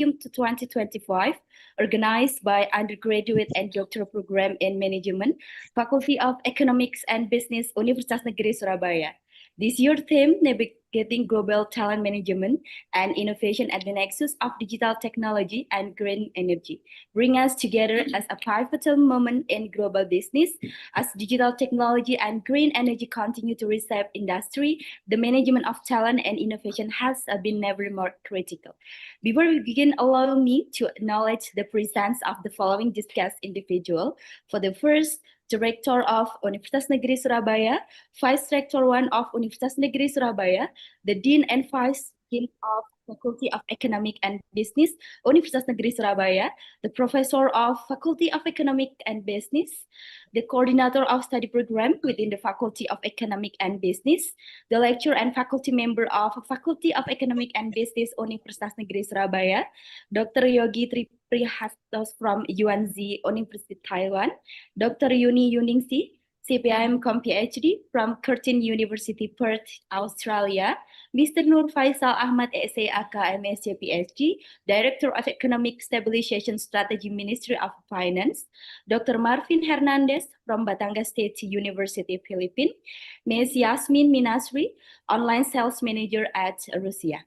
2025, organized by undergraduate and doctoral program in management, Faculty of Economics and Business, Universitas Negeri Surabaya. This year's theme, navigating global talent management and innovation at the nexus of digital technology and green energy, bring us together as a pivotal moment in global business. As digital technology and green energy continue to reshape industry, the management of talent and innovation has been never more critical. Before we begin, allow me to acknowledge the presence of the following discussed individual. For the first, Director of Universitas Negeri Surabaya, Vice Rector 1 of Universitas Negeri Surabaya, the Dean and Vice Dean of Faculty of Economic and Business, Universitas Negeri Surabaya, the Professor of Faculty of Economic and Business, the Coordinator of Study Program within the Faculty of Economic and Business, the Lecturer and Faculty Member of Faculty of Economic and Business, Universitas Negeri Surabaya, Dr. Yogi Triprihastos from UNZ University Taiwan, Dr. Yuni Yuningsi, CPIM Com PhD from Curtin University, Perth, Australia, Mr. Nur Faisal Ahmad SAAK MSc PhD, Director of Economic Stabilization Strategy, Ministry of Finance, Dr. Marvin Hernandez from Batangas State University, Philippines, Ms. Yasmin Minasri, Online Sales Manager at Russia.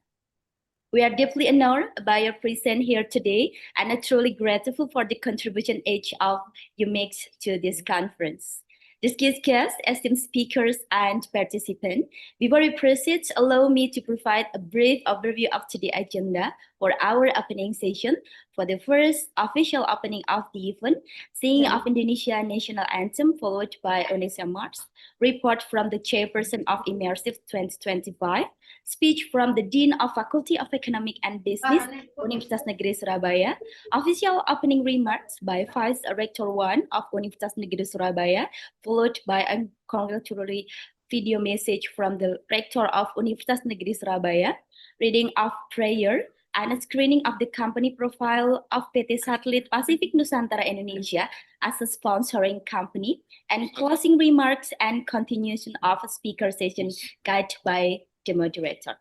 We are deeply honored by your presence here today and are truly grateful for the contribution each of you makes to this conference. Discussed guests, esteemed speakers, and participants, before we proceed, allow me to provide a brief overview of today's agenda for our opening session. For the first official opening of the event, singing of Indonesia National Anthem, followed by Indonesia March, report from the chairperson of Immersive 2025, speech from the Dean of Faculty of Economic and Business, Universitas Negeri Surabaya, official opening remarks by Vice Rector 1 of Universitas Negeri Surabaya, followed by a congratulatory video message from the Rector of Universitas Negeri Surabaya, reading of prayer, and a screening of the company profile of PT Satelit Pacific Nusantara Indonesia as a sponsoring company, and closing remarks and continuation of a speaker session guided by the moderator.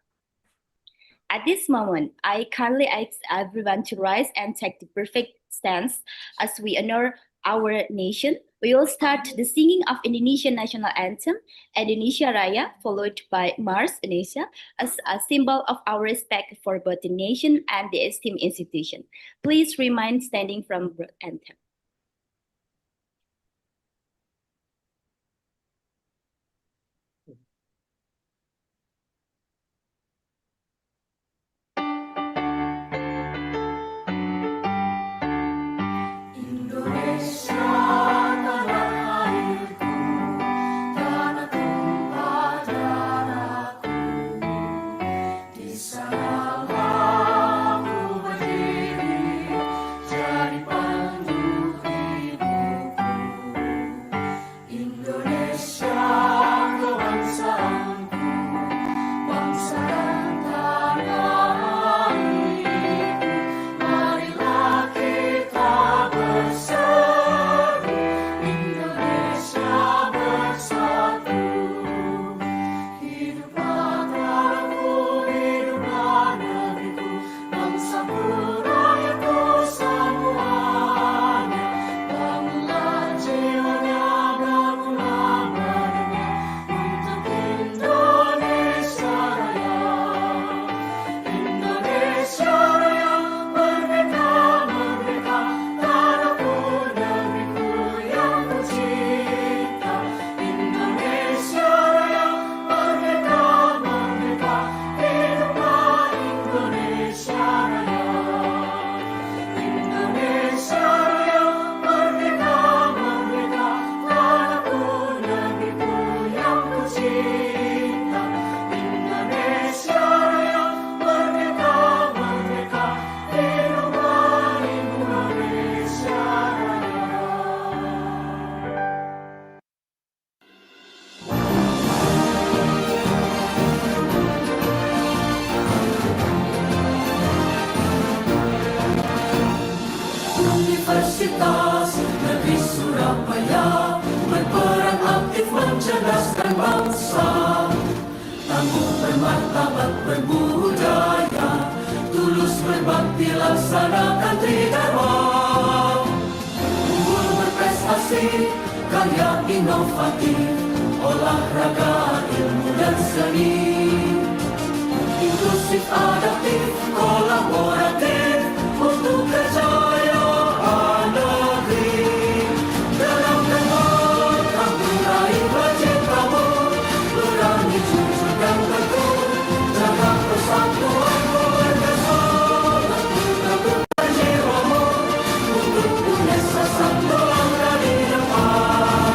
At this moment, I kindly ask everyone to rise and take the perfect stance as we honor our nation. We will start the singing of Indonesian National Anthem, Indonesia Raya, followed by Mars Indonesia, as a symbol of our respect for both the nation and the esteemed institution. Please remain standing from the anthem. Universitas Negeri Surabaya berperan aktif mencerdaskan bangsa, tangguh bermartabat berbudaya. tulus berbakti laksanakan tridharma. Unggul berprestasi, karya inovatif, olahraga, ilmu dan seni. Inklusif, adaptif, kolaboratif, untuk kejayaan negeri. Dalam tempat kamu raih cita-citamu, berani jujur dan teguh, jaga persatuan keluarga, teguhkan jiwamu, untuk punya satu langkah di depan.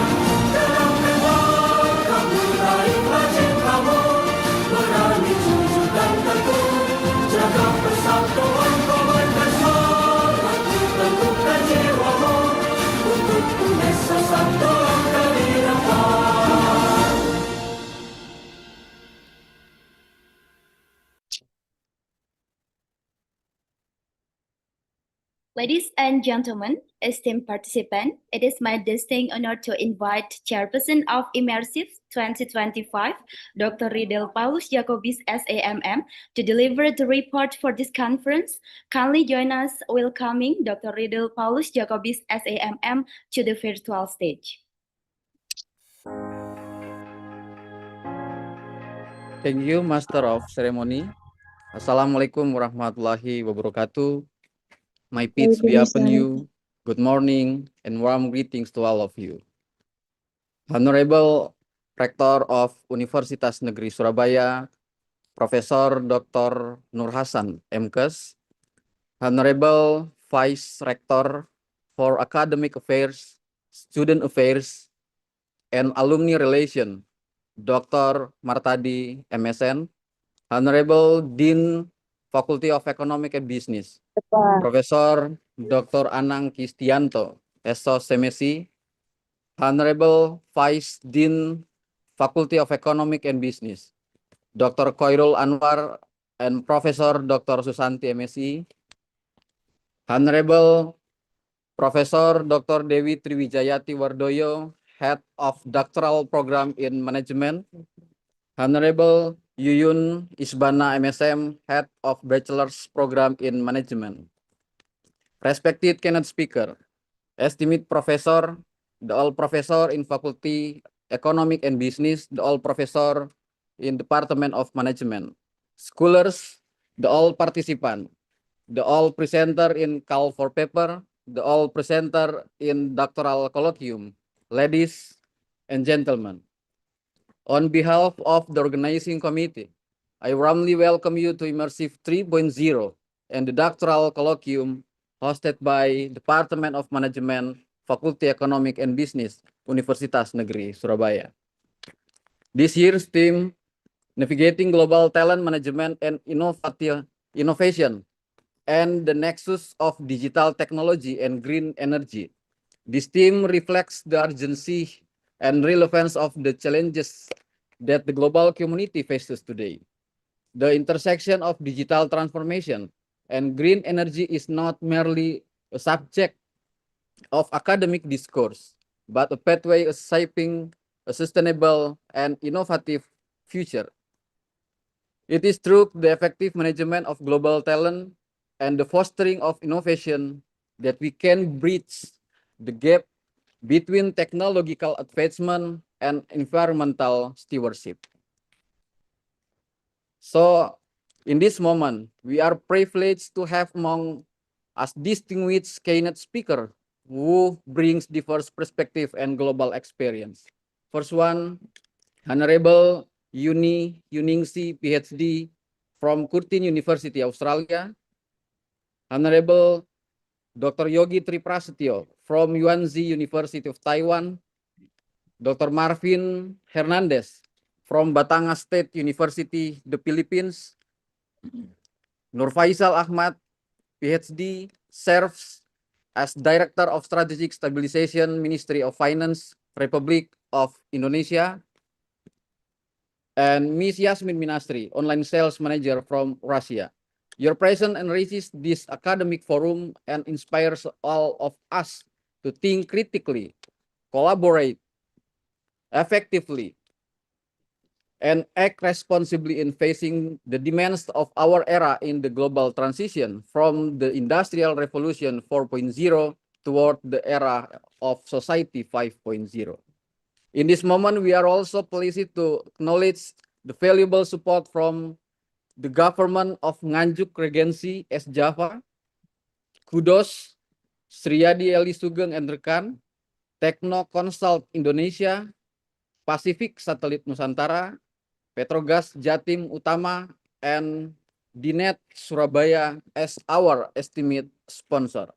Dalam tempat kamu raih cita-citamu, berani jujur dan teguh, jaga persatuan keluarga, teguhkan jiwamu, untuk punya satu langkah di depan. Ladies and gentlemen, esteemed participant, it is my distinct honor to invite Chairperson of Immersive 2025, Dr. Riddle Paulus Jacobis SAMM, to deliver the report for this conference. Kindly join us welcoming Dr. Riddle Paulus Jacobis SAMM to the virtual stage. Thank you, Master of Ceremony. Assalamualaikum warahmatullahi wabarakatuh. My peace be upon you. Good morning and warm greetings to all of you. Honorable Rector of Universitas Negeri Surabaya, Profesor Dr. Nur Hasan, MKes, Honorable Vice Rector for Academic Affairs, Student Affairs, and Alumni Relation, Dr. Martadi, MSN, Honorable Dean, Faculty of Economic and Business, Professor Dr. Anang Kistianto, SOS Semesi, Honorable Vice Dean, Faculty of Economic and Business, Dr. Koirul Anwar, and Professor Dr. Susanti MSI, Honorable Professor Dr. Dewi Triwijayati Wardoyo, Head of Doctoral Program in Management, Honorable Yuyun Isbana MSM, Head of Bachelor's Program in Management. Respected keynote speaker, esteemed professor, the all professor in Faculty Economic and Business, the all professor in Department of Management, scholars, the all participant, the all presenter in call for paper, the all presenter in doctoral colloquium, ladies and gentlemen. On behalf of the organizing committee, I warmly welcome you to Immersive 3.0 and the doctoral colloquium hosted by Department of Management, Faculty Economic and Business, Universitas Negeri Surabaya. This year's theme, Navigating Global Talent Management and Innovation, and the Nexus of Digital Technology and Green Energy. This theme reflects the urgency and relevance of the challenges that the global community faces today. The intersection of digital transformation and green energy is not merely a subject of academic discourse, but a pathway shaping a sustainable and innovative future. It is through the effective management of global talent and the fostering of innovation that we can bridge the gap between technological advancement and environmental stewardship. So, in this moment, we are privileged to have among us distinguished keynote speaker who brings diverse perspective and global experience. First one, Honorable Yuningsi, PhD from Curtin University, Australia. Honorable Dr. Yogi Triprastyo from Yuanzi University of Taiwan. Dr. Marvin Hernandez from Batangas State University, the Philippines. Nur Faisal Ahmad, PhD, serves as Director of Strategic Stabilization, Ministry of Finance, Republic of Indonesia. And Ms. Yasmin Minastri, Online Sales Manager from Russia. Your presence enriches this academic forum and inspires all of us to think critically, collaborate effectively, and act responsibly in facing the demands of our era in the global transition from the Industrial Revolution 4.0 toward the era of Society 5.0. In this moment, we are also pleased to acknowledge the valuable support from the government of Nganjuk Regency as Java. Kudos, Sriyadi Eli Sugeng and rekan, Tekno Consult Indonesia, Pacific Satelit Nusantara, Petrogas Jatim Utama, and Dinet Surabaya as our estimate sponsor.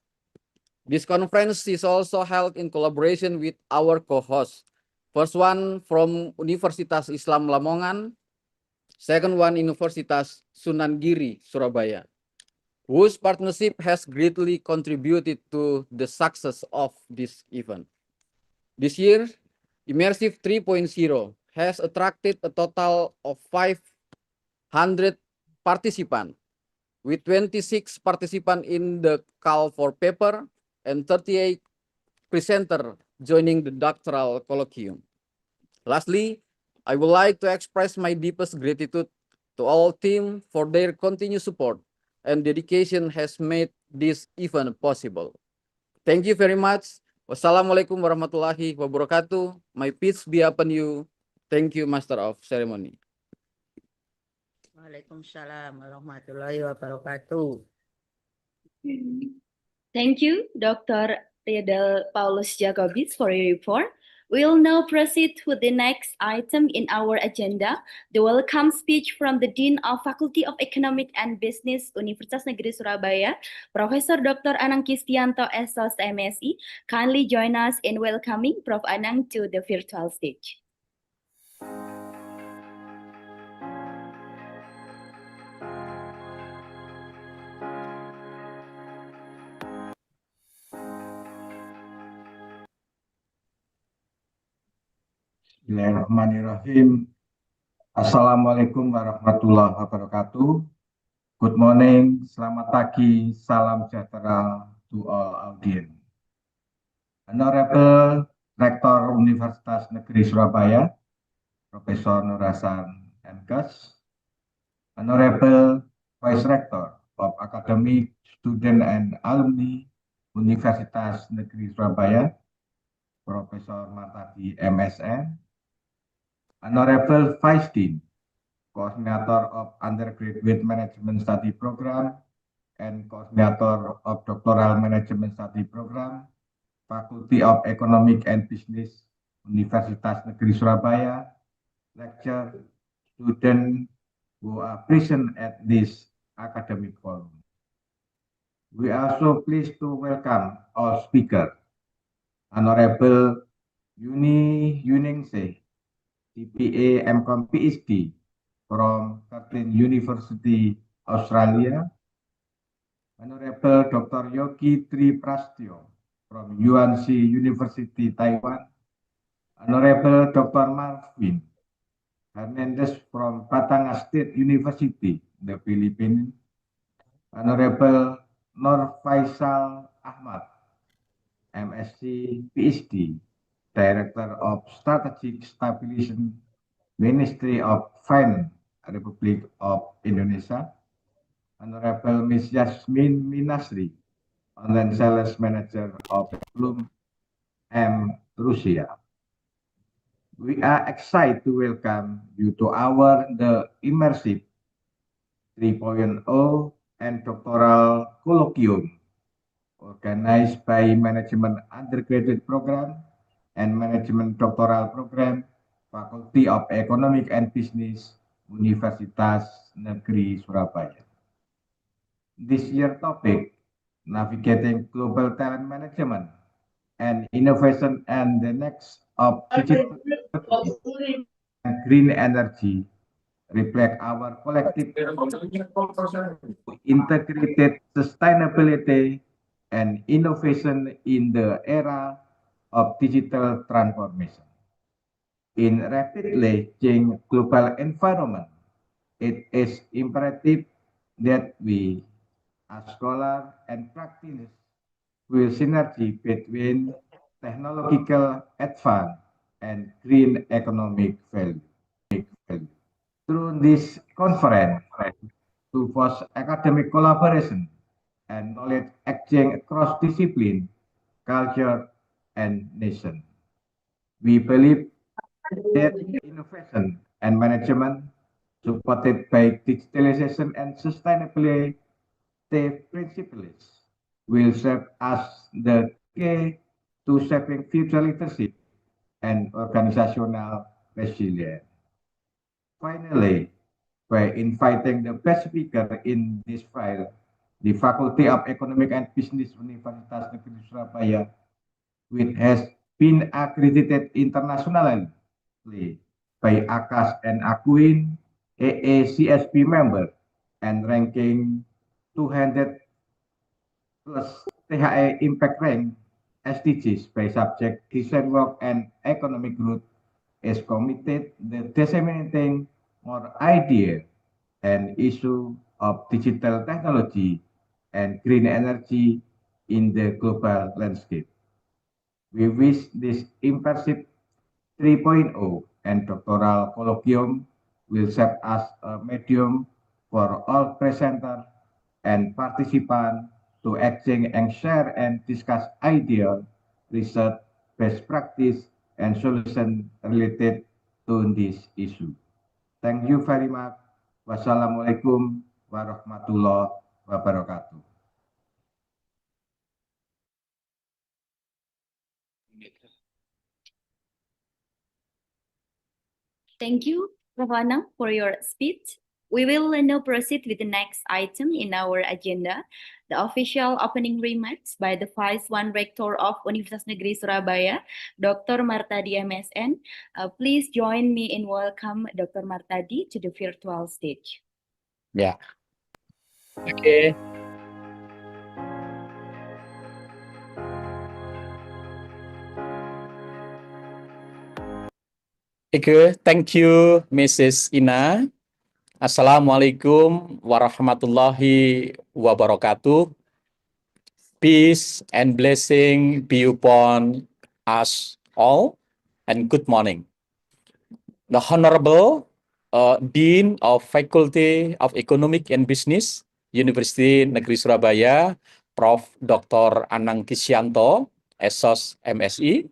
This conference is also held in collaboration with our co-hosts. First one from Universitas Islam Lamongan, second one Universitas Sunan Giri, Surabaya, whose partnership has greatly contributed to the success of this event. This year, Immersive 3.0 has attracted a total of 500 participants, with 26 participants in the call for paper and 38 presenters joining the doctoral colloquium. Lastly, I would like to express my deepest gratitude to all team for their continued support and dedication has made this event possible. Thank you very much. Wassalamualaikum warahmatullahi wabarakatuh. My peace be upon you. Thank you, Master of Ceremony. Waalaikumsalam warahmatullahi wabarakatuh. Thank you, Dr. Riedel Paulus Jacobis, for your report. We'll now proceed to the next item in our agenda, the welcome speech from the Dean of Faculty of Economic and Business, Universitas Negeri Surabaya, Professor Dr. Anang Kistianto, SOS MSI. Kindly join us in welcoming Prof. Anang to the virtual stage. Bismillahirrahmanirrahim. Assalamualaikum warahmatullahi wabarakatuh. Good morning, selamat pagi, salam sejahtera to all audience. Honorable Rektor Universitas Negeri Surabaya, Profesor Nur Hasan MKes, Honorable Vice Rector of Academic, Student and Alumni Universitas Negeri Surabaya, Profesor Martadi MSN, Honorable Vice Dean, Coordinator of Undergraduate Management Study Program and Coordinator of Doctoral Management Study Program, Faculty of Economic and Business, Universitas Negeri Surabaya, lecturer, student who are present at this academic forum. We are so pleased to welcome our speaker, Honorable Yuningsih, CPA MCom PhD from Curtin University, Australia, Honorable Dr. Yogi Tri Prastyo from UNC University, Taiwan, Honorable Dr. Marvin Hernandez from Batangas State University, the Philippines, Honorable Nur Faisal Ahmad, MSc PhD, Director of Strategic Stabilization, Ministry of Finance, Republic of Indonesia, Honorable Ms. Yasmin Minasri, Online Sales Manager of Bloom M. Russia. We are excited to welcome you to the Immersive 3.0 and Doctoral Colloquium organized by Management Undergraduate Program and Management Doctoral Program, Faculty of Economic and Business, Universitas Negeri Surabaya. This year's topic, Navigating Global Talent Management and Innovation and the Next of Digital and Green Energy, reflect our collective integrated sustainability and innovation in the era of digital transformation. In rapidly changing global environment, it is imperative that we, as scholars and practitioners, will synergy between technological advance and green economic value. Through this conference, to foster academic collaboration and knowledge exchange across discipline, culture, and nation. We believe that innovation and management, supported by digitalization and sustainability principles, will serve as the key to shaping future leadership and organizational resilience. Finally, by inviting the best speaker in this file, the Faculty of Economic and Business Universitas Negeri Surabaya, which has been accredited internationally by ACAS and ACUIN, AACSB member, and ranking 200 plus THE Impact Rank SDGs by subject design work and economic growth is committed the disseminating more idea and issue of digital technology and green energy in the global landscape. We wish this immersive 3.0 and doctoral colloquium will serve as a medium for all presenters and participants to exchange and share and discuss ideas, research, best practice, and solutions related to this issue. Thank you very much. Wassalamualaikum warahmatullahi wabarakatuh. Thank you, Prof. Anang, for your speech. We will now proceed with the next item in our agenda, the official opening remarks by the Vice One Rector of Universitas Negeri Surabaya, Dr. Martadi MSN. Please join me in welcome Dr. Martadi to the virtual stage. Ya, oke. Oke, thank you, Mrs. Ina. Assalamualaikum warahmatullahi wabarakatuh. Peace and blessing be upon us all, and good morning. The Honorable Dean of Faculty of Economic and Business, University Negeri Surabaya, Prof. Dr. Anang Kisyanto, SOS MSI,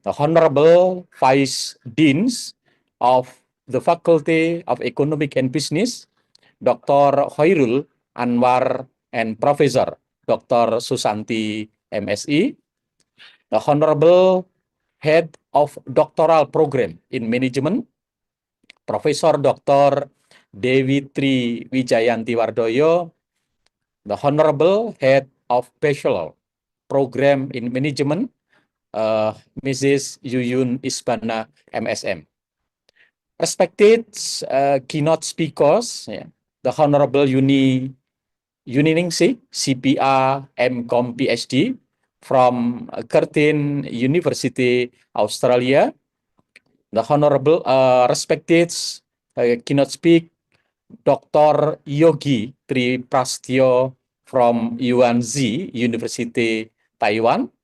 the Honorable Vice Deans of the Faculty of Economic and Business, Dr. Hoirul Anwar, and Professor Dr. Susanti MSI, the Honorable Head of Doctoral Program in Management, Profesor Dr. Dewi Tri Wijayanti Wardoyo, the Honorable Head of Bachelor Program in Management, Mrs. Yuyun Isbana, MSM. Respected keynote speakers, the Honorable Ningsi, CPA, MCom, PhD from Curtin University, Australia. The Honorable respected keynote speak, Dr. Yogi Tri Prastyo from UNZ University, Taiwan.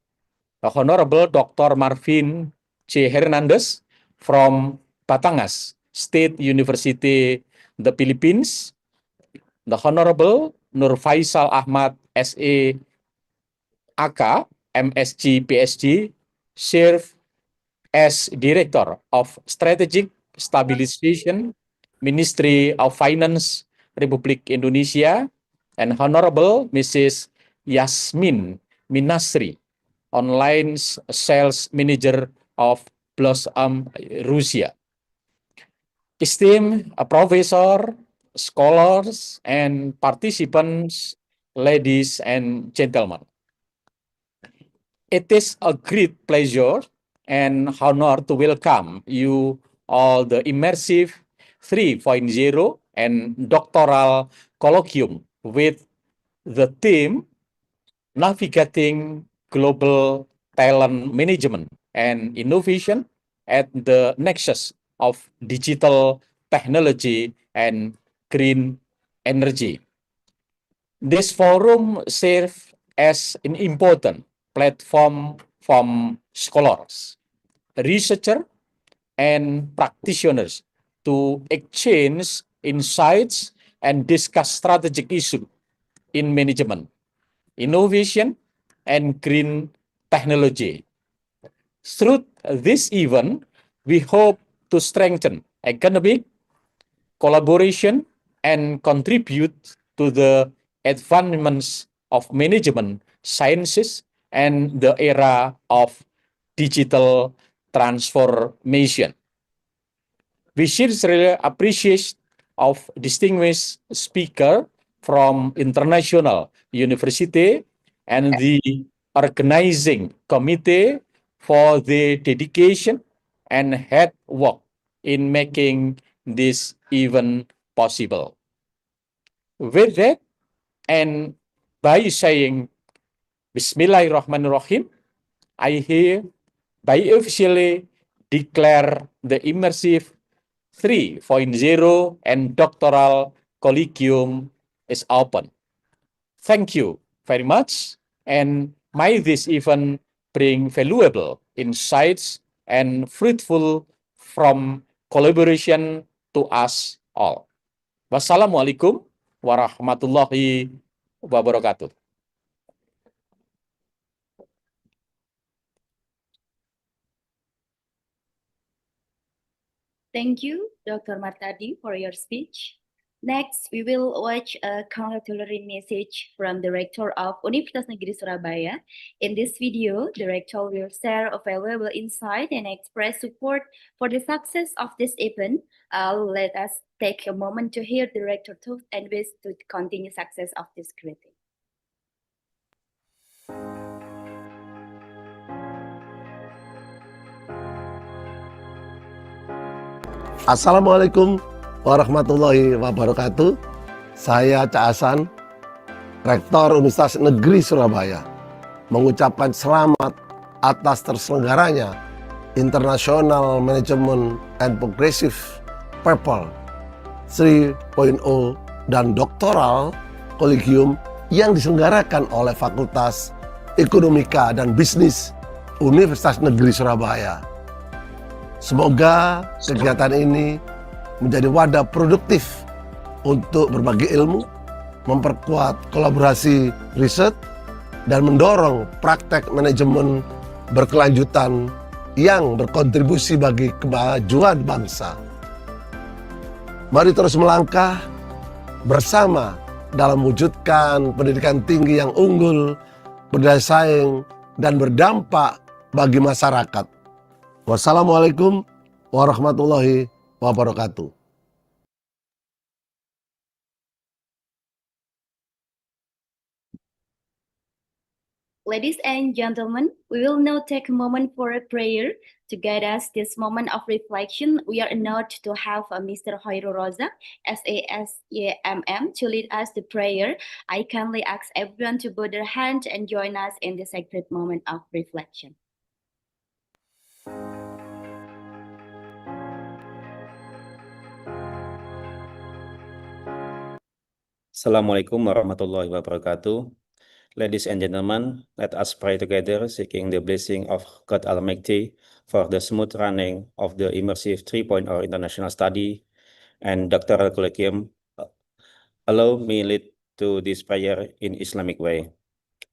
The Honorable Dr. Marvin C. Hernandez from Batangas State University, the Philippines. The Honorable Nur Faisal Ahmad S.A. AK, MSc, PhD, serve as Director of Strategic Stabilization, Ministry of Finance, Republik Indonesia, and Honorable Mrs. Yasmin Minasri, Online Sales Manager of Blossom, Russia. Esteemed professor, scholars, and participants, ladies and gentlemen. It is a great pleasure and honor to welcome you all the Immersive 3.0 and doctoral colloquium with the theme Navigating Global Talent Management and Innovation at the Nexus of Digital Technology and Green Energy. This forum serves as an important platform from scholars, researchers, and practitioners to exchange insights and discuss strategic issues in management, innovation, and green technology. Through this event, we hope to strengthen economic collaboration and contribute to the advancements of management sciences and the era of digital transformation. We sincerely appreciate of distinguished speaker from international university and the organizing committee for their dedication and hard work in making this event possible. With that, and by saying Bismillahirrahmanirrahim, I by officially declare the Immersive 3.0 and doctoral collegium is open. Thank you very much, and may this event bring valuable insights and fruitful from collaboration to us all. Wassalamualaikum warahmatullahi wabarakatuh. Thank you, Dr. Martadi, for your speech. Next, we will watch a congratulatory message from the Rector of Universitas Negeri Surabaya. In this video, the Rector will share a valuable insight and express support for the success of this event. Let us take a moment to hear the Rector talk and wish to continue success of this greeting. Assalamualaikum warahmatullahi wabarakatuh. Saya Cak Hasan, Rektor Universitas Negeri Surabaya, mengucapkan selamat atas terselenggaranya International Management and Progressive Purple 3.0 dan Doctoral Collegium yang diselenggarakan oleh Fakultas Ekonomika dan Bisnis Universitas Negeri Surabaya. Semoga kegiatan ini menjadi wadah produktif untuk berbagi ilmu, memperkuat kolaborasi riset, dan mendorong praktek manajemen berkelanjutan yang berkontribusi bagi kemajuan bangsa. Mari terus melangkah bersama dalam mewujudkan pendidikan tinggi yang unggul, berdaya saing, dan berdampak bagi masyarakat. Wassalamualaikum warahmatullahi wabarakatuh. Ladies and gentlemen, we will now take a moment for a prayer. To guide us this moment of reflection, we are honored to have Mr. Hoirul Roza, SASYMM, to lead us the prayer. I kindly ask everyone to bow their hand and join us in the sacred moment of reflection. Assalamualaikum warahmatullahi wabarakatuh. Ladies and gentlemen, let us pray together, seeking the blessing of God Almighty for the smooth running of the Immersive 3.0 International Study and Doctoral Collegium. Allow me lead to this prayer in Islamic way.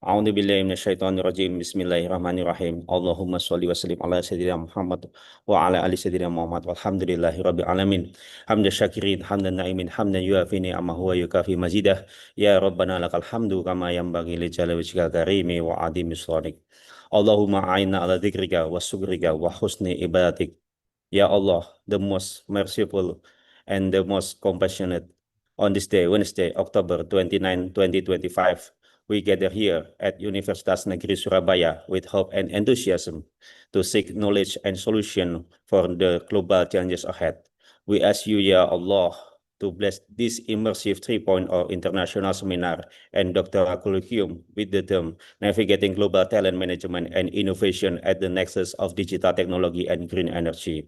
A'udzu billahi minasyaitonir rajim. Bismillahirrahmanirrahim. Allahumma sholli wa sallim ala sayyidina Muhammad wa ala ali sayyidina Muhammad walhamdulillahi rabbil alamin. Hamdan syakirin, hamdan na'imin, hamdan yuafi ni'amahu wa yukafi mazidah. Ya Rabbana lakal hamdu kama yanbaghi li jalali wajhikal karimi wa adimi sultanik. Allahumma a'inna ala dzikrika wa syukrika wa husni ibadatik. Ya Allah, the most merciful and the most compassionate, on this day, Wednesday, October 29, 2025, we gather here at Universitas Negeri Surabaya with hope and enthusiasm to seek knowledge and solution for the global challenges ahead. We ask you, Ya Allah, to bless this Immersive 3.0 International Seminar and Doctoral Collegium with the theme Navigating Global Talent Management and Innovation at the Nexus of Digital Technology and Green Energy.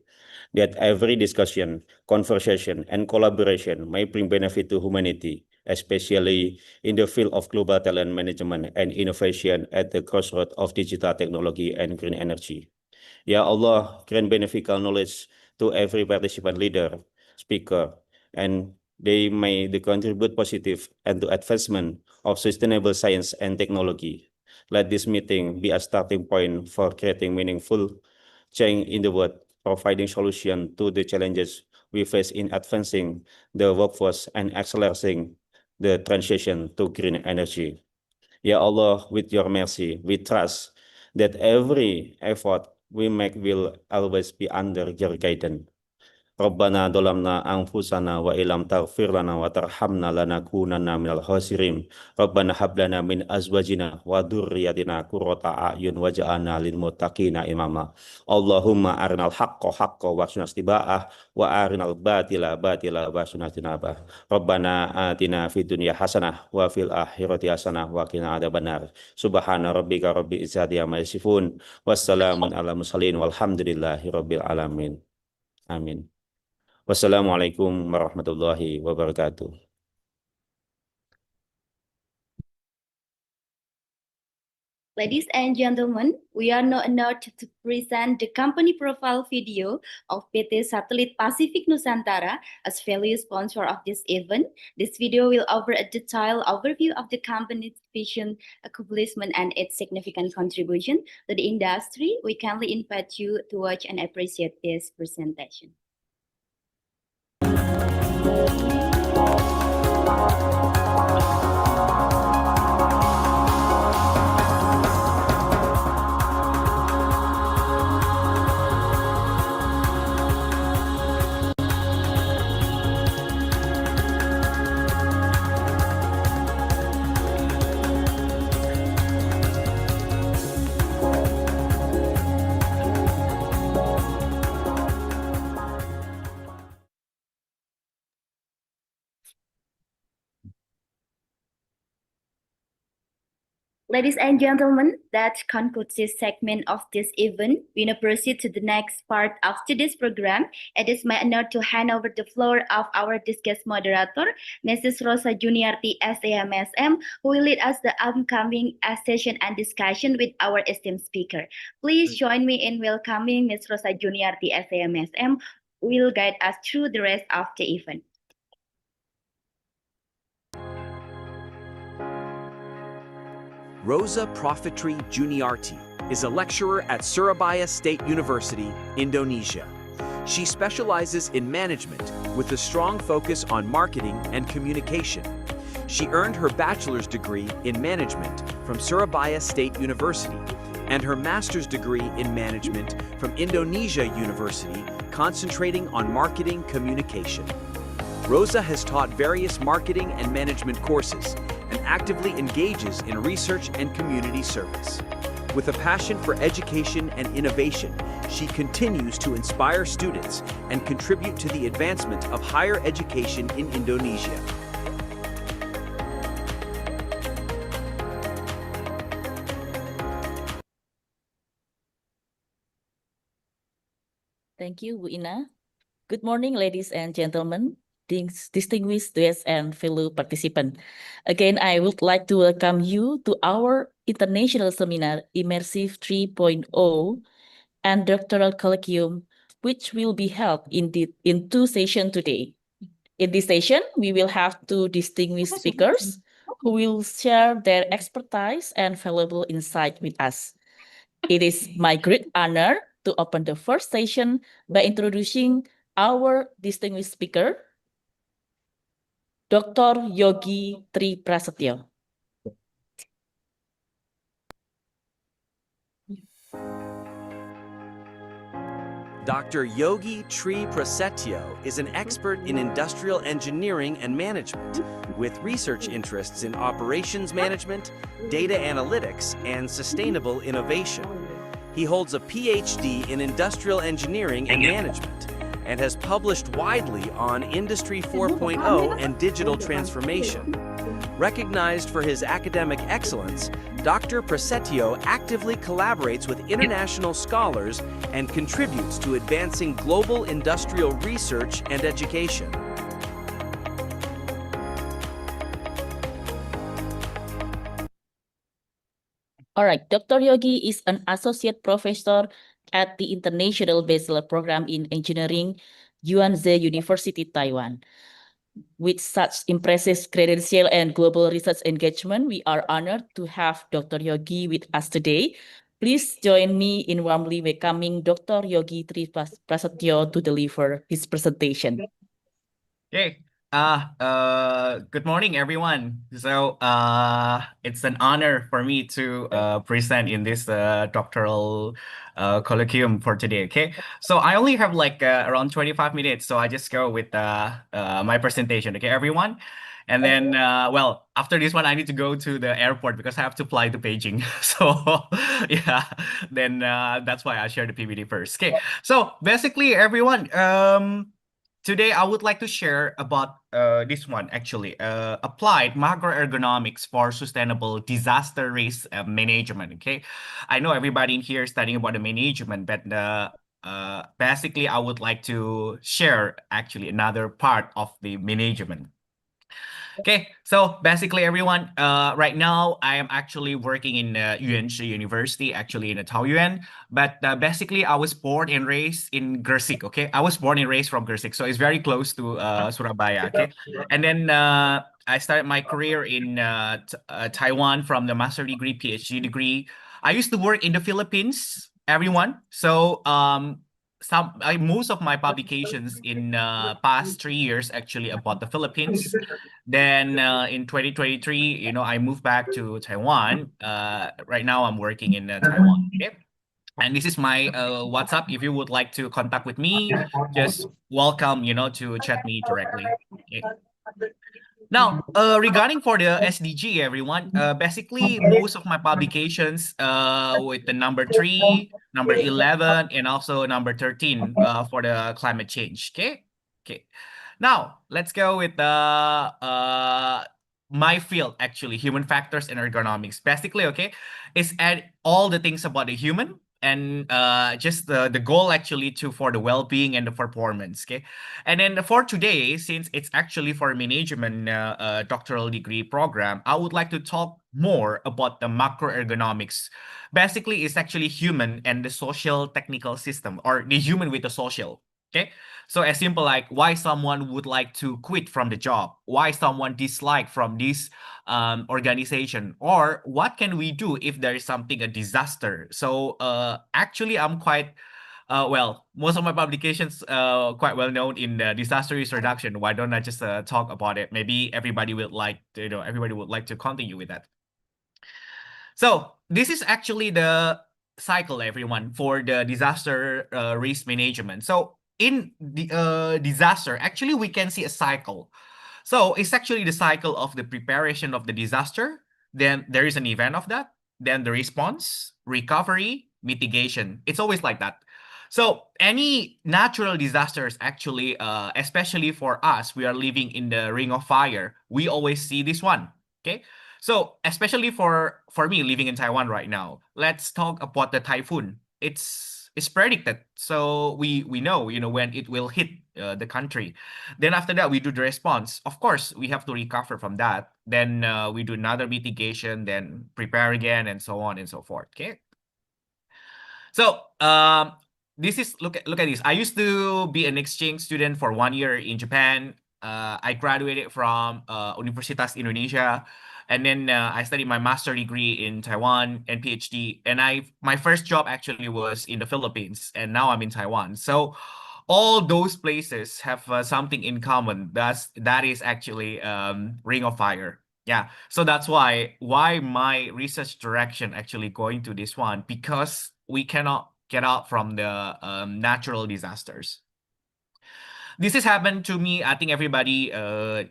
That every discussion, conversation, and collaboration may bring benefit to humanity, especially in the field of global talent management and innovation at the crossroads of digital technology and green energy. Ya Allah, grant beneficial knowledge to every participant leader speaker, and they may contribute positive and to advancement of sustainable science and technology. Let this meeting be a starting point for creating meaningful change in the world, providing solution to the challenges we face in advancing the workforce and accelerating the transition to green energy. Ya Allah, with your mercy, we trust that every effort we make will always be under your guidance. Rabbana dolamna anfusana wa ilam taghfir lana wa tarhamna lanakunanna minal khasirin. Rabbana hab lana min azwajina wa dhurriyyatina qurrata a'yun waj'alna lil muttaqina imama. Allahumma arinal haqqo haqqo warzuqna ittiba'ah wa arinal batila batila warzuqna ijtinabah. Rabbana atina fid dunya hasanah wa fil akhirati hasanah wa qina adzabannar. Subhana rabbika rabbil izzati amma yasifun. Wassalamun ala mursalin walhamdulillahi rabbil alamin. Amin. Wassalamualaikum warahmatullahi wabarakatuh. Ladies and gentlemen, we are now honored to present the company profile video of PT Satelit Pacific Nusantara as value sponsor of this event. This video will offer a detailed overview of the company's vision, accomplishment, and its significant contribution to the industry. We kindly invite you to watch and appreciate this presentation. Ladies and gentlemen, that concludes this segment of this event. We now proceed to the next part of today's program. It is my honor to hand over the floor of our discussed moderator, Mrs. Rosa Juniarti, SAMSM, who will lead us the upcoming session and discussion with our esteemed speaker. Please join me in welcoming Ms. Rosa Juniarti, SAMSM, who will guide us through the rest of the event. Rosa Profitri Juniarti is a lecturer at Surabaya State University, Indonesia. She specializes in management with a strong focus on marketing and communication. She earned her bachelor's degree in management from Surabaya State University and her master's degree in management from Indonesia University, concentrating on marketing communication. Rosa has taught various marketing and management courses and actively engages in research and community service. With a passion for education and innovation, she continues to inspire students and contribute to the advancement of higher education in Indonesia. Thank you, Bu Ina. Good morning, ladies and gentlemen, distinguished guests and fellow participants. Again, I would like to welcome you to our international seminar, Immersive 3.0 and Doctoral Colloquium, which will be held in two sessions today. In this session, we will have two distinguished speakers who will share their expertise and valuable insight with us. It is my great honor to open the first session by introducing our distinguished speaker, Dr. Yogi Tri Prasetyo. Dr. Yogi Tri Prasetyo is an expert in industrial engineering and management with research interests in operations management, data analytics, and sustainable innovation. He holds a PhD in industrial engineering and management and has published widely on Industry 4.0 and digital transformation. Recognized for his academic excellence, Dr. Prasetyo actively collaborates with international scholars and contributes to advancing global industrial research and education. All right, Dr. Yogi is an associate professor at the International Bachelor Program in Engineering Yunze University, Taiwan. With such impressive credential and global research engagement, we are honored to have Dr. Yogi with us today. Please join me in warmly welcoming Dr. Yogi Tri Prasetyo to deliver his presentation. Okay. Good morning, everyone. So, it's an honor for me to present in this doctoral colloquium for today. Okay. So I only have like around 25 minutes, so I just go with my presentation. Okay, everyone. And then, well, after this one, I need to go to the airport because I have to fly to Beijing. So, yeah, then that's why I share the PPT first. Okay. So basically, everyone, today, I would like to share about this one actually, applied macroergonomics for sustainable disaster risk management. Okay, I know everybody in here is studying about the management, but basically, I would like to share actually another part of the management. Okay, so basically, everyone, right now I am actually working in UNC University, actually in Taoyuan. But basically, I was born and raised in Gresik. Okay, I was born and raised from Gresik, so it's very close to Surabaya. Okay, and then I started my career in Taiwan from the master degree, PhD degree. I used to work in the Philippines, everyone. So most of my publications in past 3 years actually about the Philippines. Then in 2023, I moved back to Taiwan. Right now, I'm working in Taiwan. Okay? And this is my WhatsApp. If you would like to contact with me, just welcome, to chat me directly. Okay. Now, regarding for the SDG, everyone, basically most of my publications with the number 3, number 11, and also number 13 for the climate change. Okay. Okay. Now, let's go with the my field actually, human factors and ergonomics. Basically, okay, is add all the things about the human and just the goal actually to for the well-being and the performance. Okay, and then for today, since it's actually for management doctoral degree program, I would like to talk more about the macroergonomics. Basically, it's actually human and the social technical system, or the human with the social. Okay, so as simple like why someone would like to quit from the job, why someone dislike from this organization, or what can we do if there is something a disaster. So actually, I'm quite well, most of my publications quite well known in disaster risk reduction. Why don't I just talk about it? Maybe everybody would like to, everybody would like to continue with that. So this is actually the cycle, everyone, for the disaster risk management. So in the disaster, actually, we can see a cycle. So it's actually the cycle of the preparation of the disaster. Then there is an event of that. Then the response, recovery, mitigation. It's always like that. So any natural disasters, actually, especially for us, we are living in the ring of fire. We always see this one. Okay. So especially for me living in Taiwan right now, let's talk about the typhoon. It's predicted, so we know when it will hit the country. Then after that we do the response. Of course, we have to recover from that. Then we do another mitigation, then prepare again, and so on and so forth. Okay. So this is look at this. I used to be an exchange student for 1 year in Japan. I graduated from Universitas Indonesia, and then I studied my master degree in Taiwan and PhD. And my first job actually was in the Philippines, and now I'm in Taiwan. So all those places have something in common. That is actually Ring of Fire. Yeah, so that's why my research direction actually going to this one, because we cannot get out from the natural disasters. This has happened to me. I think everybody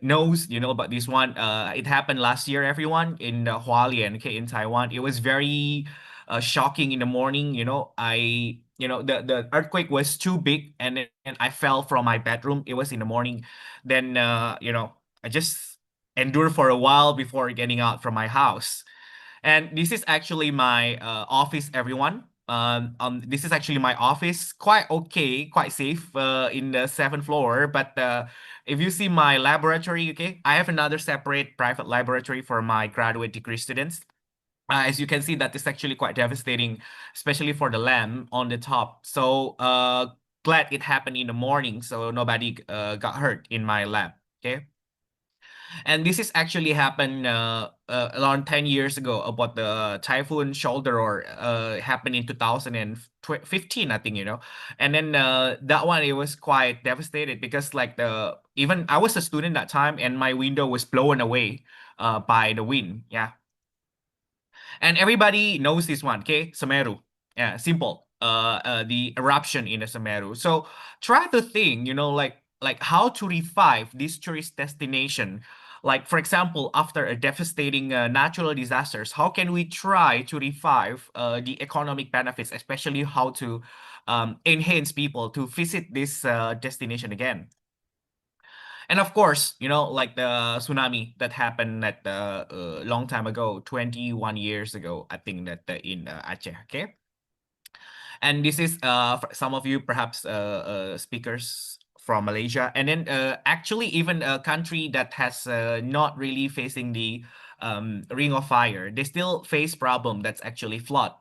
knows, about this one. It happened last year, everyone, in Hualien, okay, in Taiwan. It was very shocking in the morning. The earthquake was too big, and then I fell from my bedroom. It was in the morning. Then, I just endured for a while before getting out from my house. And this is actually my office, everyone. This is actually my office. Quite okay, quite safe in the 7th floor. But if you see my laboratory, okay, I have another separate private laboratory for my graduate degree students. As you can see, that is actually quite devastating, especially for the lamp on the top. So glad it happened in the morning, so nobody got hurt in my lab. Okay. And this is actually happened around 10 years ago about the typhoon shoulder or happened in 2015, I think, and then that one, it was quite devastated because like even I was a student that time and my window was blown away by the wind. Yeah. And everybody knows this one, okay? Semeru. Yeah, simple. The eruption in the Semeru. So try to think, like how to revive this tourist destination. Like, for example, after a devastating natural disasters, how can we try to revive the economic benefits, especially how to enhance people to visit this destination again? And of course, like the tsunami that happened at long time ago, 21 years ago, I think that in Aceh, okay? And this is for some of you perhaps speakers from Malaysia, and then actually even a country that has not really facing the ring of fire, they still face problem that's actually flood.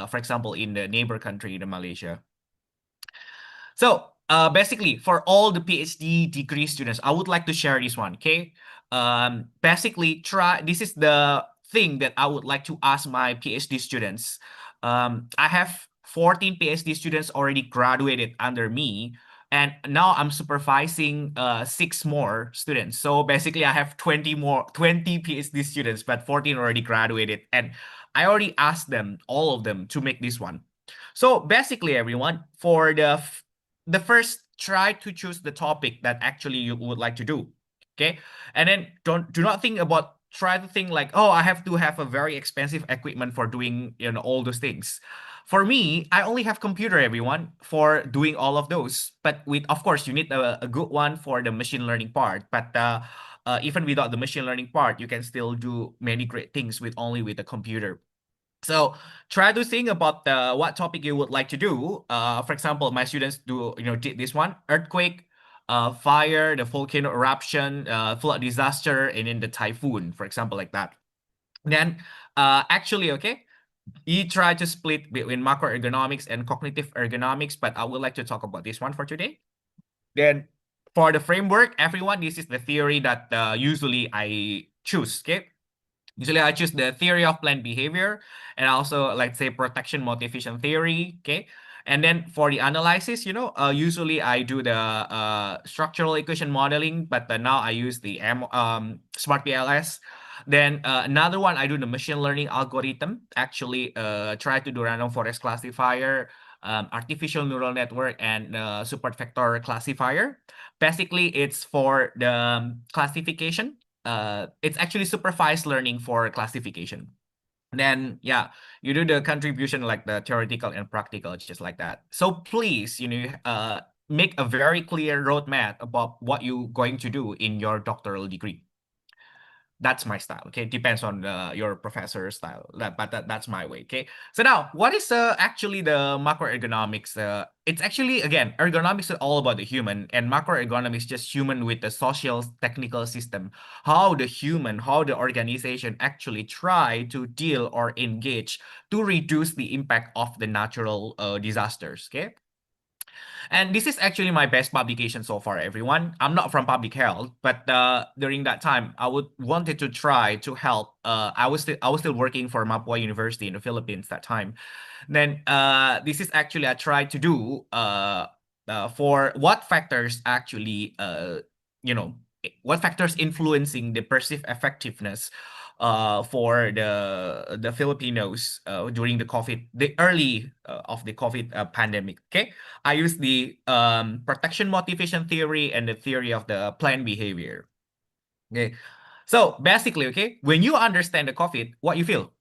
For example, in the neighbor country, the Malaysia. So basically, for all the PhD degree students, I would like to share this one. Okay. Basically, this is the thing that I would like to ask my PhD students. I have 14 PhD students already graduated under me, and now I'm supervising 6 more students. So basically, I have 20 PhD students, but 14 already graduated, and I already asked them, all of them, to make this one. So basically, everyone, for the first, try to choose the topic that actually you would like to do. Okay. And then do not think about, try to think like, oh, I have to have a very expensive equipment for doing all those things. For me, I only have computer, everyone, for doing all of those. But of course, you need a good one for the machine learning part. But even without the machine learning part, you can still do many great things with the computer. So try to think about what topic you would like to do. For example, my students did this one: earthquake, fire, the volcano eruption, flood disaster, and then the typhoon, for example, like that. Then actually, okay, you try to split between macroergonomics and cognitive ergonomics, but I would like to talk about this one for today. Then for the framework, everyone, this is the theory that usually I choose. Okay. Usually I choose the theory of planned behavior and also, let's say, protection motivation theory. Okay. And then for the analysis, usually I do the structural equation modeling, but now I use the Smart PLS. Then another one, I do the machine learning algorithm. Actually, try to do random forest classifier, artificial neural network, and support vector classifier. Basically, it's for the classification. It's actually supervised learning for classification. Then yeah, you do the contribution like the theoretical and practical, just like that. So please, make a very clear roadmap about what you're going to do in your doctoral degree. That's my style. Okay, depends on your professor's style, but that's my way. Okay, so now what is actually the macroergonomics? It's actually, again, ergonomics is all about the human, and macroergonomics just human with the social technical system. How the organization actually try to deal or engage to reduce the impact of the natural disasters. Okay. And this is actually my best publication so far, everyone. I'm not from public health, but during that time, I wanted to try to help. I was still working for Mapua University in the Philippines that time. Then this is actually I tried to do for what factors actually what factors influencing the perceived effectiveness for the Filipinos during the early of the COVID pandemic. Okay, I use the protection motivation theory and the theory of the planned behavior. Okay, so basically, okay, when you understand the COVID, what you feel?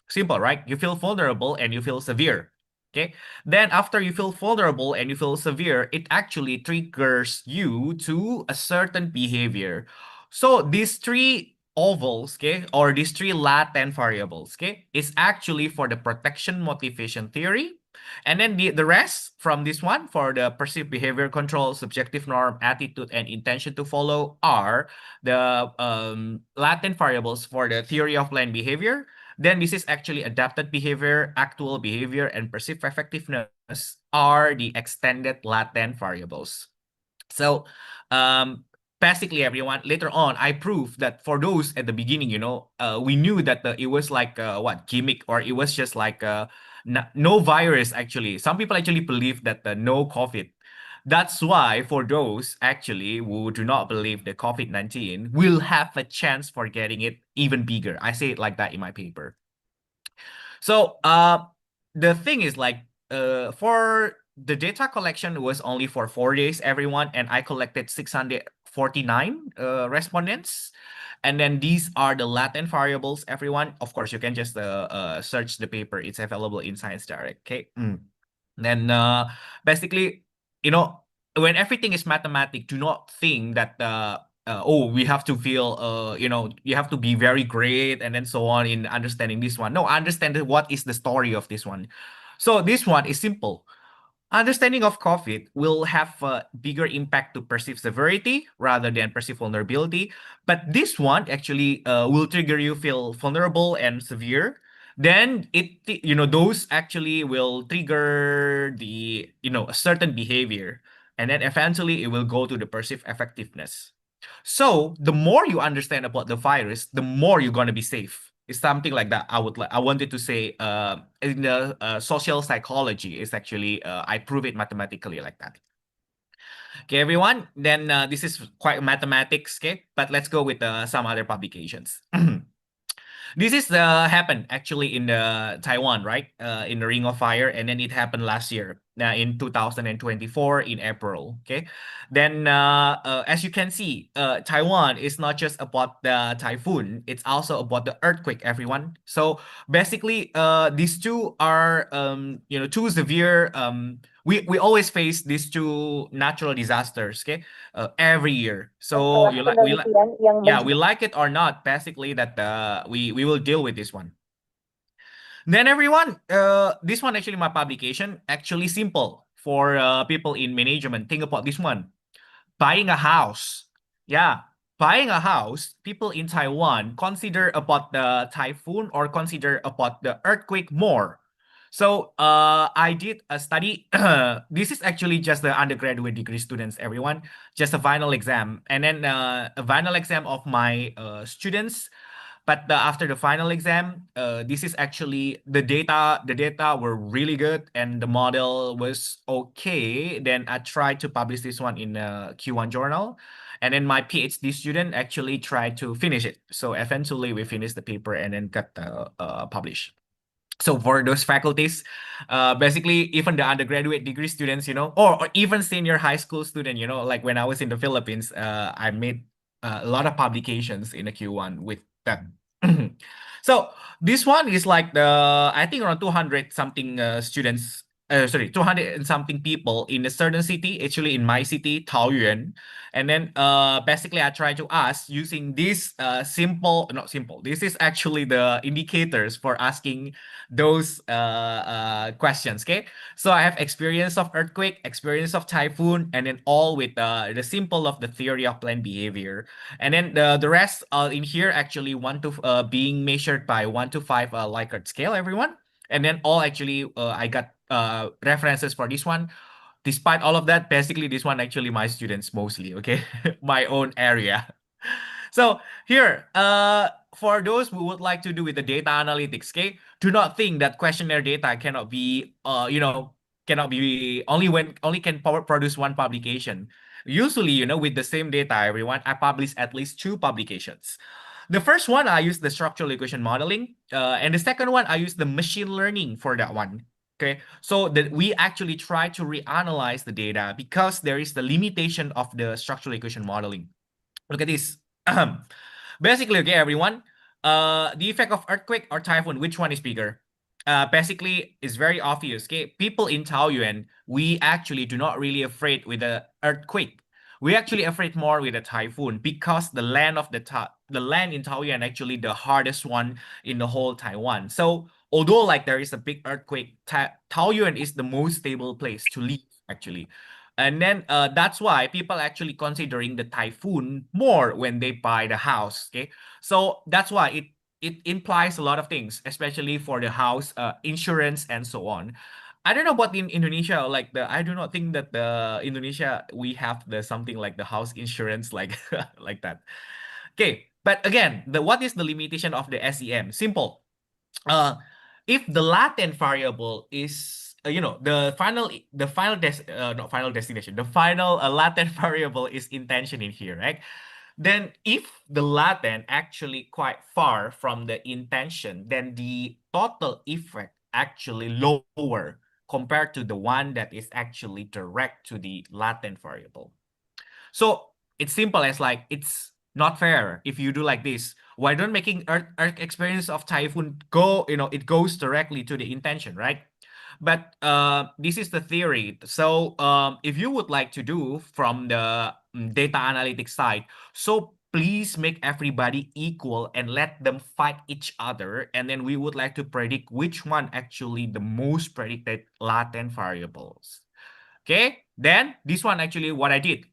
Simple, right? You feel vulnerable and you feel severe. Okay. Then after you feel vulnerable and you feel severe, it actually triggers you to a certain behavior. So these three ovals, okay, or these three latent variables, okay, is actually for the protection motivation theory. And then the rest from this one for the perceived behavior control, subjective norm, attitude, and intention to follow are the latent variables for the theory of planned behavior. then this is actually adapted behavior, actual behavior, and perceived effectiveness are the extended latent variables. So, basically, everyone, later on, I proved that for those at the beginning, we knew that it was like what gimmick, or it was just like no virus. Actually, some people actually believe that no COVID. That's why for those actually who do not believe the COVID-19 will have a chance for getting it even bigger. I say it like that in my paper. So the thing is like for the data collection was only for 4 days, everyone, and I collected 649 respondents. And then these are the latent variables, everyone. Of course, you can just search the paper. It's available in Science Direct. Okay. Then basically, when everything is mathematic, do not think that oh, we have to feel you have to be very great and then so on in understanding this one. No, understand what is the story of this one. So this one is simple. Understanding of COVID will have a bigger impact to perceived severity rather than perceived vulnerability. But this one actually will trigger you feel vulnerable and severe. Then those actually will trigger the, a certain behavior. And then eventually it will go to the perceived effectiveness. So the more you understand about the virus, the more you're gonna be safe. It's something like that. I wanted to say in the social psychology is actually I prove it mathematically like that. Okay, everyone. Then this is quite mathematics. Okay, but let's go with some other publications. This is happened actually in Taiwan, right? In the Ring of Fire, and then it happened last year, in 2024 in April. Okay, then as you can see, Taiwan is not just about the typhoon; it's also about the earthquake. Everyone. So basically, these two are two severe. We always face these two natural disasters. Okay, every year. So we like it or not, basically that we will deal with this one. Then everyone, this one actually my publication actually simple for people in management. Think about this one: buying a house. Yeah, buying a house. People in Taiwan consider about the typhoon or consider about the earthquake more. So I did a study. This is actually just the undergraduate degree students, everyone. Just a final exam, and then a final exam of my students. But after the final exam, this is actually the data. The data were really good, and the model was okay. Then I tried to publish this one in a Q1 journal, and then my PhD student actually tried to finish it. So eventually, we finished the paper and then got published. So for those faculties, basically even the undergraduate degree students, or even senior high school student, like when I was in the Philippines, I made a lot of publications in the Q1 with them. So this one is like I think around 200 something students. 200 and something people in a certain city, actually in my city, Taoyuan. And then basically I try to ask using this not simple. This is actually the indicators for asking those questions. Okay, so I have experience of earthquake, experience of typhoon, and then all with the simple of the theory of planned behavior. And then the rest in here actually being measured by 1 to 5 Likert scale, everyone. And then all actually I got references for this one. Despite all of that, basically this one actually my students mostly, okay? My own area. So here, for those who would like to do with the data analytics, okay, do not think that questionnaire data cannot be, cannot be only can produce one publication. Usually, with the same data, everyone, I publish at least 2 publications. The first one, I use the structural equation modeling, and the second one, I use the machine learning for that one. Okay, so that we actually try to reanalyze the data because there is the limitation of the structural equation modeling. Look at this. Basically, okay, everyone. The effect of earthquake or typhoon, which one is bigger? Basically, it's very obvious. Okay, people in Taoyuan, we actually do not really afraid with the earthquake. We actually afraid more with the typhoon because the land of the land in Taoyuan actually the hardest one in the whole Taiwan. So although like there is a big earthquake, Taoyuan is the most stable place to live actually. And then that's why people actually considering the typhoon more when they buy the house. Okay, so that's why it implies a lot of things, especially for the house insurance and so on. I don't know about in Indonesia, like I do not think that the Indonesia we have the something like the house insurance like like that. Okay, but again, what is the limitation of the SEM? Simple. Uh, if the latent variable is not final destination, the final latent variable is intention in here, right? Then if the latent actually quite far from the intention, then the total effect actually lower compared to the one that is actually direct to the latent variable. So it's simple as like it's not fair if you do like this. Why don't making Earth experience of typhoon go, it goes directly to the intention, right? But this is the theory. So if you would like to do from the data analytics side, so please make everybody equal and let them fight each other. And then we would like to predict which one actually the most predicted latent variables. Okay, then this one actually what I did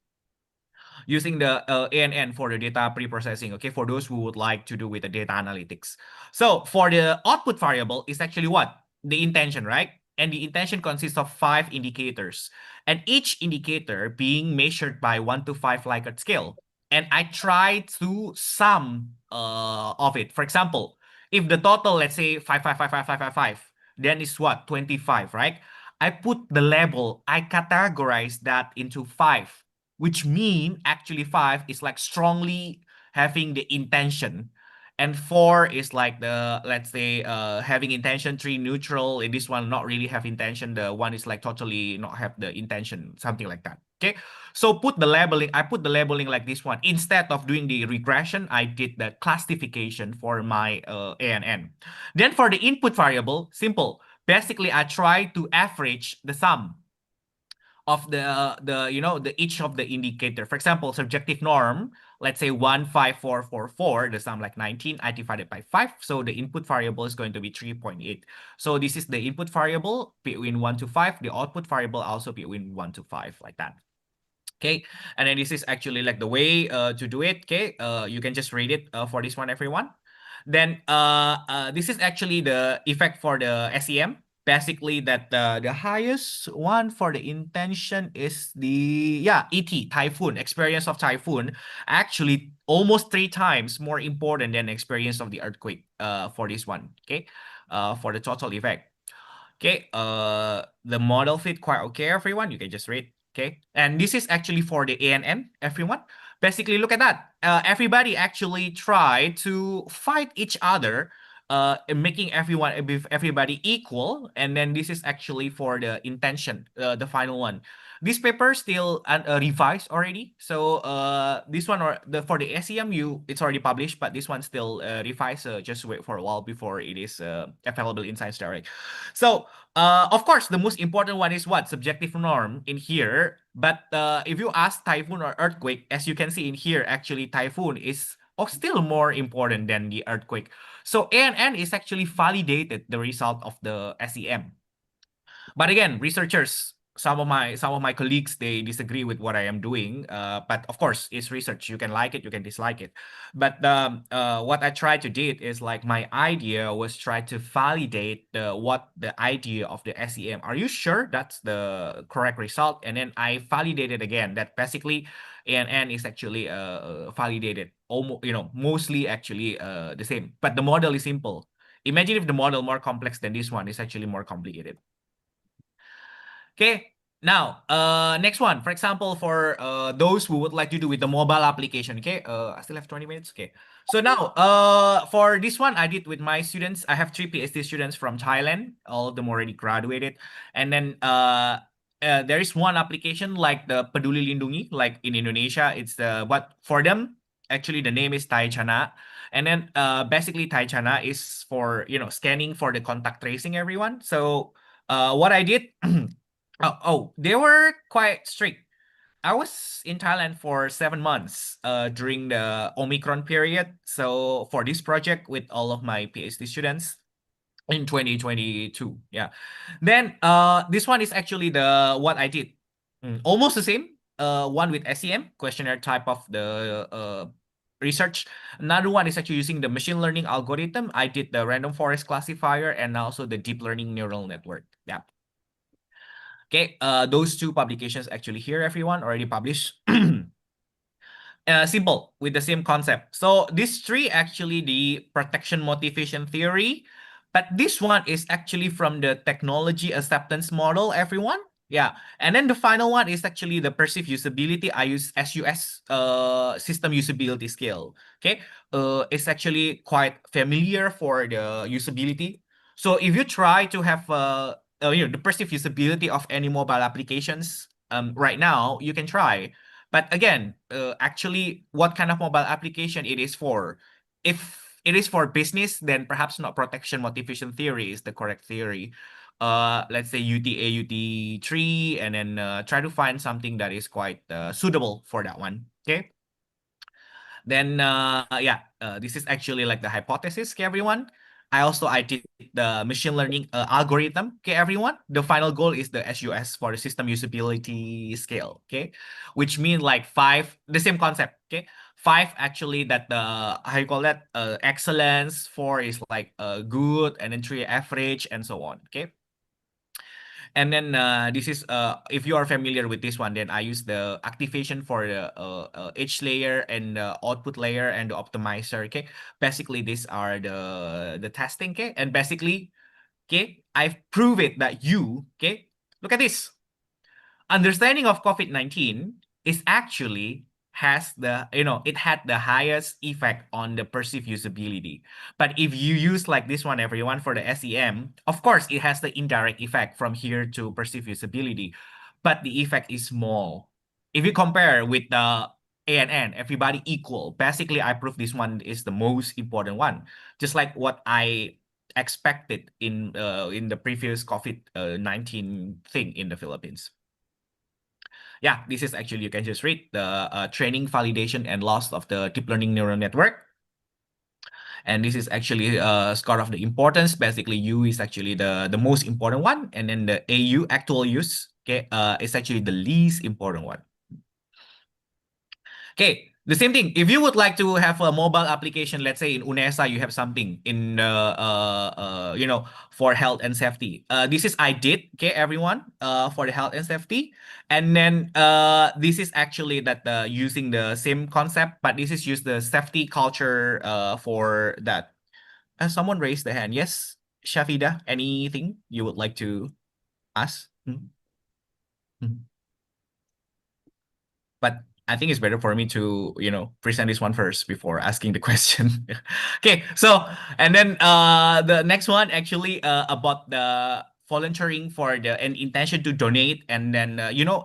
using the ANN for the data pre-processing, okay, for those who would like to do with the data analytics. So for the output variable is actually what? The intention, right? And the intention consists of 5 indicators, and each indicator being measured by 1 to 5 Likert scale. And I try to sum of it. For example, if the total, let's say 5, then it's what? 25, right? I put the label, I categorize that into 5, which mean actually 5 is like strongly having the intention, and 4 is like the, let's say, having intention, 3 neutral, and this one not really have intention, the one is like totally not have the intention, something like that. Okay, so I put the labeling like this one. Instead of doing the regression, I did the classification for my ANN. Then for the input variable, simple, basically I try to average the sum of the each of the indicator. For example, subjective norm, let's say 15444, the sum like 19, I divided by 5, so the input variable is going to be 3.8. So this is the input variable between 1 to 5, the output variable also between 1 to 5, like that. Okay, and then this is actually like the way to do it. Okay, you can just read it for this one, everyone. Then this is actually the effect for the SEM. Basically, that the highest one for the intention is the ET, typhoon, experience of typhoon, actually almost 3 times more important than experience of the earthquake for this one. Okay, for the total effect. Okay, the model fit quite okay, everyone. You can just read. Okay, and this is actually for the ANN, everyone. Basically, look at that. Everybody actually try to fight each other, making everybody equal. And then this is actually for the intention, the final one. This paper still revised already. So this one for the SEM, it's already published, but this one still revised. Just wait for a while before it is available in Science Direct. So of course, the most important one is what? Subjective norm in here. But if you ask typhoon or earthquake, as you can see in here, actually typhoon is still more important than the earthquake. So ANN is actually validated the result of the SEM. But again, researchers, some of my colleagues, they disagree with what I am doing. But of course, it's research. You can like it, you can dislike it. But what I tried to did is like my idea was try to validate what the idea of the SEM. Are you sure that's the correct result? And then I validated again that basically ANN is actually validated almost, mostly actually the same. But the model is simple. Imagine if the model more complex than this one is actually more complicated. Okay, now next one, for example, for those who would like to do with the mobile application. Okay, I still have 20 minutes. Okay, so now for this one I did with my students. I have 3 PhD students from Thailand, all of them already graduated. And then there is one application like the Peduli Lindungi, like in Indonesia, it's the what for them actually the name is Thai Chana. And then basically Thai Chana is for scanning for the contact tracing, everyone. So what I did they were quite strict. I was in Thailand for 7 months during the Omicron period. So for this project with all of my PhD students in 2022. Yeah. Then this one is actually what I did. Almost the same. One with SEM, questionnaire type of the research. Another one is actually using the machine learning algorithm. I did the random forest classifier and also the deep learning neural network. Yeah. Okay, those two publications actually here, everyone, already published. Simple with the same concept. So these three actually the protection motivation theory, but this one is actually from the technology acceptance model, everyone. Yeah, and then the final one is actually the perceived usability. I use SUS, system usability scale. Okay, it's actually quite familiar for the usability. So if you try to have the perceived usability of any mobile applications, right now you can try. But again, actually, what kind of mobile application it is for? If it is for business, then perhaps not protection motivation theory is the correct theory. Let's say UTA, UT3, and then try to find something that is quite suitable for that one. Okay. Then yeah, this is actually like the hypothesis, okay, everyone. I did the machine learning algorithm, okay, everyone. The final goal is the SUS for the system usability scale, okay, which means like 5, the same concept, okay. 5 actually that the how you call that excellence, 4 is like good, and then 3 average, and so on, okay. And then this is if you are familiar with this one, then I use the activation for the edge layer and the output layer and the optimizer. Okay, basically these are the testing. Okay, and basically, okay, I've proved it that you, okay, look at this. Understanding of COVID-19 is actually has the, it had the highest effect on the perceived usability. But if you use like this one, everyone, for the SEM, of course, it has the indirect effect from here to perceived usability, but the effect is small. If you compare with the ANN, everybody equal. Basically, I prove this one is the most important one. Just like what I expected in the previous COVID-19 thing in the Philippines. Yeah, this is actually, you can just read the training, validation, and loss of the deep learning neural network. And this is actually score of the importance. Basically, U is actually the most important one. And then the AU, actual use, okay, is actually the least important one. Okay, the same thing. If you would like to have a mobile application, let's say in UNESA, you have something in for health and safety. This is I did, okay, everyone, for the health and safety. And then this is actually that using the same concept, but this is use the safety culture for that. Someone raised the hand. Yes, Shafida, anything you would like to ask? But I think it's better for me to, present this one first before asking the question. Okay, so, and then the next one actually about the volunteering for the an intention to donate, and then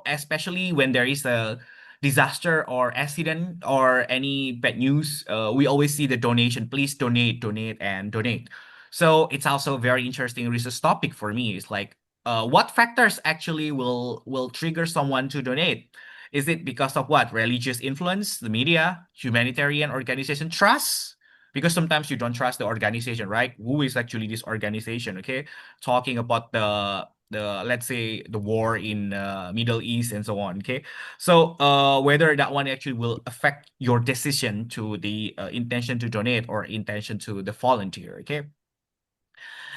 especially when there is a disaster or accident or any bad news, we always see the donation. Please donate, donate, and donate. So it's also a very interesting research topic for me. It's like, what factors actually will trigger someone to donate? Is it because of what? Religious influence, the media, humanitarian organization, trust? Because sometimes you don't trust the organization, right? Who is actually this organization? Okay, talking about the let's say the war in Middle East and so on. Okay, so whether that one actually will affect your decision to the intention to donate or intention to the volunteer. Okay.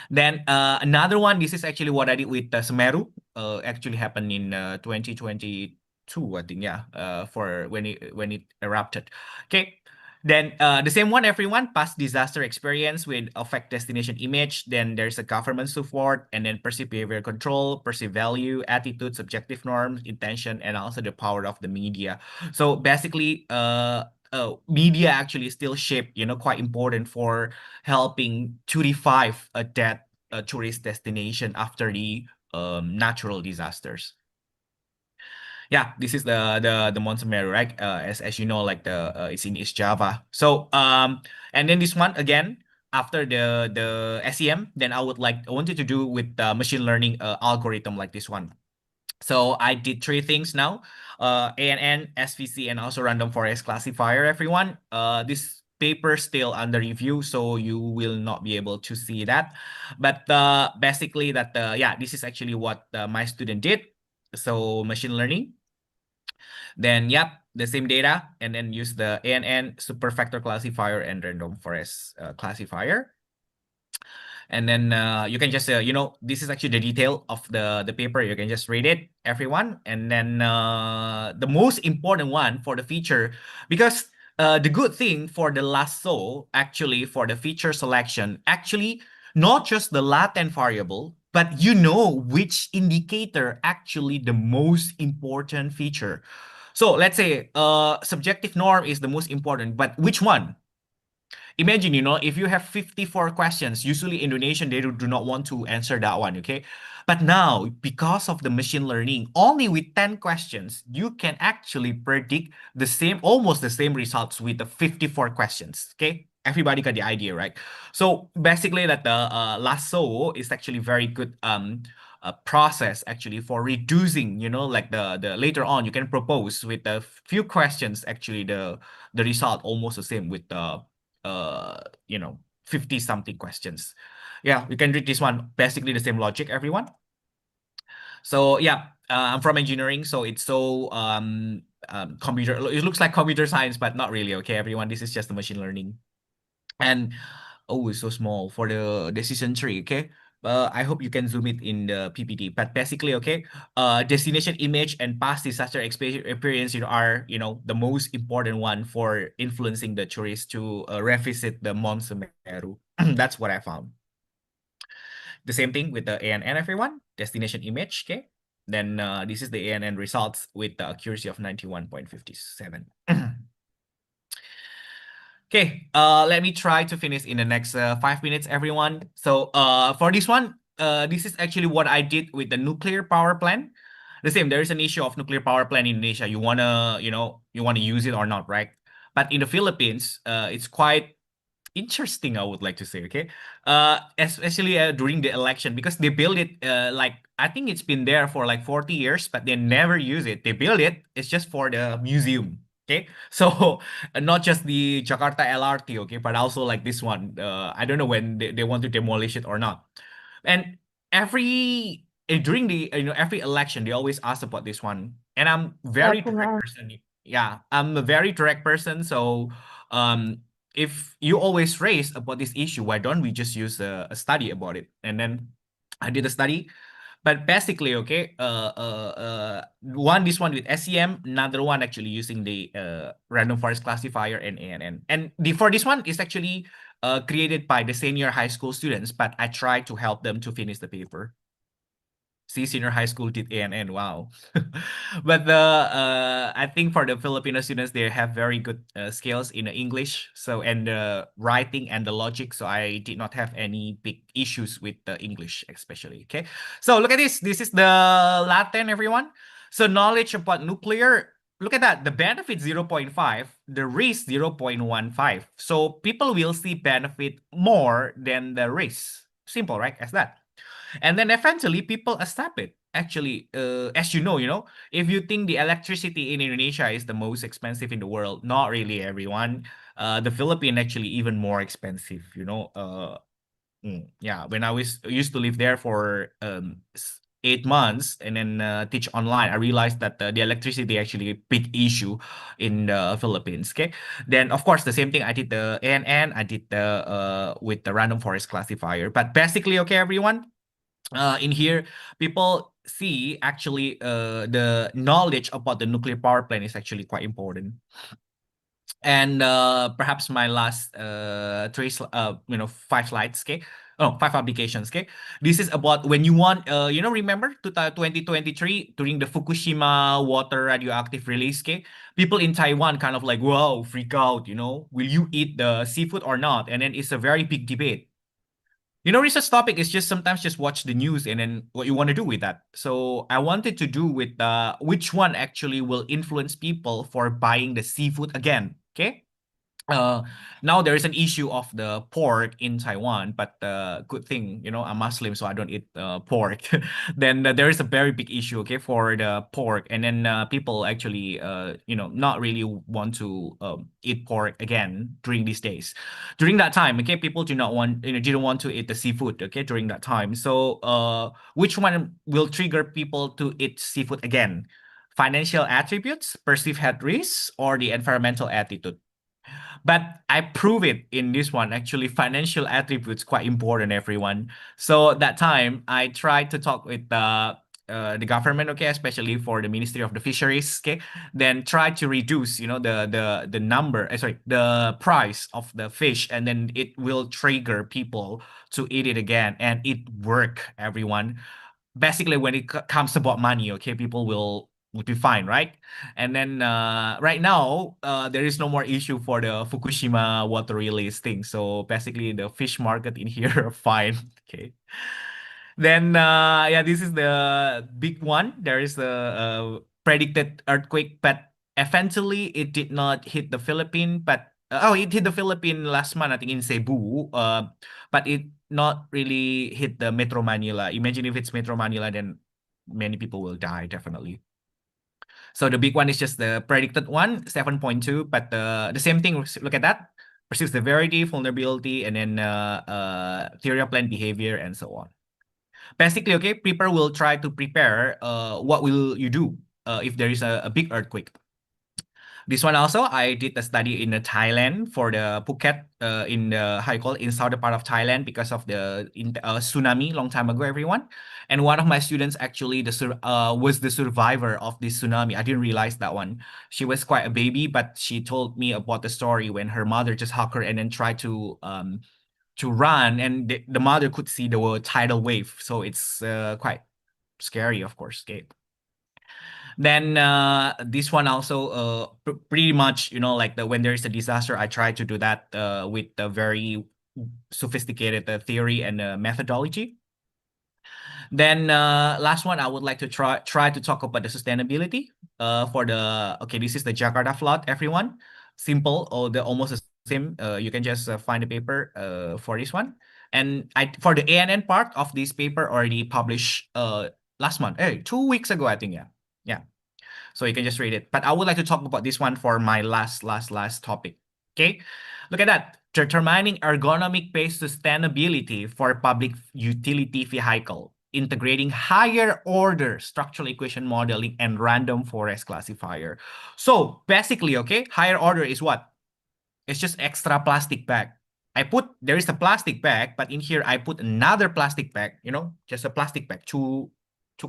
Then another one, this is actually what I did with Semeru. Actually happened in 2022, I think. Yeah. For when it erupted. Okay. Then the same one, everyone, past disaster experience with affect destination image. Then there's a government support, and then perceived behavior control, perceived value, attitude, subjective norms, intention, and also the power of the media. So basically, media actually still shape, quite important for helping to revive that tourist destination after the natural disasters. Yeah, this is the Mount Semeru, right? As you know, like the it's in East Java. So and then this one again after the SEM, then I wanted to do with the machine learning algorithm like this one. So I did 3 things now, ANN, SVC, and also random forest classifier, everyone. This paper still under review, so you will not be able to see that. But basically that, yeah, this is actually what my student did. So machine learning. Then, yep, the same data and then use the ANN superfactor classifier and random forest classifier. And then you can just, this is actually the detail of the paper. You can just read it, everyone. And then the most important one for the feature, because the good thing for the lasso, actually, for the feature selection, actually, not just the latent variable, but you know which indicator actually the most important feature. So let's say subjective norm is the most important, but which one? Imagine, if you have 54 questions, usually Indonesian, they do not want to answer that one, okay? But now, because of the machine learning, only with 10 questions, you can actually predict almost the same results with the 54 questions, okay? Everybody got the idea, right? So basically that the lasso is actually very good process actually for reducing, like the later on you can propose with a few questions, actually the result almost the same with the 50 something questions. Yeah, you can read this one, basically the same logic, everyone. So yeah, I'm from engineering, so it's so computer, it looks like computer science, but not really, okay, everyone, this is just the machine learning. And oh, it's so small for the decision tree, okay? I hope you can zoom it in the PPT. But basically, okay, destination image and past disaster experience, are, the most important one for influencing the tourists to revisit the Mount Semeru. That's what I found. The same thing with the ANN, everyone. Destination image, okay? Then this is the ANN results with the accuracy of 91.57. Okay, let me try to finish in the next 5 minutes, everyone. So for this one, this is actually what I did with the nuclear power plant. The same, there is an issue of nuclear power plant in Indonesia. You wanna, you wanna use it or not, right? But in the Philippines, it's quite interesting, I would like to say, okay? Especially during the election, because they build it like, I think it's been there for like 40 years, but they never use it. They build it, it's just for the museum. Okay, so not just the Jakarta LRT, okay, but also like this one. I don't know when they want to demolish it or not. And during the every election, they always ask about this one. And I'm very direct person. Yeah, I'm a very direct person. So if you always raise about this issue, why don't we just use a study about it? And then I did a study. But basically, okay, this one with SEM, another one actually using the random forest classifier and ANN. And for this one is actually created by the senior high school students, but I tried to help them to finish the paper. See, senior high school did ANN, wow. But I think for the Filipino students, they have very good skills in English, so, and the writing and the logic. So I did not have any big issues with the English, especially. Okay, so look at this. This is the Latin, everyone. So knowledge about nuclear. Look at that. The benefit 0.5, the risk 0.15. So people will see benefit more than the risk. Simple, right? As that. And then eventually people accept it. Actually, as you know, if you think the electricity in Indonesia is the most expensive in the world, not really, everyone. The Philippines actually even more expensive, yeah, when I used to live there for 8 months and then teach online, I realized that the electricity actually a big issue in the Philippines. Okay, then of course the same thing, I did the ANN, I did the with the random forest classifier. But basically, okay, everyone, in here people see actually the knowledge about the nuclear power plant is actually quite important. And perhaps my last 5 slides, okay? Oh, 5 applications, okay? This is about when you want, remember 2023 during the Fukushima water radioactive release, okay? People in Taiwan kind of like, whoa, freak out, will you eat the seafood or not? And then it's a very big debate. Research topic is just sometimes just watch the news and then what you want to do with that. So I wanted to do with which one actually will influence people for buying the seafood again, okay? Now there is an issue of the pork in Taiwan, but good thing, I'm Muslim, so I don't eat pork. Then there is a very big issue, okay, for the pork, and then people actually, not really want to eat pork again during these days. During that time, okay, people didn't want to eat the seafood, okay, during that time. So which one will trigger people to eat seafood again? financial attributes, perceived health risks, or the environmental attitude. But I prove it in this one. Actually, financial attributes quite important, everyone. So that time I tried to talk with the government, okay, especially for the Ministry of the Fisheries, okay, then try to reduce, the number, sorry, the price of the fish, and then it will trigger people to eat it again, and it work, everyone. Basically, when it comes about money, okay, people will be fine, right? And then right now, there is no more issue for the Fukushima water release thing. So basically, the fish market in here are fine. Okay. Then yeah, this is the big one. There is a predicted earthquake, but eventually it did not hit the Philippines. But it hit the Philippines last month, I think in Cebu. But it not really hit the Metro Manila. Imagine if it's Metro Manila, then many people will die definitely. So the big one is just the predicted one, 7.2. But the same thing, look at that. Perceive severity, vulnerability, and then theory of planned behavior, and so on. Basically, okay, prepare will try to prepare what will you do if there is a big earthquake. This one also, I did a study in Thailand for the Phuket in the how you call it, in southern part of Thailand because of the tsunami long time ago, everyone. And one of my students actually was the survivor of this tsunami. I didn't realize that one. She was quite a baby, but she told me about the story when her mother just hugged her and then tried to run, and the mother could see the tidal wave. So it's quite scary, of course. Okay. Then this one also pretty much, like when there is a disaster, I try to do that with a very sophisticated theory and methodology. Then last one, I would like to try to talk about the sustainability for the, okay, this is the Jakarta flood, everyone. Simple, or the almost the same. You can just find the paper for this one. And for the ANN part of this paper already published last month, 2 weeks ago, I think, yeah. So you can just read it. But I would like to talk about this one for my last topic. Okay, look at that. Determining ergonomic-based sustainability for public utility vehicle, integrating higher order structural equation modeling and random forest classifier. So basically, okay, higher order is what? It's just extra plastic bag. There is a plastic bag, but in here I put another plastic bag, just a plastic bag to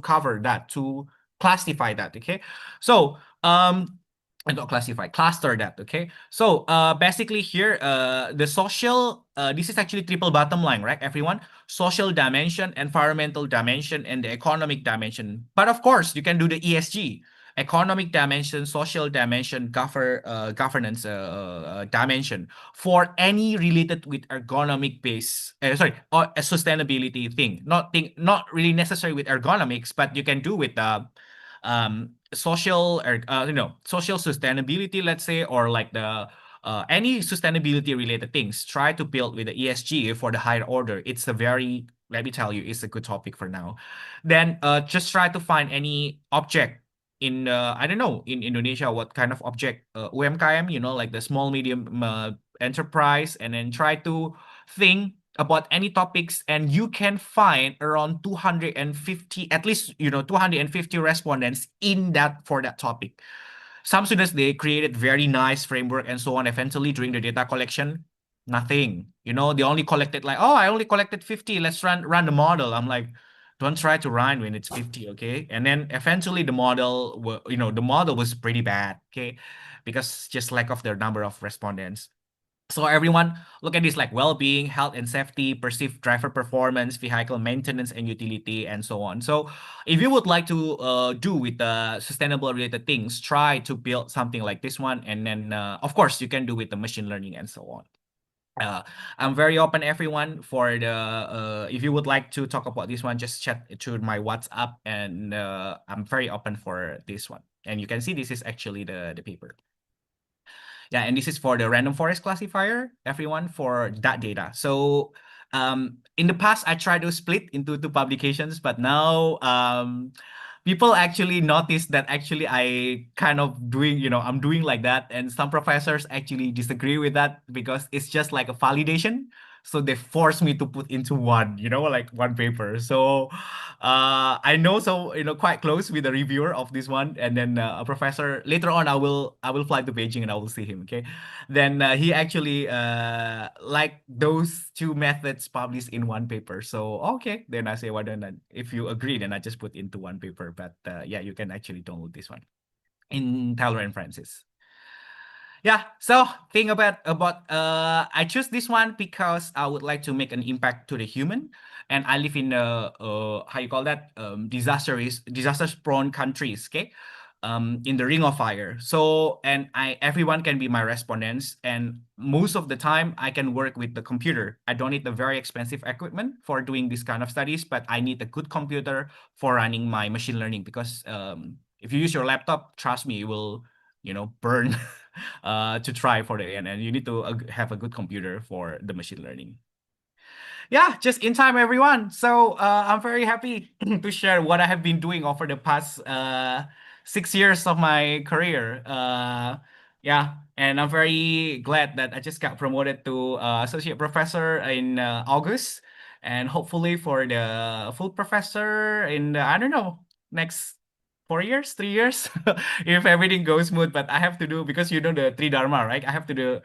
cover that, to classify that, okay? So, not classify, cluster that, okay? So, basically here, the social, this is actually triple bottom line, right, everyone? Social dimension, environmental dimension, and the economic dimension. But of course, you can do the ESG, economic dimension, social dimension, governance dimension for any related with ergonomic base, or a sustainability thing. Not really necessary with ergonomics, but you can do with social, social sustainability, let's say, or like the any sustainability related things. Try to build with the ESG for the higher order. It's a very, let me tell you, it's a good topic for now. Then just try to find any object in I don't know, in Indonesia, what kind of object, UMKM, like the small medium enterprise, and then try to think about any topics, and you can find around 250, at least 250 respondents in that for that topic. Some students, they created very nice framework and so on. Eventually, during the data collection, nothing. They only collected like, oh, I only collected 50. Let's run the model. I'm like, don't try to run when it's 50, okay? And then eventually the model, the model was pretty bad, okay? Because just lack of the number of respondents. So everyone, look at this, like well-being, health and safety, perceived driver performance, vehicle maintenance and utility, and so on. So if you would like to do with the sustainable related things, try to build something like this one. And then, of course, you can do with the machine learning and so on. I'm very open, everyone, for the if you would like to talk about this one, just chat to my WhatsApp, and I'm very open for this one. And you can see this is actually the paper. Yeah, and this is for the random forest classifier, everyone, for that data. So in the past, I tried to split into two publications, but now people actually notice that actually I kind of doing, I'm doing like that. And some professors actually disagree with that because it's just like a validation. so they forced me to put into one, like one paper. So I know, so quite close with the reviewer of this one, and then a professor later on. I will fly to Beijing and I will see him. Okay, then he actually like those two methods published in one paper. So okay, then I say, why don't I, if you agree, then I just put into one paper. But yeah, you can actually download this one in Taylor and Francis. Yeah, so think about I choose this one because I would like to make an impact to the human, and I live in how you call that, disasters prone countries. Okay, in the ring of fire. So, and everyone can be my respondents, and most of the time I can work with the computer. I don't need the very expensive equipment for doing this kind of studies, but I need a good computer for running my machine learning, because if you use your laptop, trust me, you will burn to try for the end, and you need to have a good computer for the machine learning. Yeah, just in time, everyone. So I'm very happy to share what I have been doing over the past 6 years of my career. Yeah, and I'm very glad that I just got promoted to associate professor in August, and hopefully for the full professor in the, I don't know, next 4 years, 3 years, if everything goes smooth. But I have to do, because the three dharma, right? I have to do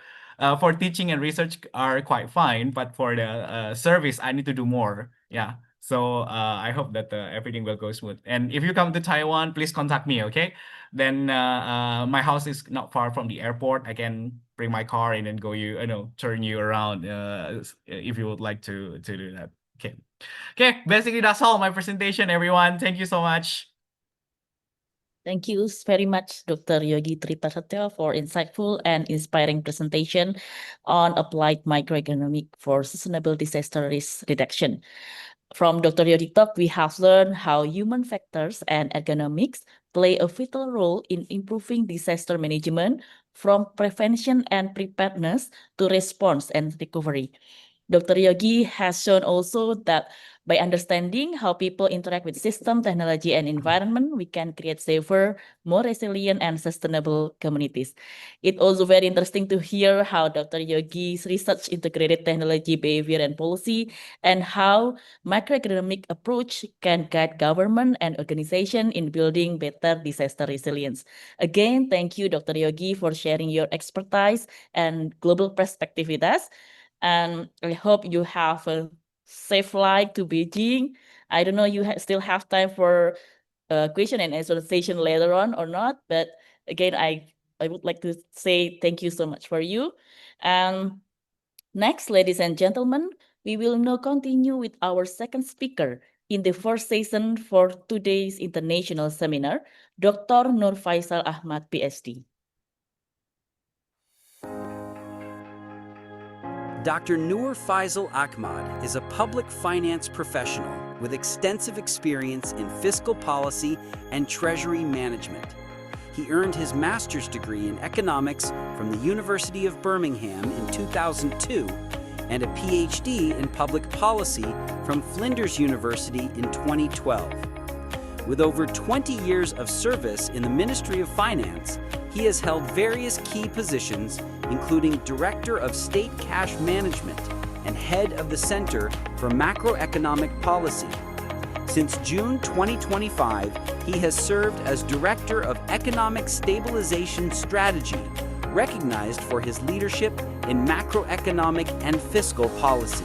for teaching and research are quite fine, but for the service, I need to do more. Yeah. So I hope that everything will go smooth. And if you come to Taiwan, please contact me, okay? Then my house is not far from the airport. I can bring my car in and go turn you around if you would like to do that. Okay. Okay. Basically, that's all my presentation, everyone. Thank you so much. Thank you very much, Dr. Yogi Triprasetyo, for insightful and inspiring presentation on applied microeconomic for sustainable disaster risk reduction. From Dr. Yogi talk, we have learned how human factors and economics play a vital role in improving disaster management, from prevention and preparedness to response and recovery. Dr. Yogi has shown also that by understanding how people interact with system, technology, and environment, we can create safer, more resilient, and sustainable communities. It's also very interesting to hear how Dr. Yogi's research integrated technology, behavior, and policy, and how macroeconomic approach can guide government and organization in building better disaster resilience. Again, thank you, Dr. Yogi, for sharing your expertise and global perspective with us. And I hope you have a safe flight to Beijing. I don't know you still have time for question and answer session later on or not, but again, I would like to say thank you so much for you. And next, ladies and gentlemen, we will now continue with our second speaker in the first session for today's international seminar, Dr. Nur Faisal Ahmad, PhD. Dr. Nur Faisal Ahmad is a public finance professional with extensive experience in fiscal policy and treasury management. He earned his master's degree in economics from the University of Birmingham in 2002 and a PhD in public policy from Flinders University in 2012. With over 20 years of service in the Ministry of Finance, he has held various key positions, including Director of State Cash Management and Head of the Center for Macroeconomic Policy. Since June 2025, he has served as Director of Economic Stabilization Strategy, recognized for his leadership in macroeconomic and fiscal policy.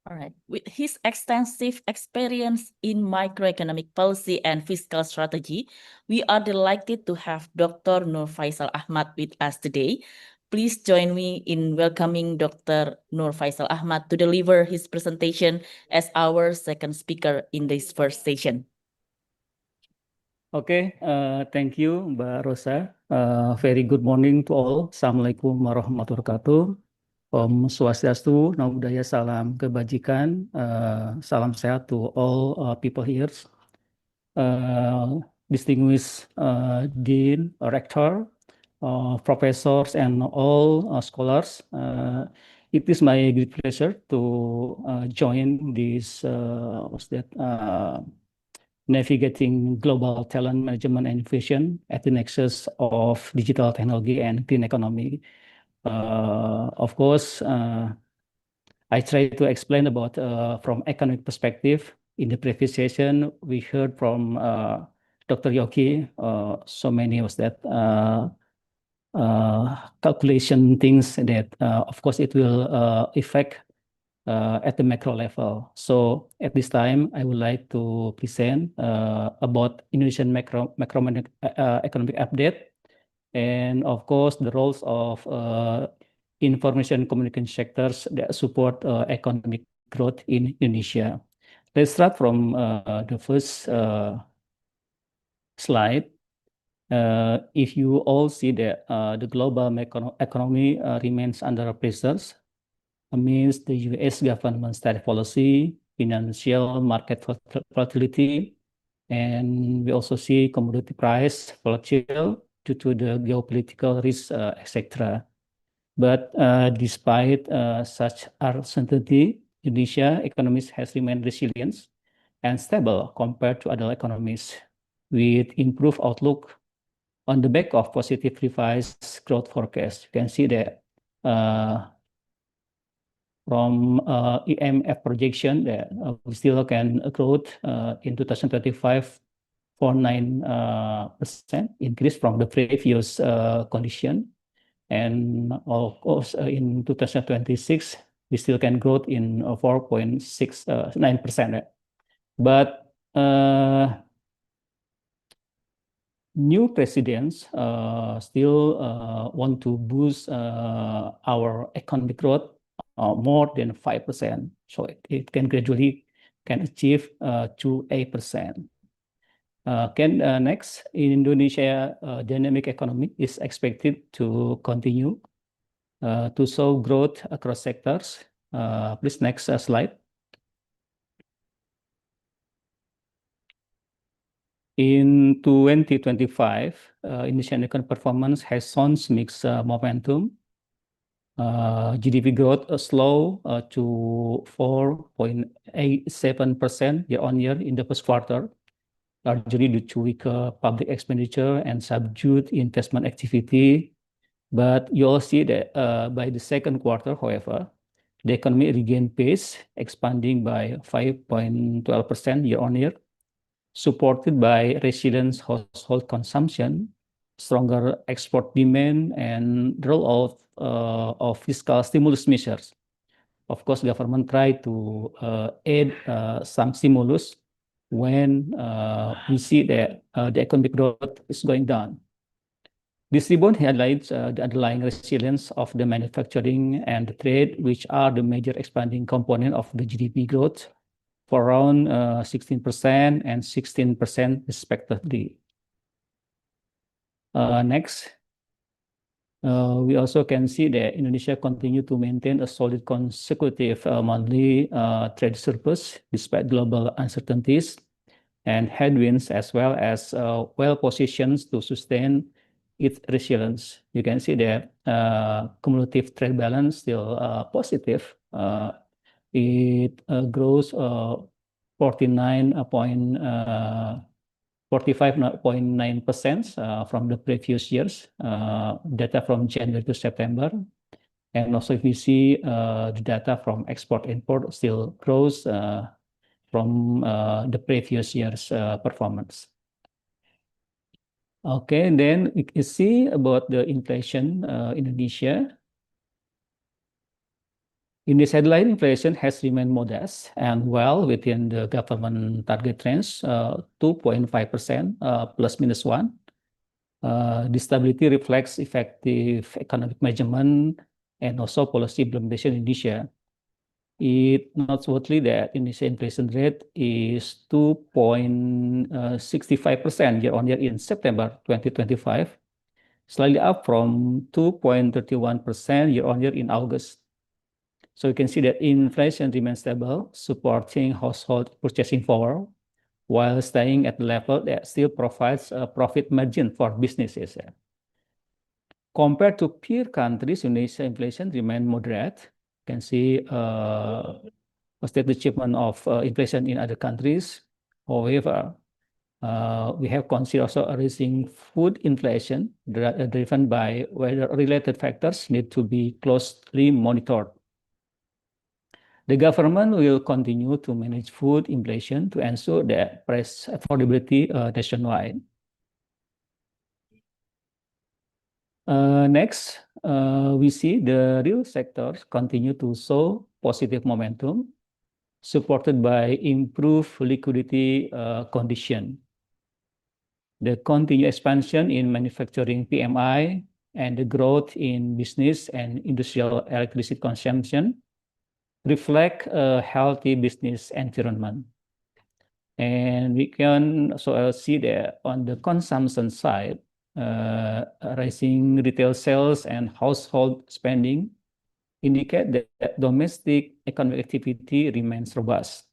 All right. With his extensive experience in microeconomic policy and fiscal strategy, we are delighted to have Dr. Nur Faisal Ahmad with us today. Please join me in welcoming Dr. Nur Faisal Ahmad to deliver his presentation as our second speaker in this first session. Okay, thank you, Mbak Rosa. Very good morning to all. Assalamualaikum warahmatullahi wabarakatuh. Om Swastiastu, Namo Buddhaya, Salam Kebajikan, Salam Sehat to all people here. Distinguished Dean, Rector, professors, and all scholars. It is my great pleasure to join this navigating global talent management and innovation at the nexus of digital technology and green economy. Of course, I try to explain about from economic perspective. In the previous session, we heard from Dr. Yoki, so many was that calculation things that, of course, it will affect at the macro level. So at this time, I would like to present about Indonesian macro economic update, and of course the roles of information communication sectors that support economic growth in Indonesia. Let's start from the first slide. If you all see that the global economy remains under pressures, means the US government's tariff policy, financial market volatility, and we also see commodity price volatile due to the geopolitical risk, etc. But despite such uncertainty, Indonesia economies has remained resilient and stable compared to other economies, with improved outlook on the back of positive revised growth forecast. You can see that from IMF projection that we still can growth in 2025 for 9% increase from the previous condition. And of course, in 2026, we still can growth in 4.69%. But new presidents still want to boost our economic growth more than 5%. So it can gradually achieve to 8%. Next, in Indonesia, dynamic economy is expected to continue to show growth across sectors. Please, next slide. In 2025, Indonesian economic performance has shown mixed momentum. GDP growth slow to 4.87% year-on-year in the first quarter, largely due to weaker public expenditure and subdued investment activity. But you all see that by the second quarter, however, the economy regained pace, expanding by 5.12% year-on-year, supported by resilient household consumption, stronger export demand, and rollout of fiscal stimulus measures. Of course, government tried to add some stimulus when we see that the economic growth is going down. This rebound highlights the underlying resilience of the manufacturing and the trade, which are the major expanding component of the GDP growth, for around 16% and 16% respectively. Next, we also can see that Indonesia continue to maintain a solid consecutive monthly trade surplus despite global uncertainties and headwinds, as well as well positioned to sustain its resilience. You can see that cumulative trade balance still positive. It grows 45.9% from the previous years, data from January to September. And also, if we see the data from export-import still grows from the previous year's performance. Okay, then we can see about the inflation in Indonesia. In this headline, inflation has remained modest and well within the government target range, 2.5% ±1. This stability reflects effective economic measurement and also policy implementation in Indonesia. It's noteworthy that Indonesia inflation rate is 2.65% year-on-year in September 2025, slightly up from 2.31% year-on-year in August. So you can see that inflation remains stable, supporting household purchasing power, while staying at the level that still provides a profit margin for businesses. Compared to peer countries, Indonesia inflation remains moderate. You can see a steady achievement of inflation in other countries. However, We have considered also rising food inflation driven by weather-related factors need to be closely monitored. The government will continue to manage food inflation to ensure the price affordability nationwide. Next, we see the real sector continue to show positive momentum, supported by improved liquidity condition. The continued expansion in manufacturing PMI and the growth in business and industrial electricity consumption reflect a healthy business environment. And we can also see that on the consumption side, rising retail sales and household spending indicate that domestic economic activity remains robust.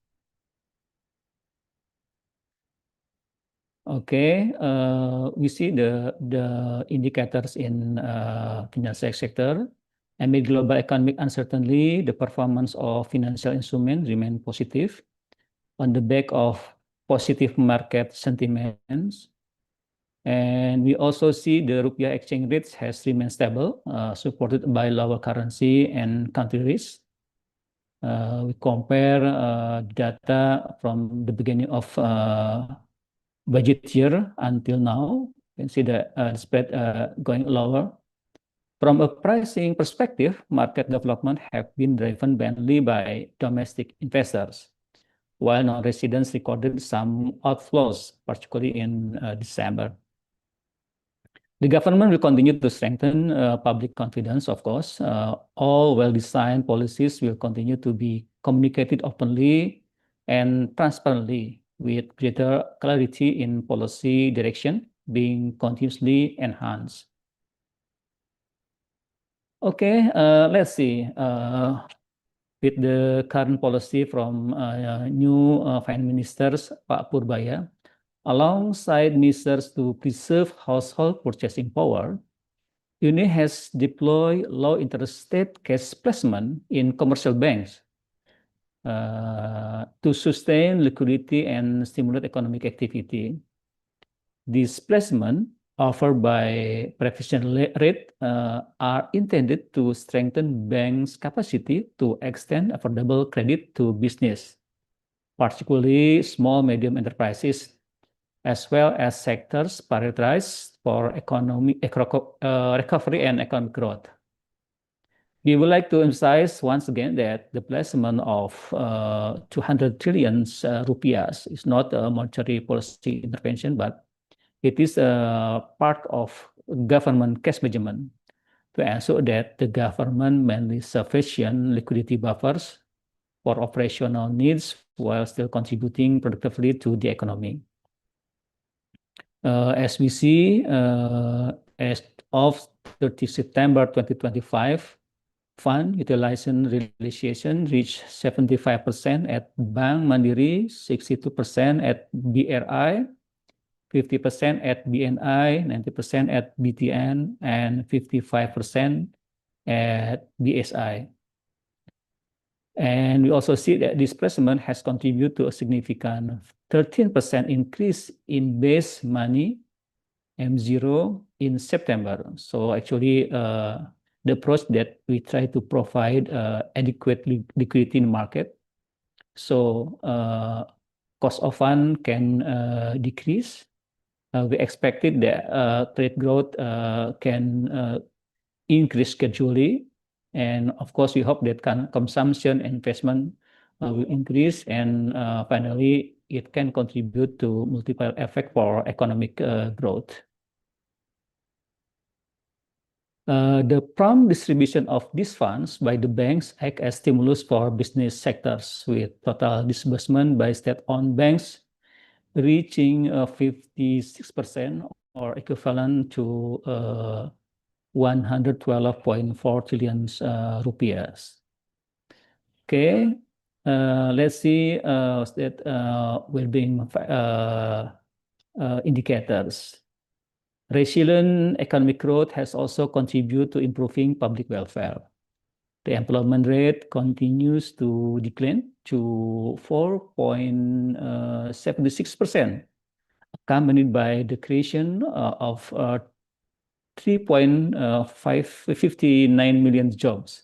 Okay, we see the indicators in financial sector. Amid global economic uncertainty, the performance of financial instruments remain positive on the back of positive market sentiments. And we also see the rupiah exchange rates has remained stable, supported by lower currency and country risk. We compare data from the beginning of budget year until now. You can see the spread going lower. From a pricing perspective, market development have been driven mainly by domestic investors, while non-residents recorded some outflows, particularly in December. The government will continue to strengthen public confidence, of course. All well-designed policies will continue to be communicated openly and transparently, with greater clarity in policy direction being continuously enhanced. Okay, let's see. With the current policy from new finance ministers, Pak Purbaya, alongside measures to preserve household purchasing power, UNI has deployed low interest rate cash placement in commercial banks to sustain liquidity and stimulate economic activity. These placements offered by preferential rate are intended to strengthen banks' capacity to extend affordable credit to business, particularly small medium enterprises, as well as sectors prioritized for recovery and economic growth. We would like to emphasize once again that the placement of 200 trillion rupiah is not a monetary policy intervention, but it is a part of government cash management to ensure that the government maintains sufficient liquidity buffers for operational needs while still contributing productively to the economy. As we see, as of 30 September 2025, fund utilization realization reached 75% at Bank Mandiri, 62% at BRI, 50% at BNI, 90% at BTN, and 55% at BSI. And we also see that this placement has contributed to a significant 13% increase in base money M0 in September. So actually, the approach that we try to provide adequate liquidity in the market, so cost of fund can decrease. We expected that trade growth can increase gradually. And of course, we hope that consumption and investment will increase, and finally, it can contribute to multiple effect for economic growth. The prompt distribution of these funds by the banks act as stimulus for business sectors, with total disbursement by state-owned banks reaching 56% or equivalent to 112.4 trillion rupiah. Okay, let's see state well-being indicators. Resilient economic growth has also contributed to improving public welfare. The employment rate continues to decline to 4.76%, accompanied by the creation of 3.559 million jobs,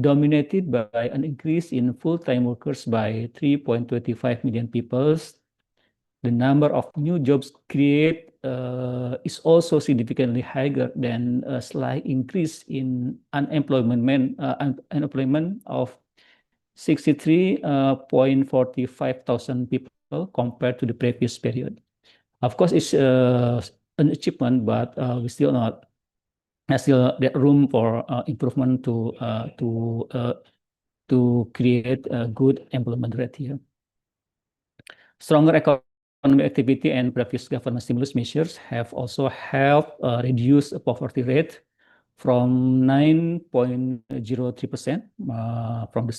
dominated by an increase in full-time workers by 3.25 million people. The number of new jobs created is also significantly higher than a slight increase in unemployment of 63.45 thousand people compared to the previous period. Of course, it's an achievement, but we still not there's still that room for improvement to create a good employment rate here. Stronger economic activity and previous government stimulus measures have also helped reduce the poverty rate from 9.03% from the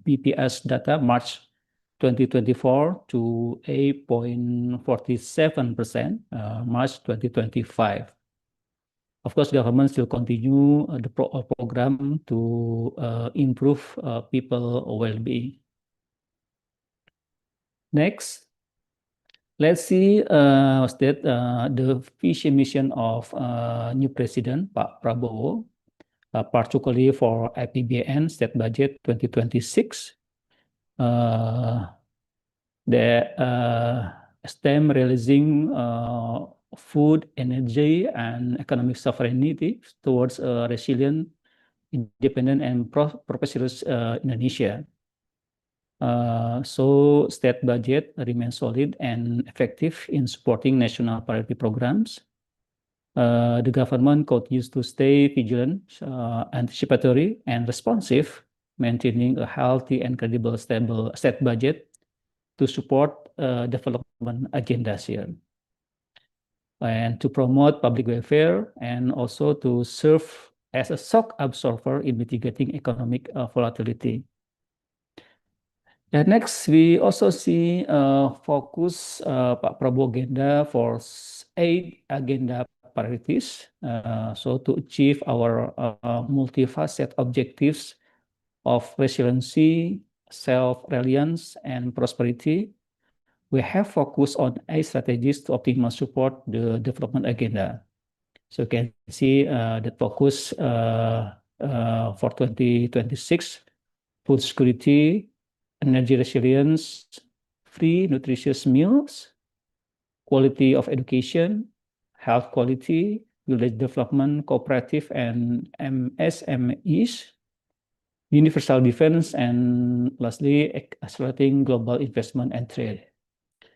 BPS data March 2024 to 8.47% March 2025. Of course, government still continue the program to improve people well-being. Next, let's see the vision mission of new president Pak Prabowo, particularly for APBN State Budget 2026. The STEM realizing food, energy, and economic sovereignty towards a resilient, independent, and prosperous Indonesia. So state budget remains solid and effective in supporting national priority programs. The government continues to stay vigilant, anticipatory, and responsive, maintaining a healthy and credible, stable state budget to support development agendas here, and to promote public welfare, and also to serve as a shock absorber in mitigating economic volatility. And next, we also see focus Pak Prabowo agenda for 8 agenda priorities. So to achieve our multifaceted objectives of resiliency, self-reliance, and prosperity, we have focused on 8 strategies to optimally support the development agenda. So you can see the focus for 2026, food security, energy resilience, free nutritious meals, quality of education, health quality, village development, cooperative and MSMEs, universal defense, and lastly, accelerating global investment and trade.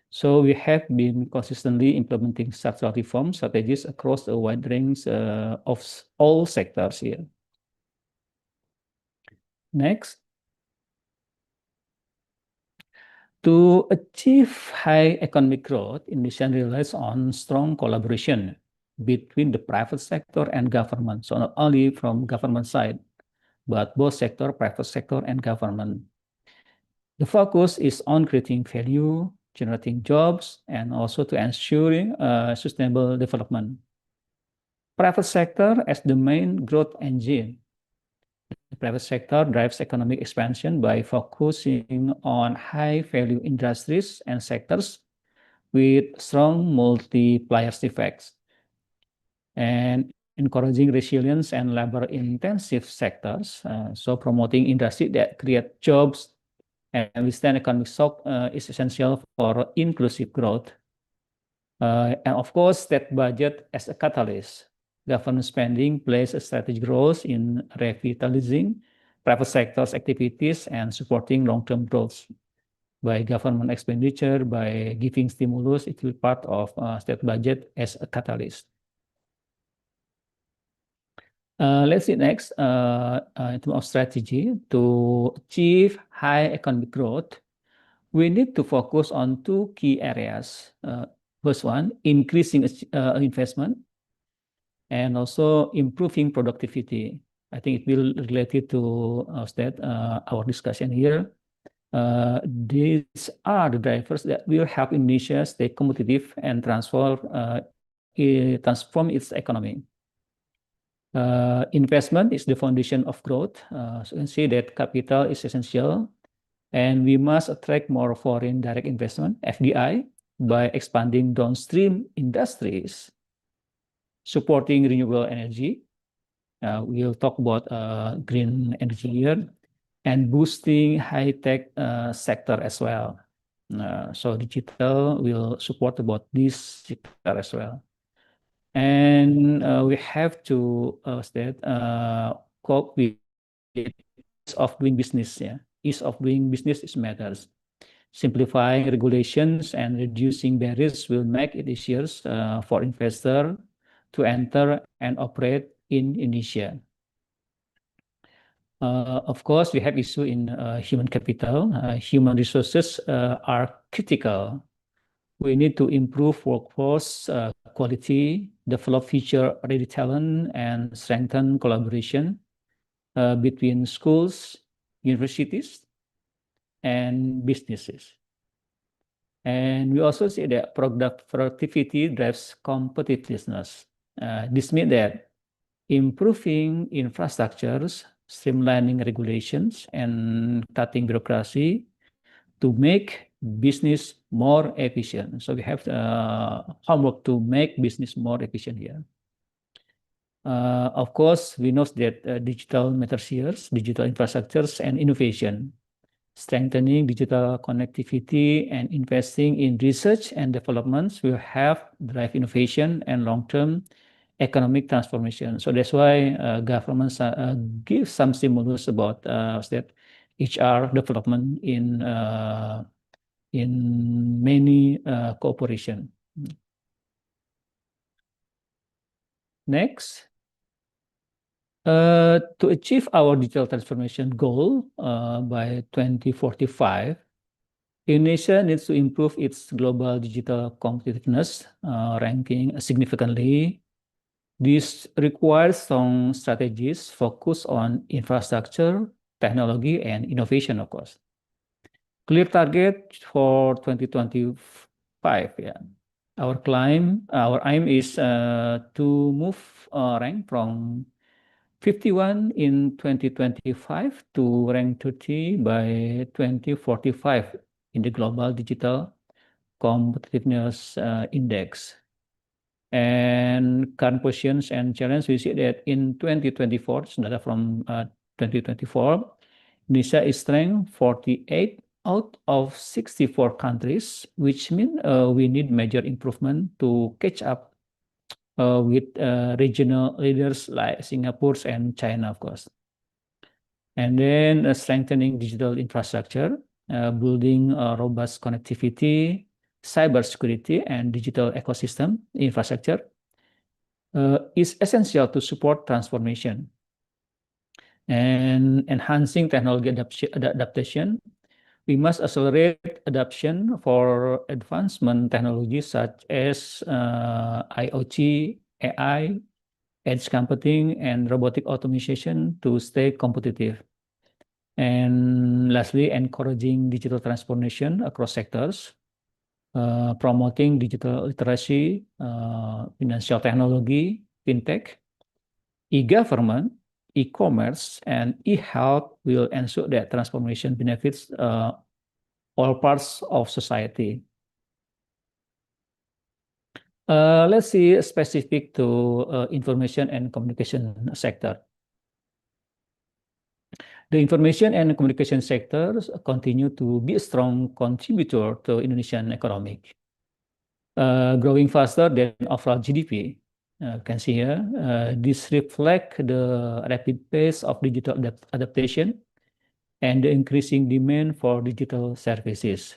So we have been consistently implementing structural reform strategies across a wide range of all sectors here. Next. To achieve high economic growth, Indonesia relies on strong collaboration between the private sector and government. So not only from government side, but both sector, private sector, and government. The focus is on creating value, generating jobs, and also to ensuring sustainable development. Private sector as the main growth engine. The private sector drives economic expansion by focusing on high-value industries and sectors with strong multiplier effects, and encouraging resilience and labor-intensive sectors. So promoting industry that create jobs and withstand economic shock is essential for inclusive growth. And of course, state budget as a catalyst. Government spending plays a strategic role in revitalizing private sector's activities and supporting long-term growth. By government expenditure, by giving stimulus, it will be part of state budget as a catalyst. Let's see next, in terms of strategy to achieve high economic growth, we need to focus on 2 key areas. First one, increasing investment, and also improving productivity. I think it will related to our discussion here. These are the drivers that will help Indonesia stay competitive and transform its economy. Investment is the foundation of growth. So you can see that capital is essential, and we must attract more foreign direct investment, FDI, by expanding downstream industries, supporting renewable energy. We'll talk about green energy here, and boosting high-tech sector as well. So digital will support about this sector as well. And we have to cope with ease of doing business. Yeah, ease of doing business is matters. Simplifying regulations and reducing barriers will make it easier for investor to enter and operate in Indonesia. Of course, we have issue in human capital. Human resources are critical. We need to improve workforce quality, develop future-ready talent, and strengthen collaboration between schools, universities, and businesses. And we also see that product productivity drives competitiveness. This means that improving infrastructures, streamlining regulations, and cutting bureaucracy to make business more efficient. So we have homework to make business more efficient here. Of course, we know that digital matters here, digital infrastructures and innovation. Strengthening digital connectivity and investing in research and developments will help drive innovation and long-term economic transformation. So that's why governments give some stimulus about that HR development in many cooperation. Next, to achieve our digital transformation goal by 2045, Indonesia needs to improve its global digital competitiveness ranking significantly. This requires strong strategies focused on infrastructure, technology, and innovation, of course. Clear target for 2025. Yeah, our aim is to move rank from 51 in 2025 to rank 30 by 2045 in the Global Digital Competitiveness Index. And current positions and challenge, we see that in 2024, data from 2024, Indonesia is ranked 48 out of 64 countries, which means we need major improvement to catch up with regional leaders like Singapore and China, of course. And then strengthening digital infrastructure, building robust connectivity, cybersecurity, and digital ecosystem infrastructure is essential to support transformation. And enhancing technology adaptation, we must accelerate adoption for advancement technologies such as IoT, AI, edge computing, and robotic automation to stay competitive. And lastly, encouraging digital transformation across sectors, promoting digital literacy, financial technology, fintech, e-government, e-commerce, and e-health will ensure that transformation benefits all parts of society. Let's see specific to information and communication sector. The information and communication sectors continue to be a strong contributor to Indonesian economic, growing faster than overall GDP. You can see here, this reflects the rapid pace of digital adaptation and the increasing demand for digital services.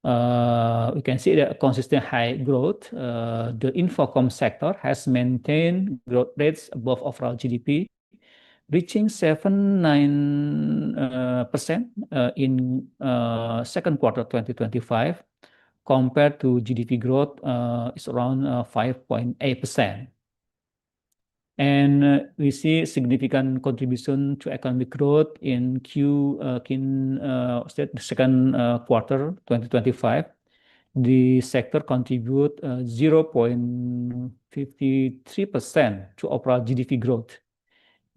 We can see the consistent high growth. The infocom sector has maintained growth rates above overall GDP, reaching 7.9% in second quarter 2025, compared to GDP growth is around 5.8%. And we see significant contribution to economic growth in the second quarter 2025. The sector contribute 0.53% to overall GDP growth,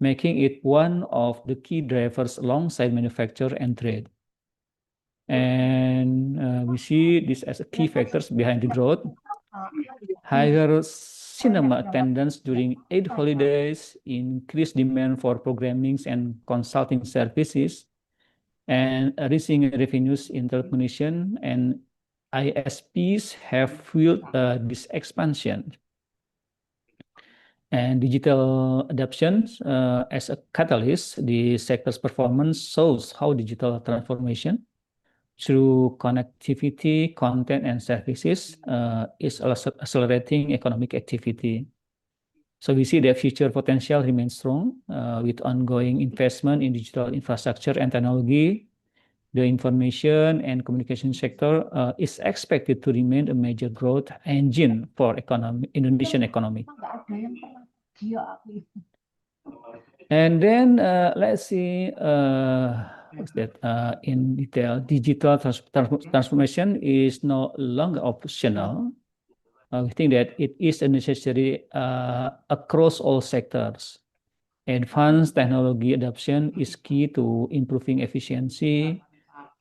making it one of the key drivers alongside manufacture and trade. And we see this as a key factors behind the growth. Higher cinema attendance during Eid holidays, increased demand for programming and consulting services, and rising revenues in telecommunication and ISPs have fueled this expansion. And digital adoption as a catalyst, the sector's performance shows how digital transformation through connectivity, content, and services is also accelerating economic activity. So we see that future potential remains strong with ongoing investment in digital infrastructure and technology. The information and communication sector is expected to remain a major growth engine for Indonesian economy. And then let's see what's that in detail. Digital transformation is no longer optional. We think that it is a necessary across all sectors. Advanced technology adoption is key to improving efficiency,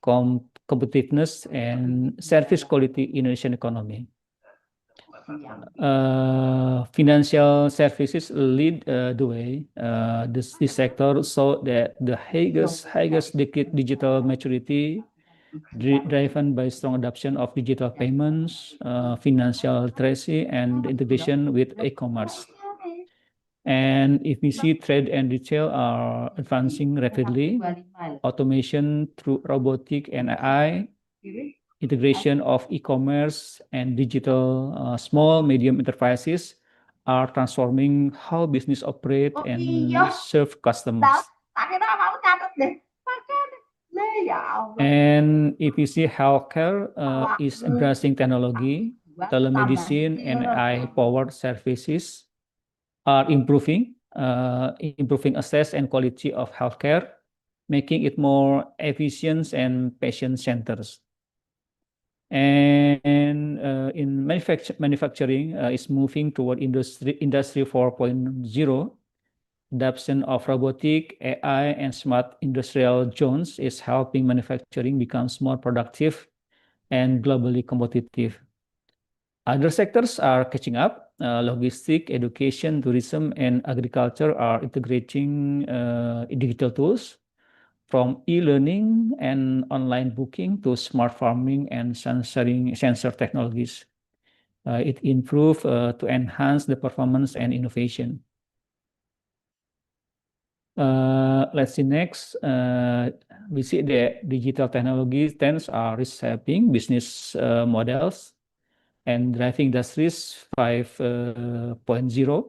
competitiveness, and service quality in Indonesian economy. Financial services lead the way. This sector saw that the highest digital maturity driven by strong adoption of digital payments, financial literacy, and integration with e-commerce. And if we see trade and retail are advancing rapidly, automation through robotic and AI, integration of e-commerce and digital small medium enterprises are transforming how business operate and serve customers. And if you see healthcare is embracing technology, telemedicine and AI-powered services are improving access and quality of healthcare, making it more efficient and patient-centered. And in manufacturing is moving toward industry 4.0. Adoption of robotic, AI, and smart industrial zones is helping manufacturing becomes more productive and globally competitive. Other sectors are catching up. Logistics, education, tourism, and agriculture are integrating digital tools from e-learning and online booking to smart farming and sensor technologies. It improves to enhance the performance and innovation. Let's see next. We see that digital technology trends are reshaping business models and driving industries 5.0,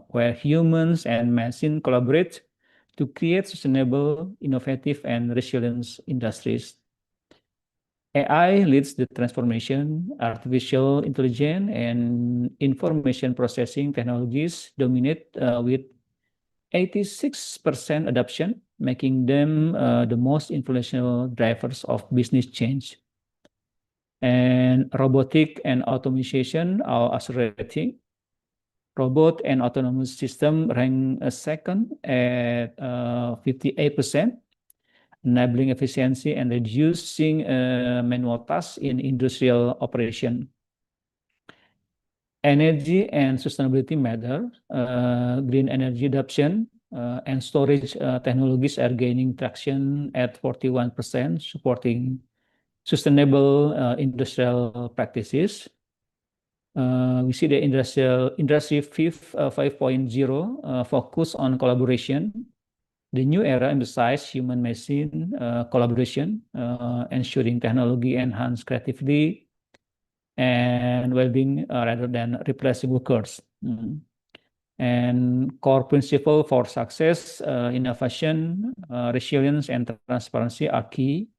where humans and machines collaborate to create sustainable, innovative, and resilient industries. AI leads the transformation. Artificial intelligence and information processing technologies dominate with 86% adoption, making them the most influential drivers of business change. And robotic and automation are accelerating. Robot and autonomous system rank second at 58%, enabling efficiency and reducing manual tasks in industrial operation. Energy and sustainability matter. Green energy adoption and storage technologies are gaining traction at 41%, supporting sustainable industrial practices. We see the industry 5.0 focus on collaboration. The new era emphasizes human-machine collaboration, ensuring technology enhance creativity and well-being rather than replacing workers. And core principle for success, innovation, resilience, and transparency are key.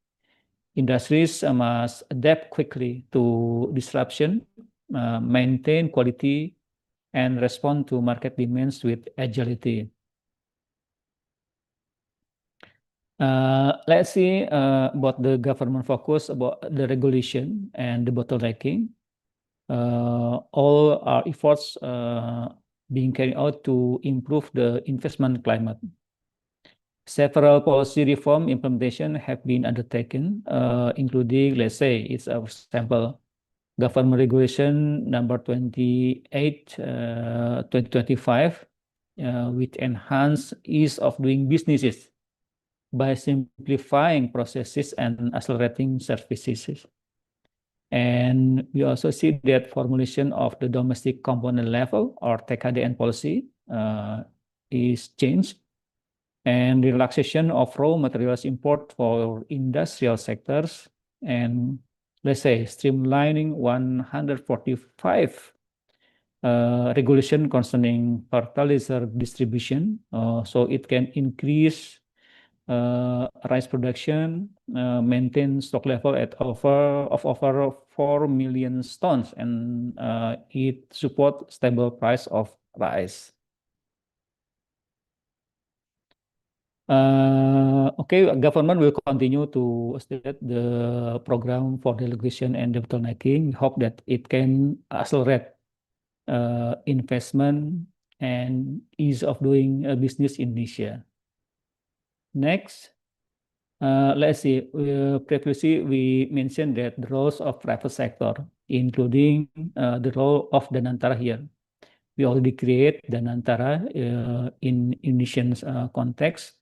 Industries must adapt quickly to disruption, maintain quality, and respond to market demands with agility. Let's see about the government focus about the regulation and the bottlenecking. All our efforts being carried out to improve the investment climate. Several policy reform implementation have been undertaken, including, let's say, it's for example, Government Regulation number 28, 2025, which enhance ease of doing businesses by simplifying processes and accelerating services. And we also see that formulation of the domestic component level or TKDN policy is changed, and relaxation of raw materials import for industrial sectors, and let's say streamlining 145 regulation concerning fertilizer distribution, so it can increase rice production, maintain stock level at over 4 million tons, and it support stable price of rice. Okay, government will continue to state the program for delegation and bottlenecking. We hope that it can accelerate investment and ease of doing business in Indonesia. Next, let's see. Previously, we mentioned that the roles of private sector, including the role of Danantara here. We already create Danantara in Indonesian context.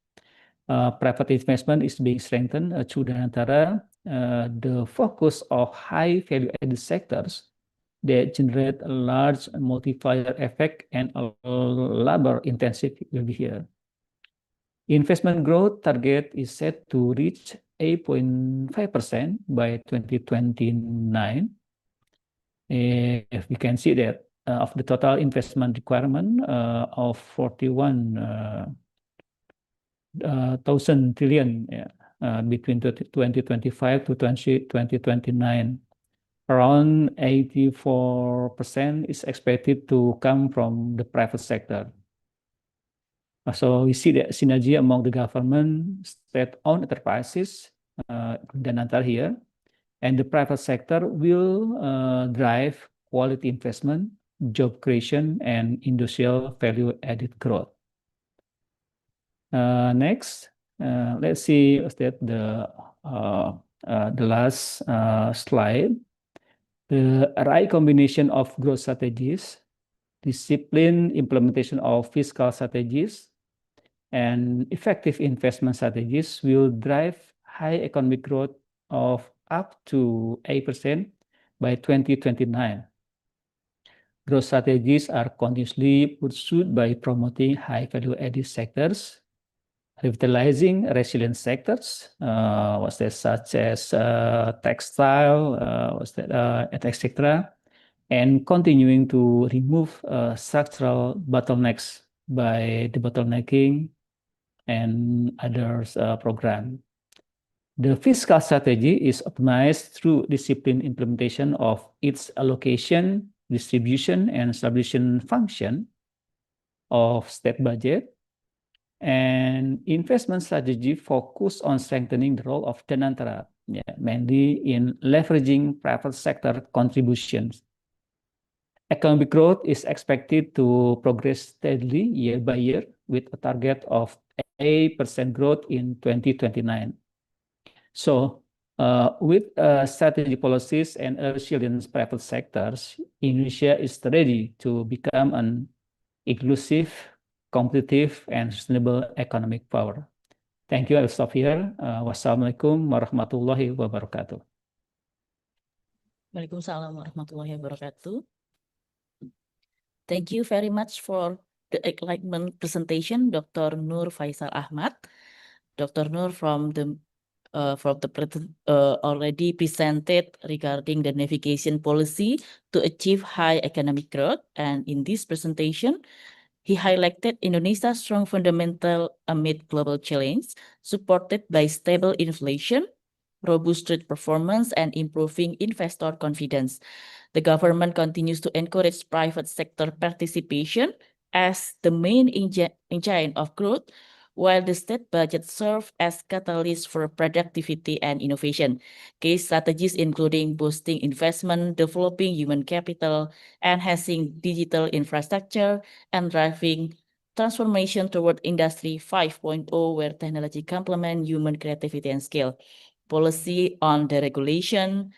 Private investment is being strengthened through Danantara. The focus of high value-added sectors that generate a large multiplier effect and labor intensive will be here. Investment growth target is set to reach 8.5% by 2029. If we can see that of the total investment requirement of 41,000 trillion between 2025 to 2029. Around 84% is expected to come from the private sector. So we see the synergy among the government, state-owned enterprises, Danantara here, and the private sector will drive quality investment, job creation, and industrial value-added growth. Next, let's see the last slide. The right combination of growth strategies, disciplined implementation of fiscal strategies, and effective investment strategies will drive high economic growth of up to 8% by 2029. Growth strategies are continuously pursued by promoting high value-added sectors, revitalizing resilient sectors, such as textile, etc., and continuing to remove structural bottlenecks by debottlenecking and others program. The fiscal strategy is optimized through disciplined implementation of its allocation, distribution, and stabilization function of state budget. And investment strategy focus on strengthening the role of Danantara, mainly in leveraging private sector contributions. Economic growth is expected to progress steadily year by year with a target of 8% growth in 2029. So with strategic policies and resilient private sectors, Indonesia is ready to become an inclusive, competitive, and sustainable economic power. Thank you. I'll stop here. Wassalamualaikum warahmatullahi wabarakatuh. Waalaikumsalam warahmatullahi wabarakatuh. Thank you very much for the enlightenment presentation, Dr. Nur Faisal Ahmad. Dr. Nur already presented regarding the navigation policy to achieve high economic growth. And in this presentation, he highlighted Indonesia's strong fundamental amid global challenge, supported by stable inflation, robust trade performance, and improving investor confidence. The government continues to encourage private sector participation as the main engine of growth, while the state budget serves as catalyst for productivity and innovation. Case strategies including boosting investment, developing human capital, enhancing digital infrastructure, and driving transformation toward Industry 5.0, where technology complement human creativity and skill. Policy on deregulation,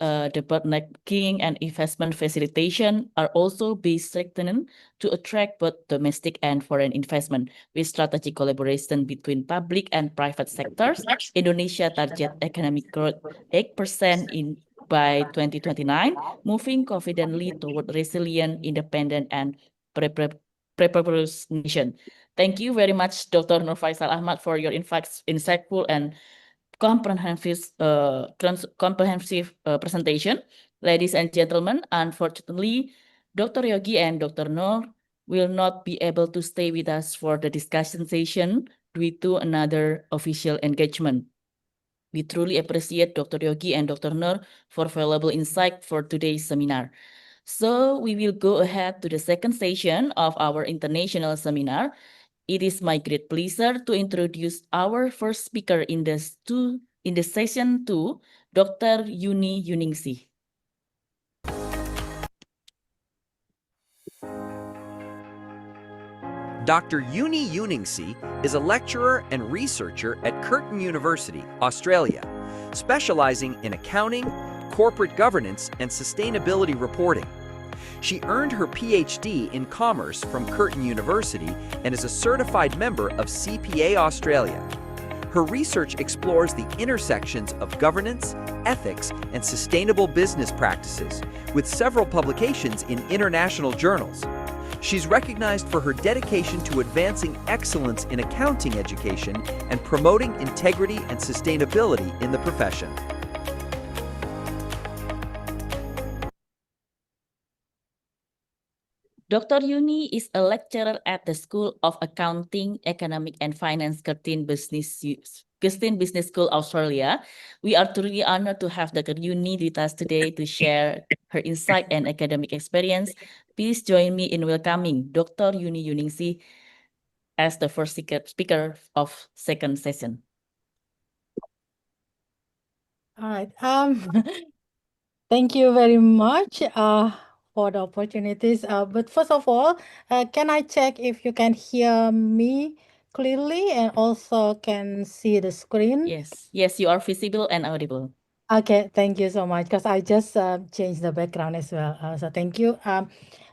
debottlenecking, and investment facilitation are also be strengthened to attract both domestic and foreign investment. With strategic collaboration between public and private sectors, Indonesia target economic growth 8% by 2029, moving confidently toward resilient, independent, and prosperous nation. Thank you very much, Dr. Nur Faisal Ahmad, for your insightful and comprehensive presentation. Ladies and gentlemen, unfortunately, Dr. Yogi and Dr. Nur will not be able to stay with us for the discussion session due to another official engagement. We truly appreciate Dr. Yogi and Dr. Nur for valuable insight for today's seminar. So we will go ahead to the second session of our international seminar. It is my great pleasure to introduce our first speaker in the session 2, Dr. Yuni Yuningsih. Dr. Uni Yuningsih is a lecturer and researcher at Curtin University, Australia, specializing in accounting, corporate governance, and sustainability reporting. She earned her PhD in commerce from Curtin University and is a certified member of CPA Australia. Her research explores the intersections of governance, ethics, and sustainable business practices, with several publications in international journals. She's recognized for her dedication to advancing excellence in accounting education and promoting integrity and sustainability in the profession. Dr. Yuni is a lecturer at the School of Accounting, Economic and Finance, Curtin Business School, Australia. We are truly honored to have Dr. Yuni with us today to share her insight and academic experience. Please join me in welcoming Dr. Yuni Yuningsih as the first speaker of second session. All right. Thank you very much for the opportunities. But first of all, can I check if you can hear me clearly and also can see the screen? Yes, you are visible and audible. Okay, thank you so much, because I just changed the background as well. So thank you.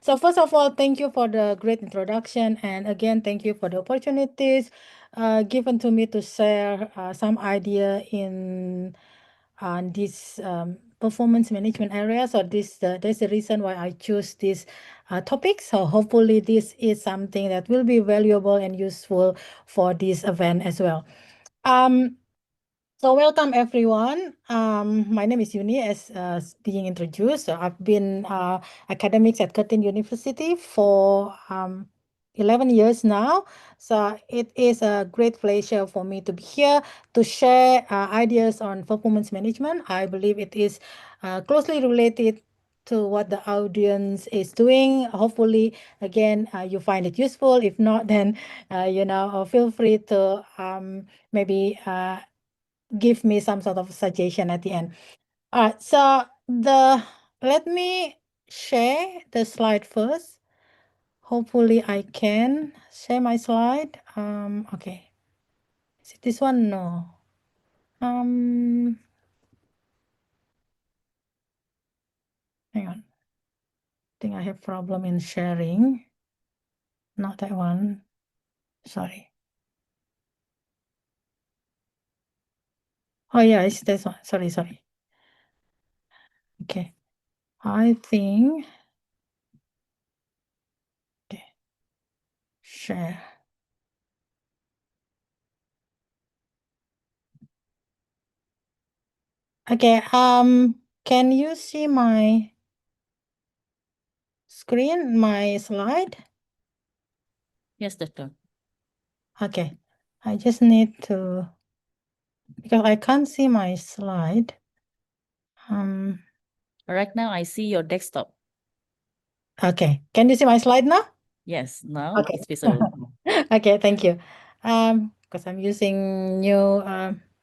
So first of all, thank you for the great introduction. And again, thank you for the opportunities given to me to share some idea in this performance management area. So that's the reason why I choose this topic. So hopefully this is something that will be valuable and useful for this event as well. So welcome everyone. My name is Yuni, as being introduced. So I've been academics at Curtin University for 11 years now. So it is a great pleasure for me to be here to share ideas on performance management. I believe it is closely related to what the audience is doing. Hopefully, again, you find it useful. If not, then feel free to maybe give me some sort of suggestion at the end. All right, so let me share the slide first. Hopefully I can share my slide. Okay. Is it this one? No. Hang on. I think I have problem in sharing. Not that one. Sorry. Oh yeah, it's this one. Sorry. Okay. I think. Okay. Share. Okay. Can you see my screen, my slide? Yes, doctor. Okay. I just need to, because I can't see my slide. Right now I see your desktop. Okay. Can you see my slide now? Yes, now Okay. it's visible. Okay, thank you. Because I'm using new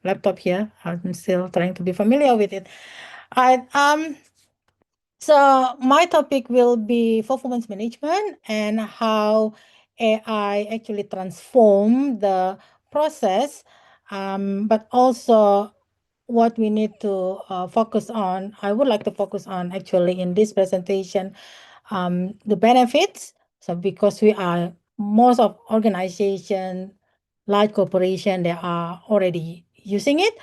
laptop here. I'm still trying to be familiar with it. All right. So my topic will be performance management and how AI actually transform the process, but also what we need to focus on, I would like to focus on actually in this presentation, the benefits. So because we are most of organization, large corporation, they are already using it.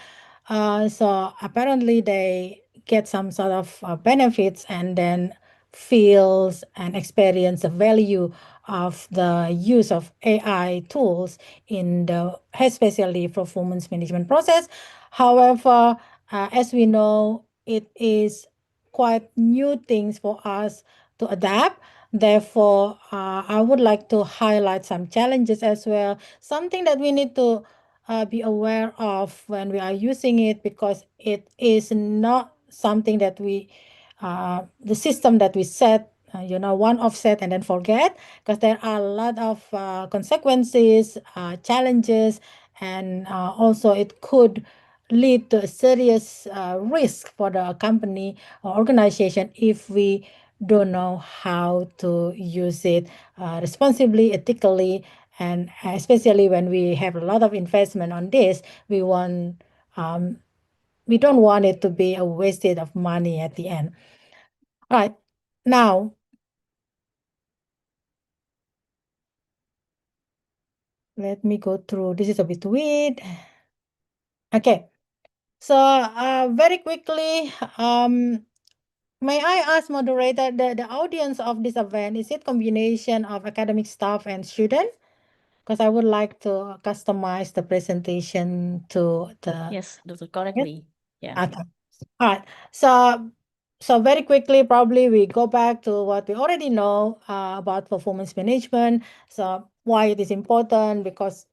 So apparently they get some sort of benefits and then feels and experience the value of the use of AI tools in the especially performance management process. However, as we know, it is quite new things for us to adapt. Therefore, I would like to highlight some challenges as well, something that we need to be aware of when we are using it, because it is not something that the system that we set, one offset and then forget, because there are a lot of consequences, challenges, and also it could lead to a serious risk for the company or organization if we don't know how to use it responsibly, ethically, and especially when we have a lot of investment on this, um, we don't want it to be a wasted of money at the end. All right, now let me go through. This is a bit weird. Okay, so very quickly, may I ask moderator, the audience of this event, is it combination of academic staff and student? Because I would like to customize the presentation to the... Yes, that's correctly. Yeah. Okay. All right. So very quickly, probably we go back to what we already know about performance management. So why it is important, because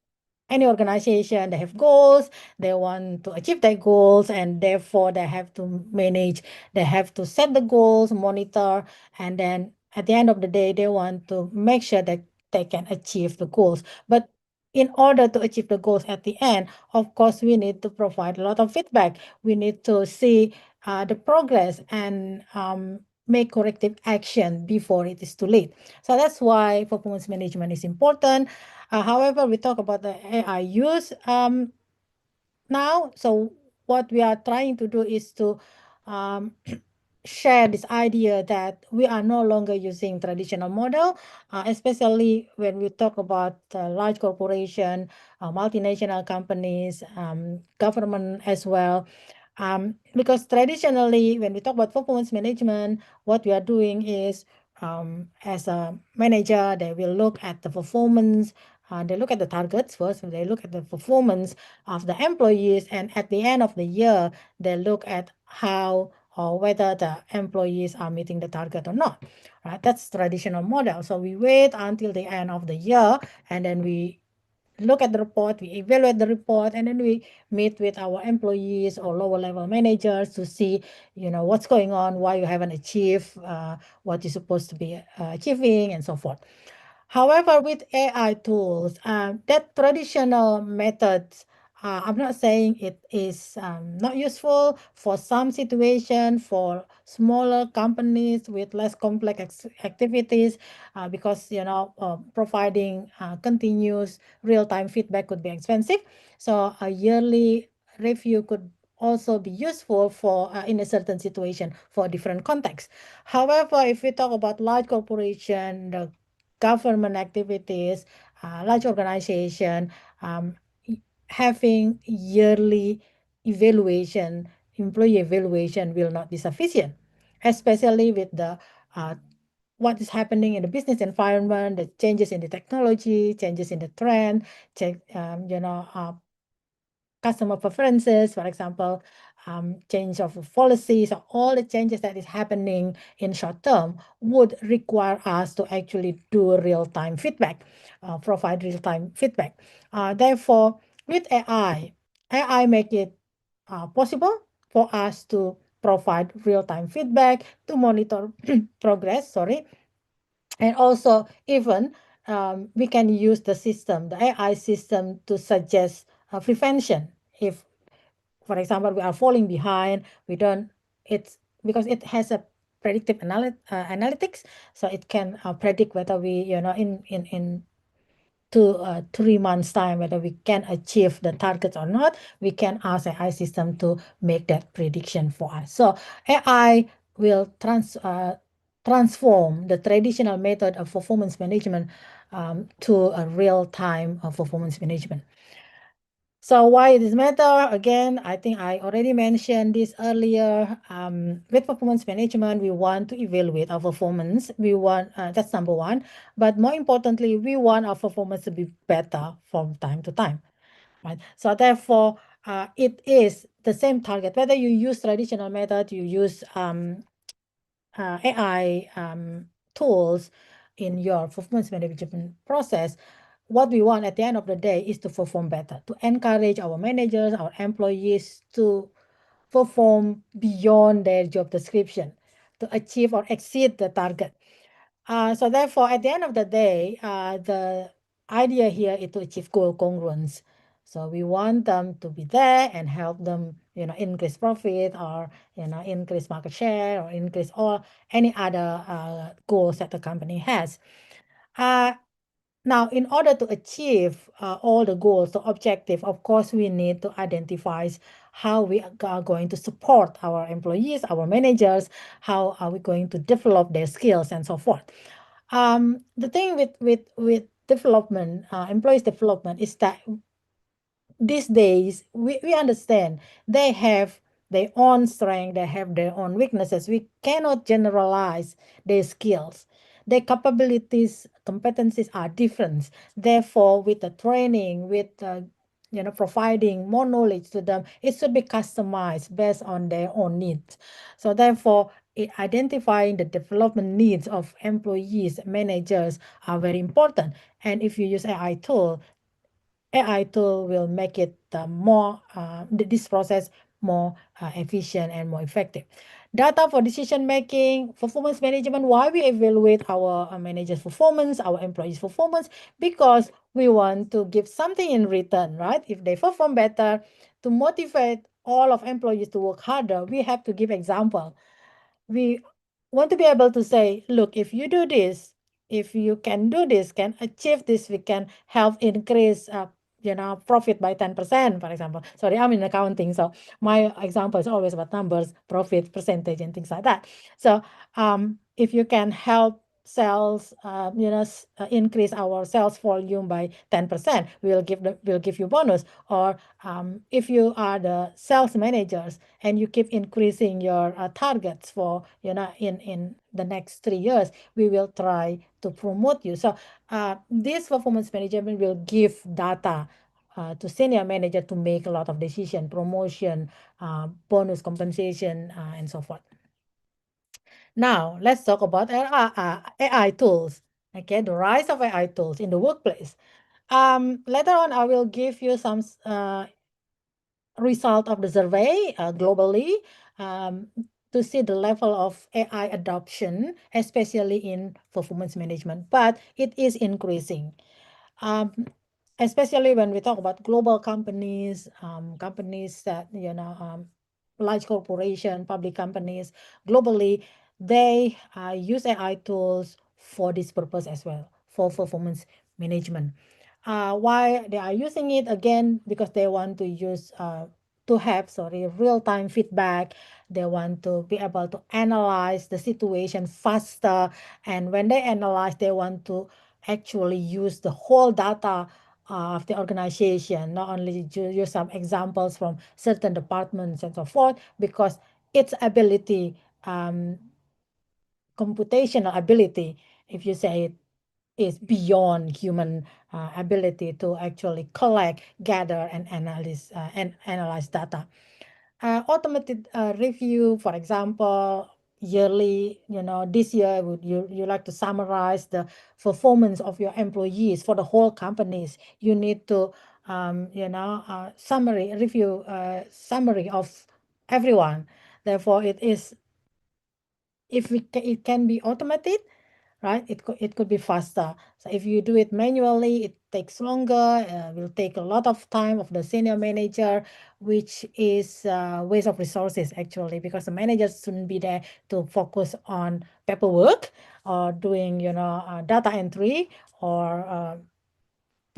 any organization, they have goals, they want to achieve their goals, and therefore they have to manage, they have to set the goals, monitor, and then at the end of the day, they want to make sure that they can achieve the goals. But in order to achieve the goals at the end, of course, we need to provide a lot of feedback. We need to see the progress and make corrective action before it is too late. So that's why performance management is important. However, we talk about the AI use now. So what we are trying to do is to share this idea that we are no longer using traditional model, especially when we talk about large corporation, multinational companies, government as well. Because traditionally, when we talk about performance management, what we are doing is, as a manager, they will look at the performance. They look at the targets first. They look at the performance of the employees, and at the end of the year, they look at how or whether the employees are meeting the target or not. Right? That's traditional model. So we wait until the end of the year, and then we look at the report, we evaluate the report, and then we meet with our employees or lower level managers to see, what's going on, why you haven't achieved what you're supposed to be achieving, and so forth. However, with AI tools, that traditional methods, I'm not saying it is not useful for some situation, for smaller companies with less complex activities, because providing continuous real-time feedback could be expensive. So a yearly review could also be useful for in a certain situation for different contexts. However, if we talk about large corporation, the government activities, large organization, having yearly evaluation, employee evaluation will not be sufficient, especially with the what is happening in the business environment, the changes in the technology, changes in the trend, customer preferences, for example, change of policies, or all the changes that is happening in short term would require us to actually do real-time feedback, provide real-time feedback. Therefore, with AI make it possible for us to provide real-time feedback, to monitor progress, and also even we can use the AI system to suggest prevention. If, for example, we are falling behind, it's because it has a predictive analytics, so it can predict whether we, in 3 months time whether we can achieve the targets or not. We can ask AI system to make that prediction for us. So AI will transform the traditional method of performance management to a real-time performance management. So why this matter? Again, I think I already mentioned this earlier. With performance management, we want to evaluate our performance. We want, that's number one. But more importantly, we want our performance to be better from time to time, right? So therefore, it is the same target. Whether you use traditional method, you use AI tools in your performance management process, what we want at the end of the day is to perform better, to encourage our managers, our employees to perform beyond their job description, to achieve or exceed the target. So therefore, at the end of the day, the idea here is to achieve goal congruence. So we want them to be there and help them, increase profit or, increase market share or increase all any other goals that the company has. Now, in order to achieve all the goals, the objective, of course, we need to identify how we are going to support our employees, our managers, how are we going to develop their skills and so forth. The thing with development, employees development is that these days we understand they have their own strength, they have their own weaknesses. We cannot generalize their skills. Their capabilities, competencies are different. Therefore, with the training, with providing more knowledge to them, it should be customized based on their own needs. So therefore, identifying the development needs of employees, managers are very important. And if you use AI tool will make it this process more efficient and more effective. Data for decision making, performance management. Why we evaluate our managers' performance, our employees' performance? Because we want to give something in return, right? If they perform better, to motivate all of employees to work harder, we have to give example. We want to be able to say, look, if you do this, if you can do this, can achieve this, we can help increase profit by 10%, for example. Sorry, I'm in accounting, so my example is always about numbers, profit, percentage, and things like that. So if you can help sales, increase our sales volume by 10%, we'll give you bonus. Or if you are the sales managers and you keep increasing your targets for in the next 3 years, we will try to promote you. So this performance management will give data to senior manager to make a lot of decision, promotion, bonus compensation, and so forth. Now, let's talk about AI tools. Okay, the rise of AI tools in the workplace. Later on, I will give you some result of the survey globally to see the level of AI adoption, especially in performance management. But it is increasing. Especially when we talk about global companies, companies that, large corporation, public companies, globally, they use AI tools for this purpose as well, for performance management. Why they are using it? Again, because they want to use to have real-time feedback. They want to be able to analyze the situation faster, and when they analyze, they want to actually use the whole data of the organization, not only use some examples from certain departments and so forth, because its ability, computational ability, if you say it, is beyond human ability to actually collect, gather, and analyze data. Automated review, for example, yearly, this year would you like to summarize the performance of your employees for the whole companies. You need to summary of everyone. Therefore, it is, if it can be automated, right? It could be faster. So if you do it manually, it takes longer, will take a lot of time of the senior manager, which is waste of resources actually, because the managers shouldn't be there to focus on paperwork or doing, data entry or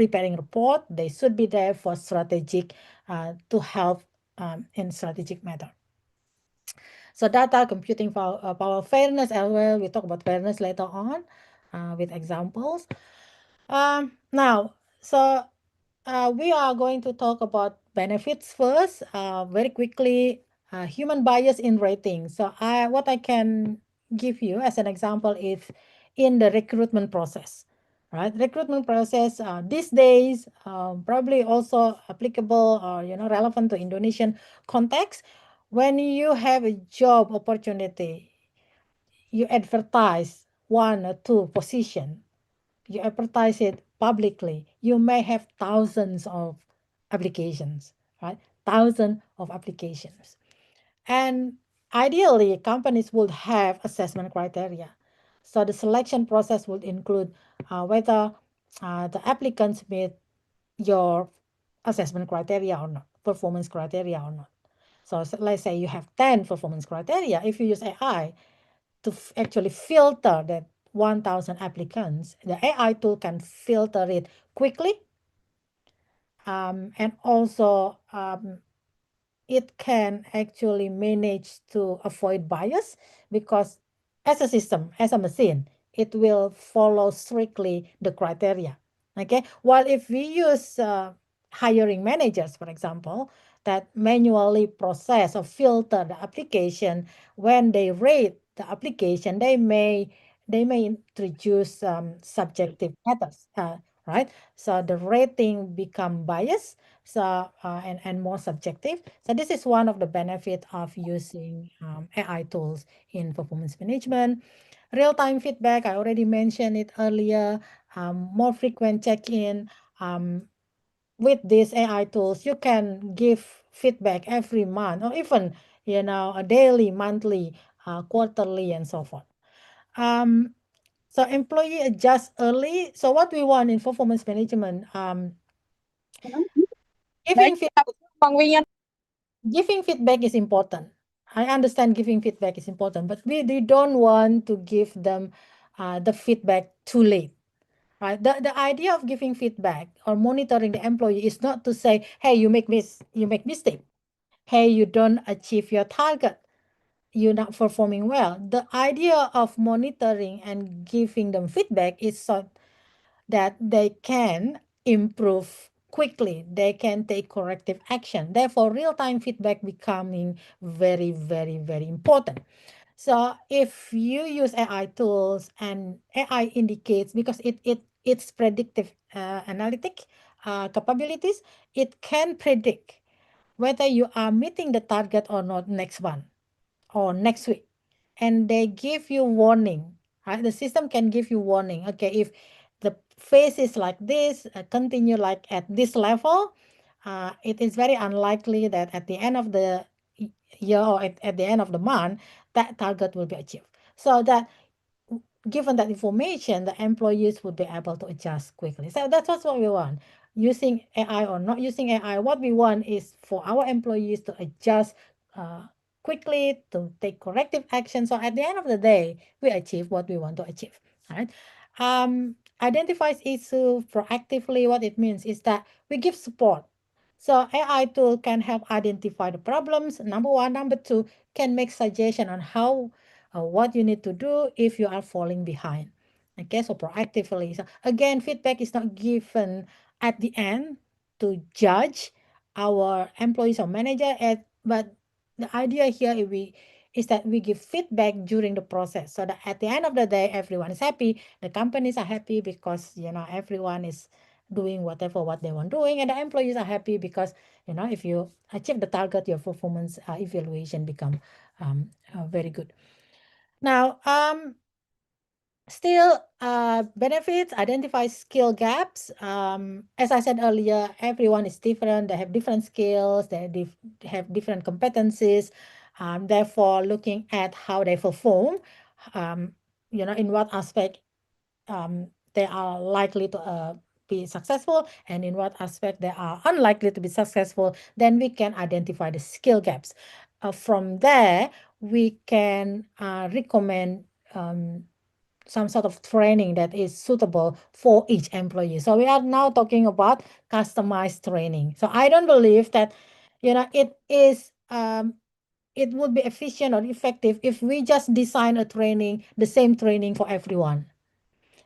preparing report. They should be there for strategic to help in strategic matter. So data computing power fairness as well. We talk about fairness later on with examples. Now, so we are going to talk about benefits first. Very quickly, human bias in rating. So what I can give you as an example is in the recruitment process, right? Recruitment process these days probably also applicable or relevant to Indonesian context. When you have a job opportunity, you advertise one or two position, you advertise it publicly, you may have thousands of applications, right? Thousands of applications. And ideally, companies would have assessment criteria. So the selection process would include whether the applicants meet your assessment criteria or not, performance criteria or not. So let's say you have 10 performance criteria. If you use AI to actually filter that 1,000 applicants, the AI tool can filter it quickly, and also it can actually manage to avoid bias, because as a system, as a machine, it will follow strictly the criteria. Okay, while if we use hiring managers, for example, that manually process or filter the application, when they rate the application, they may introduce subjective matters, right? So the rating become biased, so and more subjective. So this is one of the benefit of using AI tools in performance management. Real-time feedback, I already mentioned it earlier. More frequent check-in. With these AI tools, you can give feedback every month, or even a daily, monthly, quarterly, and so forth. So employee adjust early. So what we want in performance management, giving feedback is important. I understand giving feedback is important, but we don't want to give them the feedback too late. Right? The idea of giving feedback or monitoring the employee is not to say, hey, you make mistake. Hey, you don't achieve your target. You're not performing well. The idea of monitoring and giving them feedback is so that they can improve quickly, they can take corrective action. Therefore, real-time feedback becoming very, very, very important. So if you use AI tools and AI indicates, because it's predictive analytic capabilities, it can predict whether you are meeting the target or not next month or next week, and they give you warning, right? The system can give you warning. Okay, if the phase is like this, continue like at this level, it is very unlikely that at the end of the year or at the end of the month, that target will be achieved. So that given that information, the employees would be able to adjust quickly. So that's what we want. Using AI or not using AI, what we want is for our employees to adjust quickly, to take corrective action. So at the end of the day, we achieve what we want to achieve. Right? Identifies issue proactively. What it means is that we give support. So AI tool can help identify the problems. Number one. Number two, can make suggestion on how what you need to do if you are falling behind. Okay, so proactively. So again, feedback is not given at the end to judge our employees or manager, but the idea here is that we give feedback during the process, so that at the end of the day, everyone is happy. The companies are happy because everyone is doing whatever what they want doing, and the employees are happy because if you achieve the target, your performance evaluation become very good. Now, still, benefits, identify skill gaps. As I said earlier, everyone is different. They have different skills. They have different competencies. Therefore, looking at how they perform, in what aspect they are likely to be successful, and in what aspect they are unlikely to be successful, then we can identify the skill gaps. From there, we can recommend some sort of training that is suitable for each employee. So we are now talking about customized training. So I don't believe that, it would be efficient or effective if we just design a training, the same training for everyone.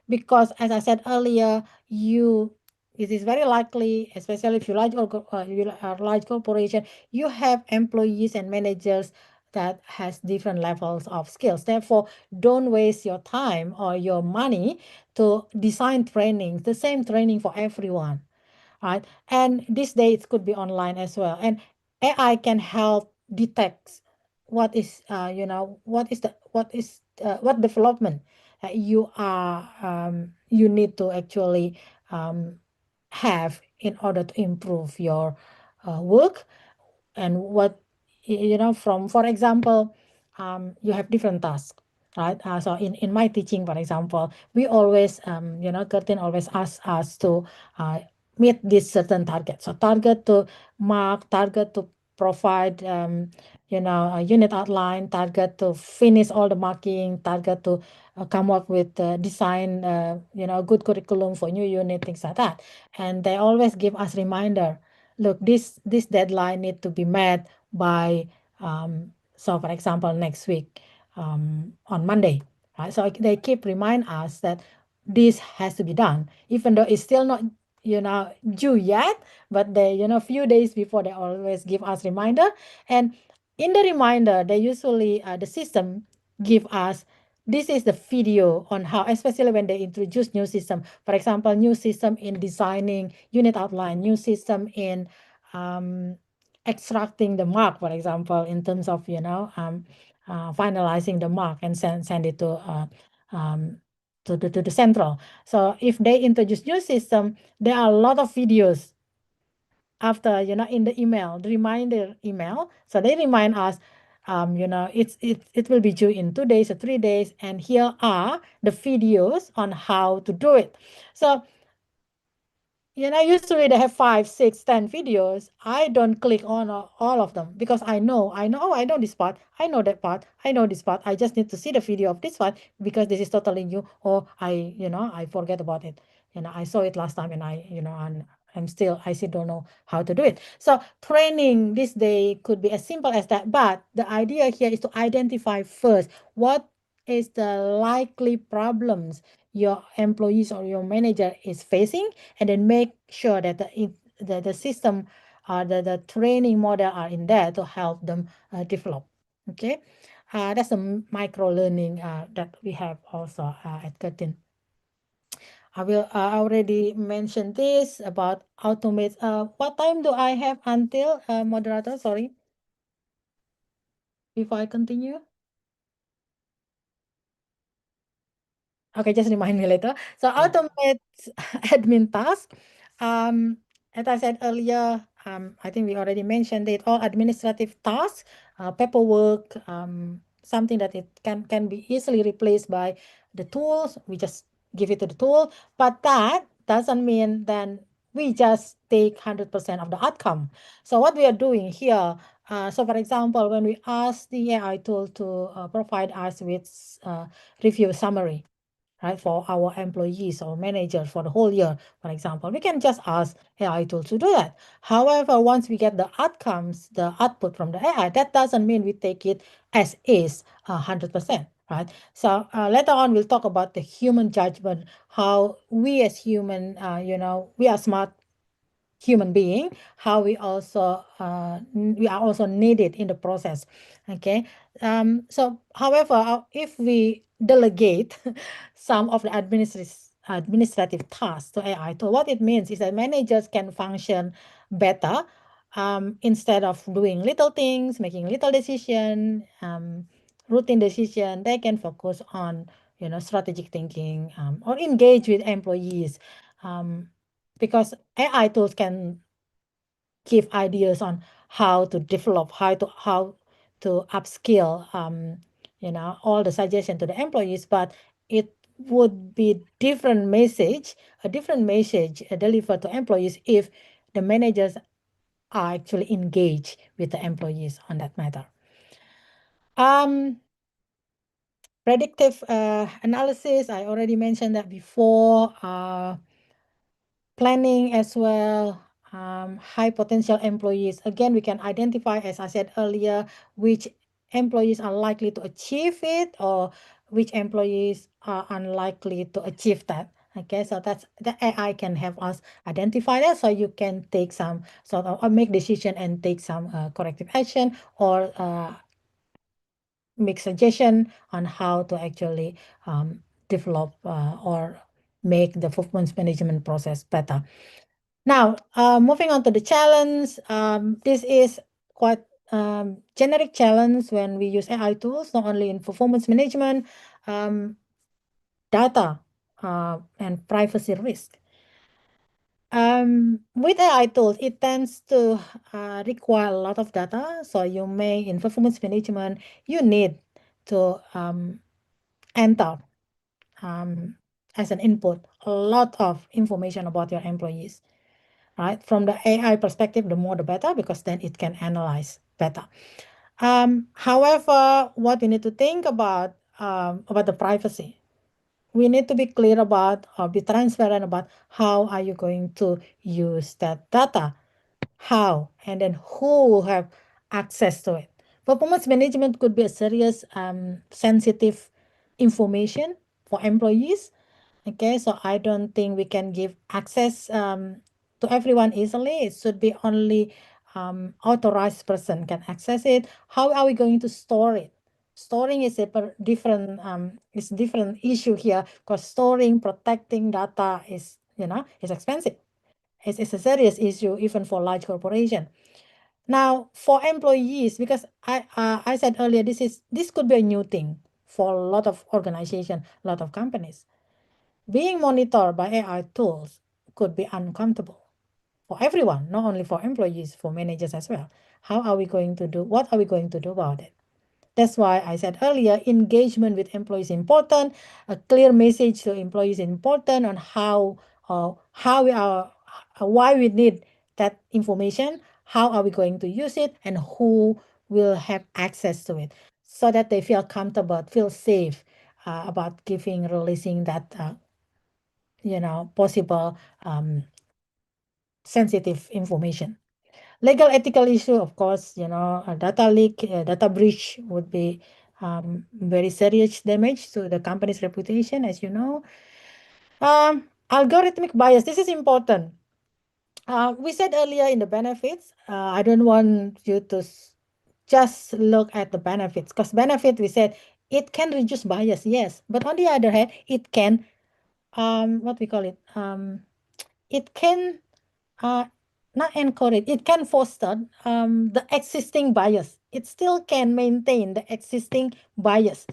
Because as I said earlier, it is very likely, especially if you you are large corporation, you have employees and managers that has different levels of skills. Therefore, don't waste your time or your money to design trainings, the same training for everyone, right? And these days it could be online as well. And AI can help detect what development you need to actually have in order to improve your work, and for example, you have different tasks, right? So in my teaching, for example, we always, Curtin always asks us to meet this certain target. So target to mark, target to provide, a unit outline, target to finish all the marking, target to come up with design, a good curriculum for new unit, things like that. And they always give us reminder. Look, this deadline need to be met by, so for example, next week, on Monday, right? So they keep remind us that this has to be done, even though it's still not, due yet, but they, few days before, they always give us reminder. And in the reminder, they usually, the system give us, this is the video on how, especially when they introduce new system, for example, new system in designing unit outline, new system in extracting the mark, for example, in terms of, finalizing the mark and send it to the central. So if they introduce new system, there are a lot of videos after, in the email, the reminder email. So they remind us, it will be due in 2 days or 3 days, and here are the videos on how to do it. So, usually they have 5, 6, 10 videos. I don't click on all of them because I know, oh, I know this part, I know that part, I know this part. I just need to see the video of this part because this is totally new, or I forget about it. I saw it last time and I still don't know how to do it. So training this day could be as simple as that. But the idea here is to identify first what is the likely problems your employees or your manager is facing, and then make sure that the system, the training model are in there to help them develop. Okay, that's a micro learning that we have also at Curtin. I already mentioned this about automate. What time do I have until, moderator? Sorry, before I continue. Okay, just remind me later. So automate admin task. As I said earlier, I think we already mentioned it. All administrative tasks, paperwork, something that it can be easily replaced by the tools. We just give it to the tool, but that doesn't mean then we just take 100% of the outcome. So what we are doing here. So for example, when we ask the AI tool to provide us with review summary, right, for our employees or managers for the whole year, for example, we can just ask AI tool to do that. However, once we get the outcomes, the output from the AI, that doesn't mean we take it as is 100%, right? So later on, we'll talk about the human judgment, how we as human, we are smart human being, how we are also needed in the process. Okay, so however, if we delegate some of the administrative tasks to AI, so what it means is that managers can function better, instead of doing little things, making little decision, routine decision. They can focus on strategic thinking, or engage with employees, because AI tools can give ideas on how to develop, how to upskill, all the suggestion to the employees, but it would be a different message delivered to employees if the managers are actually engaged with the employees on that matter. Predictive analysis, I already mentioned that before. Planning as well, high potential employees. Again, we can identify, as I said earlier, which employees are likely to achieve it or which employees are unlikely to achieve that. Okay, so that's the AI can help us identify that, so you can take some sort of or make decision and take some corrective action or make suggestion on how to actually develop or make the performance management process better. Now, moving on to the challenge, this is quite generic challenge when we use AI tools, not only in performance management, data, and privacy risk. With AI tools, it tends to require a lot of data. So you may, in performance management, you need to enter as an input a lot of information about your employees. Right? From the AI perspective, the more the better, because then it can analyze better. However, what we need to think about the privacy, we need to be clear about or be transparent about how are you going to use that data, how, and then who will have access to it. Performance management could be a serious sensitive information for employees. Okay, so I don't think we can give access to everyone easily. It should be only authorized person can access it. How are we going to store it? Storing is a different issue here, because storing, protecting data is is expensive. It's a serious issue even for large corporation. Now, for employees, because I said earlier, this could be a new thing for a lot of organization, a lot of companies. Being monitored by AI tools could be uncomfortable for everyone, not only for employees, for managers as well. What are we going to do about it? That's why I said earlier, engagement with employees is important. A clear message to employees is important on why we need that information, how are we going to use it, and who will have access to it, so that they feel comfortable, feel safe about releasing that possible sensitive information. Legal ethical issue, of course, a data leak, a data breach would be very serious damage to the company's reputation, as you know. Algorithmic bias, this is important. We said earlier in the benefits, I don't want you to just look at the benefits, because benefit, we said, it can reduce bias, yes. But on the other hand, it can, what we call it, it can not encourage, it can foster the existing bias. It still can maintain the existing bias.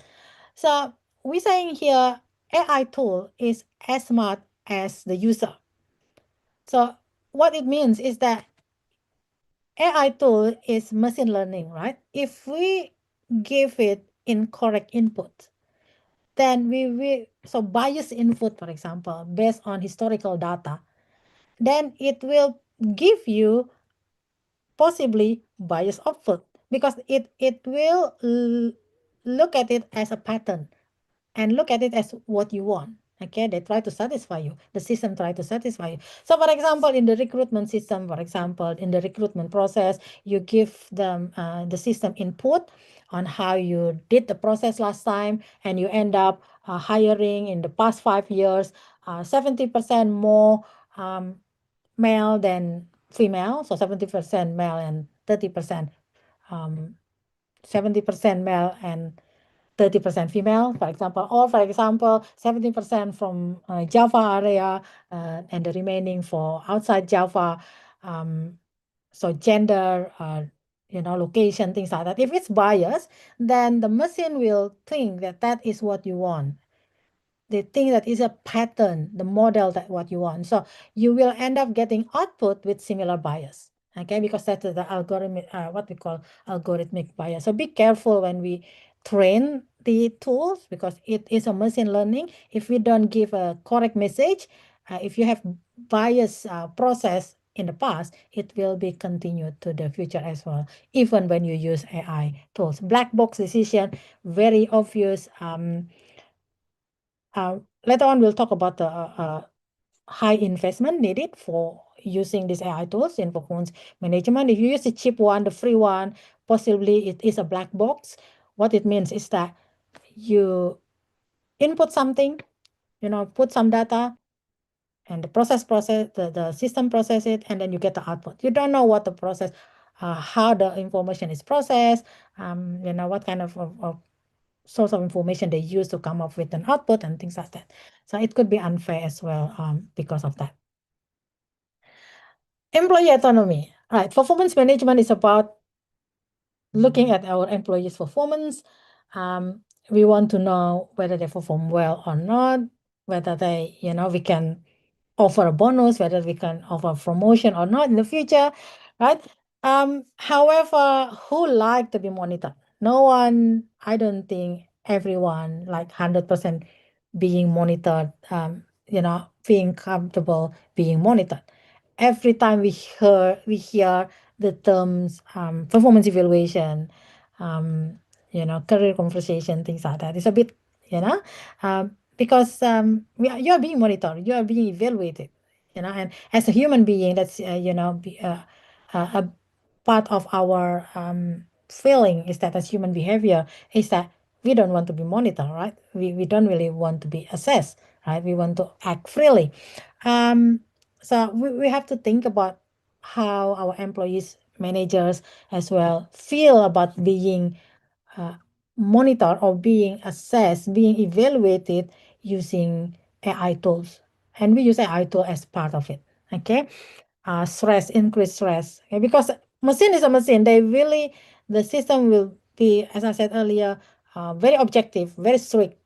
So we're saying here, AI tool is as smart as the user. So what it means is that AI tool is machine learning, right? If we give it incorrect input, then so bias input, for example, based on historical data, then it will give you possibly bias output, because it will look at it as a pattern and look at it as what you want. Okay, they try to satisfy you. The system try to satisfy you. So, for example, in the recruitment system, for example, in the recruitment process, you give them the system input on how you did the process last time, and you end up hiring in the past 5 years 70% more male than female, so 70% male and 30% 70% male and 30% female, for example, or for example, 70% from Java area and the remaining for outside Java. So gender, location, things like that. If it's biased, then the machine will think that that is what you want. They think that is a pattern, the model that what you want. So you will end up getting output with similar bias. Okay, because that's the algorithm, what we call algorithmic bias. So be careful when we train the tools, because it is a machine learning. If we don't give a correct message, if you have bias process in the past, it will be continued to the future as well, even when you use AI tools. Black box decision, very obvious. Later on, we'll talk about the high investment needed for using these AI tools in performance management. If you use the cheap one, the free one, possibly it is a black box. What it means is that you input something, put some data, and the system process it, and then you get the output. You don't know what the process, how the information is processed, what kind of source of information they use to come up with an output and things like that. So it could be unfair as well because of that. Employee autonomy. Right. Performance management is about looking at our employees' performance. We want to know whether they perform well or not, whether they, we can offer a bonus, whether we can offer promotion or not in the future, right? However, who like to be monitored? No one, I don't think everyone like 100% being monitored, being comfortable being monitored. Every time we hear the terms performance evaluation, career conversation, things like that. It's a bit, because you are being monitored, you are being evaluated, and as a human being, that's a part of our feeling is that as human behavior is that we don't want to be monitored, right? We don't really want to be assessed, right? We want to act freely. So we have to think about how our employees, managers as well feel about being monitored or being assessed, being evaluated using AI tools. And we use AI tool as part of it. Okay. Stress, increased stress. Okay? Because machine is a machine. The system will be, as I said earlier, very objective, very strict,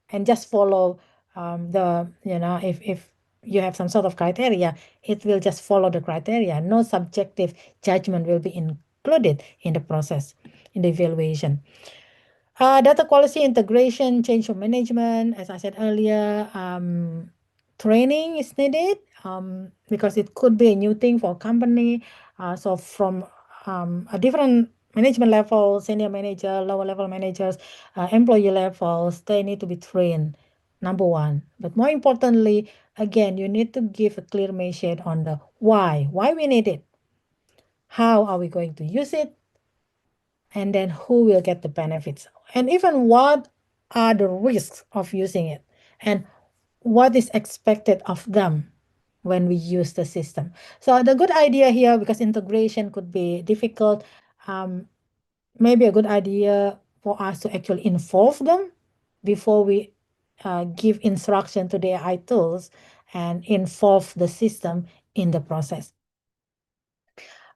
and just follow if you have some sort of criteria, it will just follow the criteria. No subjective judgment will be included in the process, in the evaluation. Data quality integration, change of management, as I said earlier, training is needed because it could be a new thing for a company. So from a different management level, senior manager, lower level managers, employee levels, they need to be trained, number one. But more importantly, again, you need to give a clear message on the why we need it, how are we going to use it, and then who will get the benefits, and even what are the risks of using it, and what is expected of them when we use the system. So the good idea here, because integration could be difficult, maybe a good idea for us to actually involve them before we give instruction to the AI tools and involve the system in the process.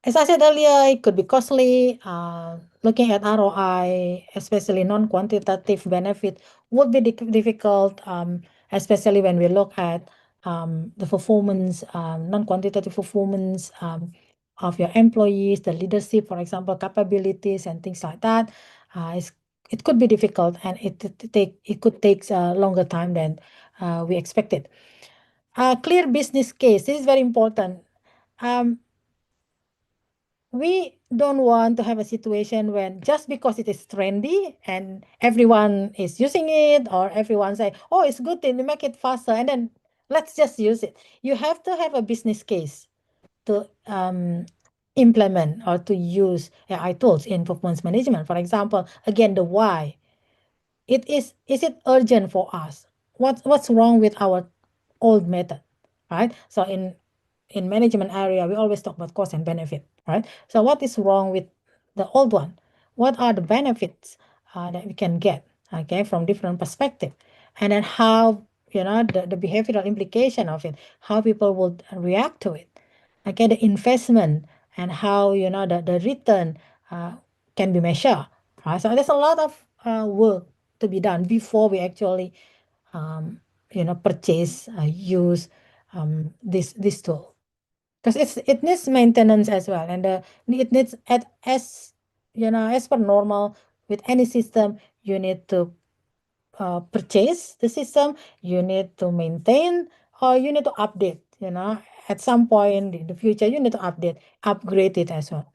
As I said earlier, it could be costly. Looking at ROI, especially non-quantitative benefit, would be difficult, especially when we look at the performance, non-quantitative performance of your employees, the leadership, for example, capabilities and things like that. It could be difficult, and it could take a longer time than we expected. Clear business case. This is very important. We don't want to have a situation when just because it is trendy and everyone is using it, or everyone say, oh, it's good to make it faster, and then let's just use it. You have to have a business case to implement or to use AI tools in performance management. For example, again, the why. Is it urgent for us? What's wrong with our old method, right? So in management area, we always talk about cost and benefit, right? So what is wrong with the old one? What are the benefits that we can get, okay, from different perspective? And then how, the behavioral implication of it, how people would react to it. Okay, the investment and how, the return can be measured, right? So there's a lot of work to be done before we actually, purchase, use this tool. Because it needs maintenance as well, and it needs as per normal with any system, you need to purchase the system, you need to maintain, or you need to update, at some point in the future, you need to upgrade it as well.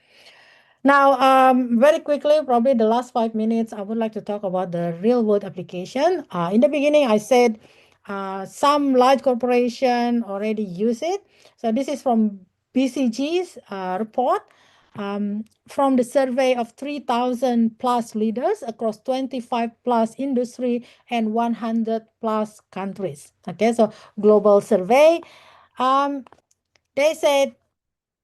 Now, very quickly, probably the last 5 minutes, I would like to talk about the real world application. In the beginning, I said some large corporation already use it. So this is from BCG's report. From the survey of 3,000 plus leaders across 25 plus industry and 100 plus countries. Okay, so global survey. They said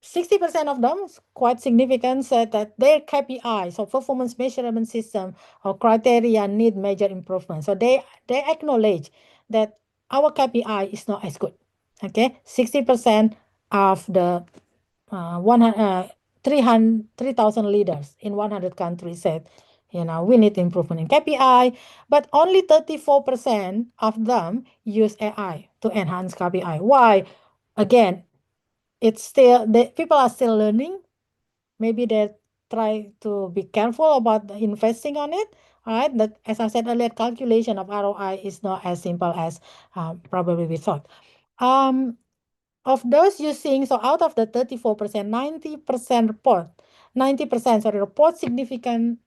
60% of them, quite significant, said that their KPI, so performance measurement system or criteria, need major improvement. So they acknowledge that our KPI is not as good. Okay, 60% of the 3,000 leaders in 100 countries said, we need improvement in KPI, but only 34% of them use AI to enhance KPI. Why? Again, it's still people are still learning. Maybe they try to be careful about investing on it. All right, but as I said earlier, calculation of ROI is not as simple as probably we thought. Of those using, so out of the 34%, 90% report significant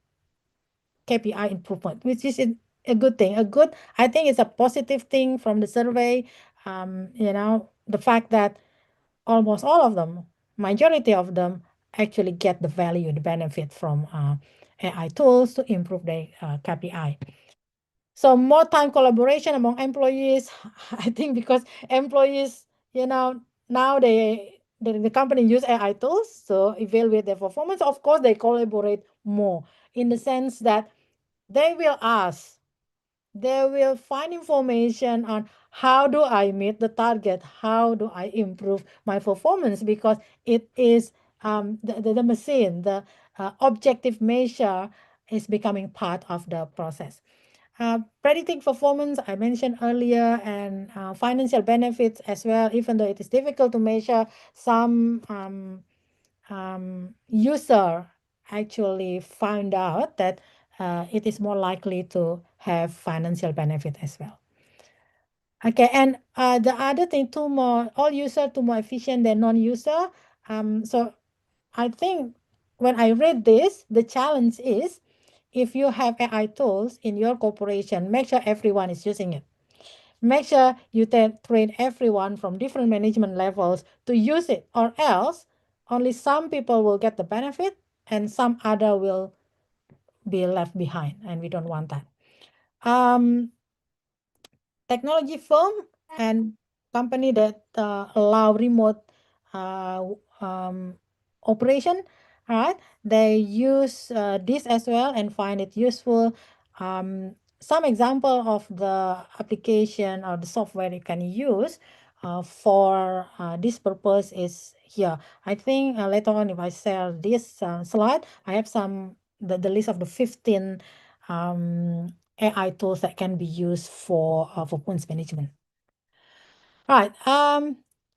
KPI improvement, which is a good thing. I think it's a positive thing from the survey. The fact that almost all of them, majority of them, actually get the value, the benefit from AI tools to improve their KPI. So more time collaboration among employees. I think because employees, now the company use AI tools to evaluate their performance. Of course, they collaborate more in the sense that they will ask, they will find information on how do I meet the target, how do I improve my performance, because it is the machine, the objective measure is becoming part of the process. Predicting performance, I mentioned earlier, and financial benefits as well, even though it is difficult to measure, some user actually found out that it is more likely to have financial benefit as well. Okay, and the other thing, all user to more efficient than non-user. So I think when I read this, the challenge is, if you have AI tools in your corporation, make sure everyone is using it. Make sure you train everyone from different management levels to use it, or else only some people will get the benefit and some other will be left behind, and we don't want that. Technology firm and company that allow remote operation, all right, they use this as well and find it useful. Some example of the application or the software you can use for this purpose is here. I think later on, if I share this slide, I have the list of the 15 AI tools that can be used for performance management. Right.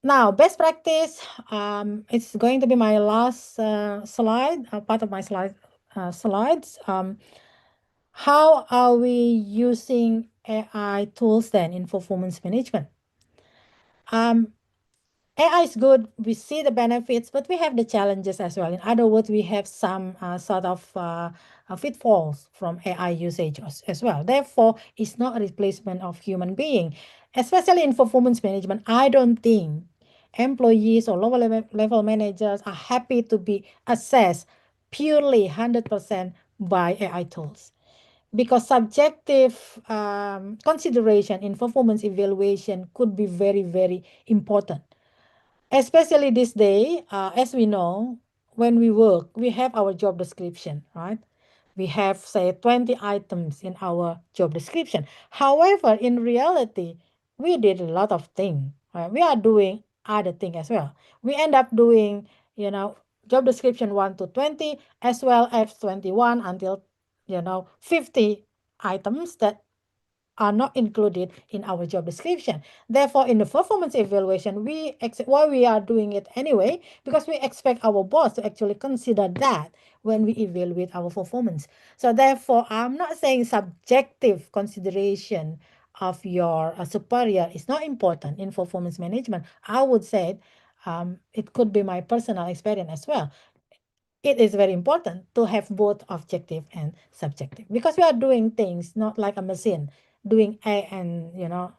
Now, best practice. It's going to be my last slide, part of my slides. How are we using AI tools then in performance management? AI is good. We see the benefits, but we have the challenges as well. In other words, we have some sort of pitfalls from AI usage as well. Therefore, it's not a replacement of human being. Especially in performance management, I don't think employees or lower level managers are happy to be assessed purely 100% by AI tools, because subjective consideration in performance evaluation could be very, very important. Especially this day, as we know, when we work, we have our job description, right? We have, say, 20 items in our job description. However, in reality, we did a lot of things. Right? We are doing other things as well. We end up doing, job description 1 to 20, as well as 21 until, 50 items that are not included in our job description. Therefore, in the performance evaluation, why we are doing it anyway, because we expect our boss to actually consider that when we evaluate our performance. So therefore, I'm not saying subjective consideration of your superior is not important in performance management. I would say it could be my personal experience as well. It is very important to have both objective and subjective, because we are doing things not like a machine doing A and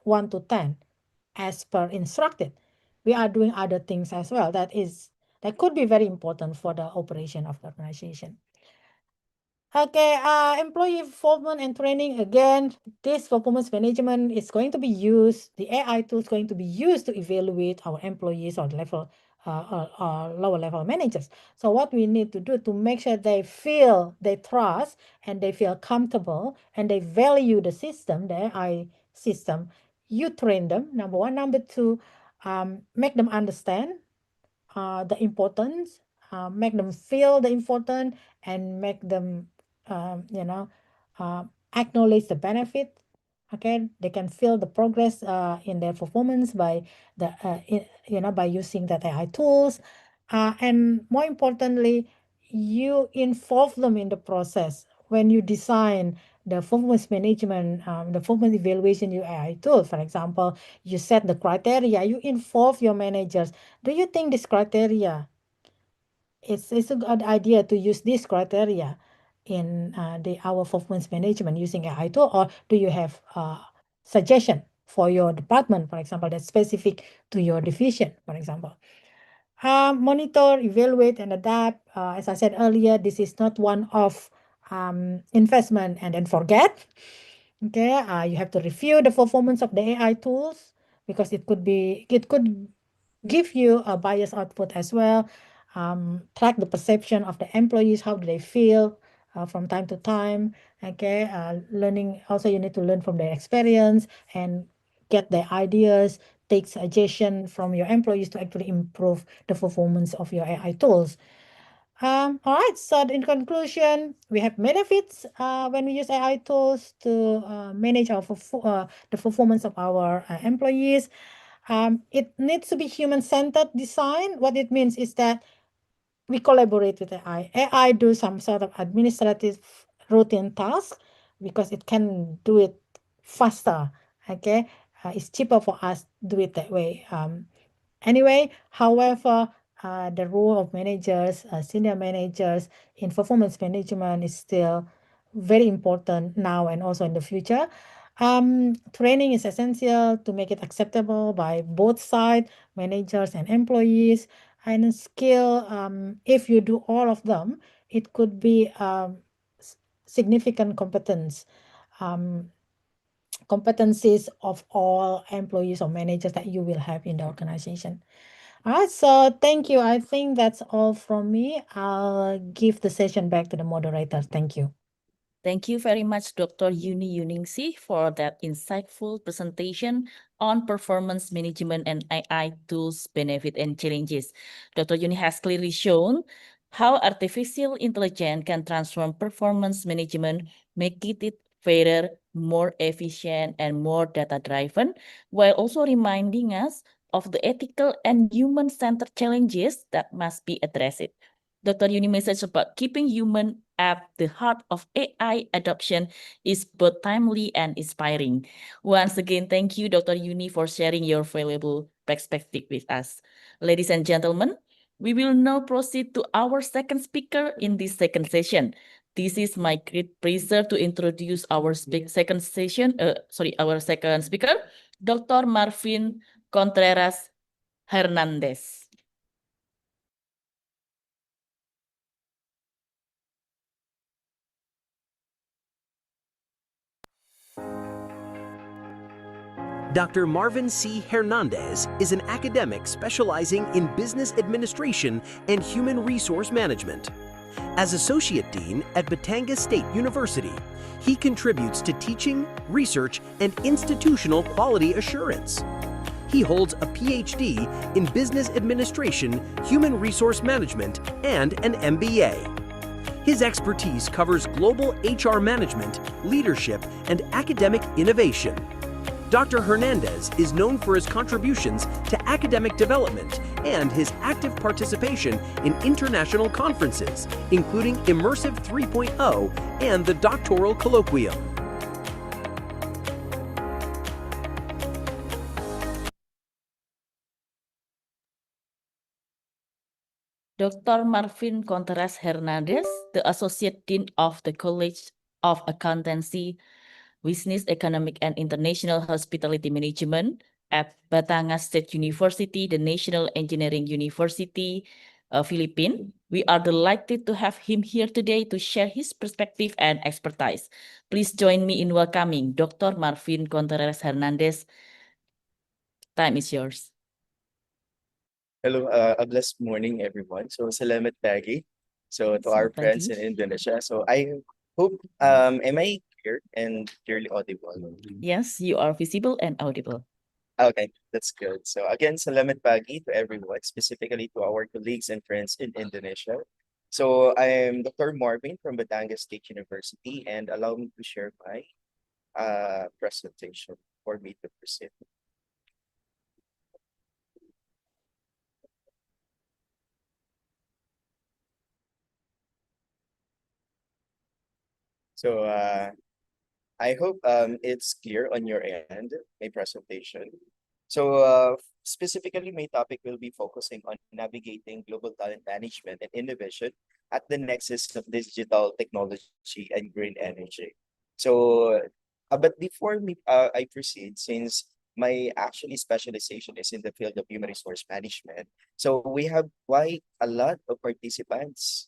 1 to 10 as per instructed. We are doing other things as well that could be very important for the operation of the organization. Okay, employee involvement and training. Again, this performance management is going to be used, the AI tool is going to be used to evaluate our employees or level lower level managers. So what we need to do to make sure they feel, they trust, and they feel comfortable, and they value the system, the AI system, you train them, number one. Number two, make them understand the importance, make them feel the importance, and make them, acknowledge the benefit. Okay, they can feel the progress in their performance by by using the AI tools, and more importantly, you involve them in the process when you design the performance management, the performance evaluation AI tool. For example, you set the criteria, you involve your managers. Do you think this criteria, it's a good idea to use this criteria in our performance management using AI tool, or do you have suggestion for your department, for example, that's specific to your division, for example? Monitor, evaluate, and adapt. As I said earlier, this is not one of investment and then forget. Okay, you have to review the performance of the AI tools, because it could give you a bias output as well. Track the perception of the employees, how do they feel from time to time. Okay, learning also, you need to learn from their experience and get their ideas, take suggestion from your employees to actually improve the performance of your AI tools. All right, so in conclusion, we have benefits when we use AI tools to manage the performance of our employees. It needs to be human-centered design. What it means is that we collaborate with AI. AI do some sort of administrative routine tasks because it can do it faster. Okay, it's cheaper for us do it that way. Anyway, however, the role of managers, senior managers in performance management is still very important now and also in the future. Training is essential to make it acceptable by both sides, managers and employees. And skill, if you do all of them, it could be significant competencies of all employees or managers that you will have in the organization. All right, so thank you. I think that's all from me. I'll give the session back to the moderator. Thank you. Thank you very much, Dr. Yuni Yuningsih, for that insightful presentation on performance management and AI tools, benefit and challenges. Dr. Yuni has clearly shown how artificial intelligence can transform performance management, making it fairer, more efficient, and more data-driven, while also reminding us of the ethical and human-centered challenges that must be addressed. Dr. Yuni message about keeping human at the heart of AI adoption is both timely and inspiring. Once again, thank you, Dr. Yuni, for sharing your valuable perspective with us. Ladies and gentlemen, we will now proceed to our second speaker in this second session. This is my great pleasure to introduce our second speaker, Dr. Marvin Contreras Hernandez. Dr. Marvin C. Hernandez is an academic specializing in business administration and human resource management. As Associate Dean at Batangas State University, he contributes to teaching, research, and institutional quality assurance. He holds a PhD in business administration, human resource management, and an MBA. His expertise covers global HR management, leadership, and academic innovation. Dr. Hernandez is known for his contributions to academic development and his active participation in international conferences, including Immersive 3.0 and the Doctoral Colloquium. Dr. Marvin Contreras Hernandez, the Associate Dean of the College of Accountancy, Business, Economic, and International Hospitality Management at Batangas State University, the National Engineering University, Philippines. We are delighted to have him here today to share his perspective and expertise. Please join me in welcoming Dr. Marvin Contreras Hernandez. Time is yours. Hello, a blessed morning, everyone. So, salamat Peggy. So, to our Selamat friends pagi. in Indonesia. So, I hope, am I clear and clearly audible? Yes, you are visible and audible. Okay, that's good. So, again, salamat Peggy to everyone, specifically to our colleagues and friends in Indonesia. So, I'm Dr. Marvin from Batangas State University, and allow me to share my presentation for me to proceed. So, I hope it's clear on your end, my presentation. So specifically, my topic will be focusing on navigating global talent management and innovation at the nexus of digital technology and green energy. So, but before I proceed, since my actually specialization is in the field of human resource management, so we have quite a lot of participants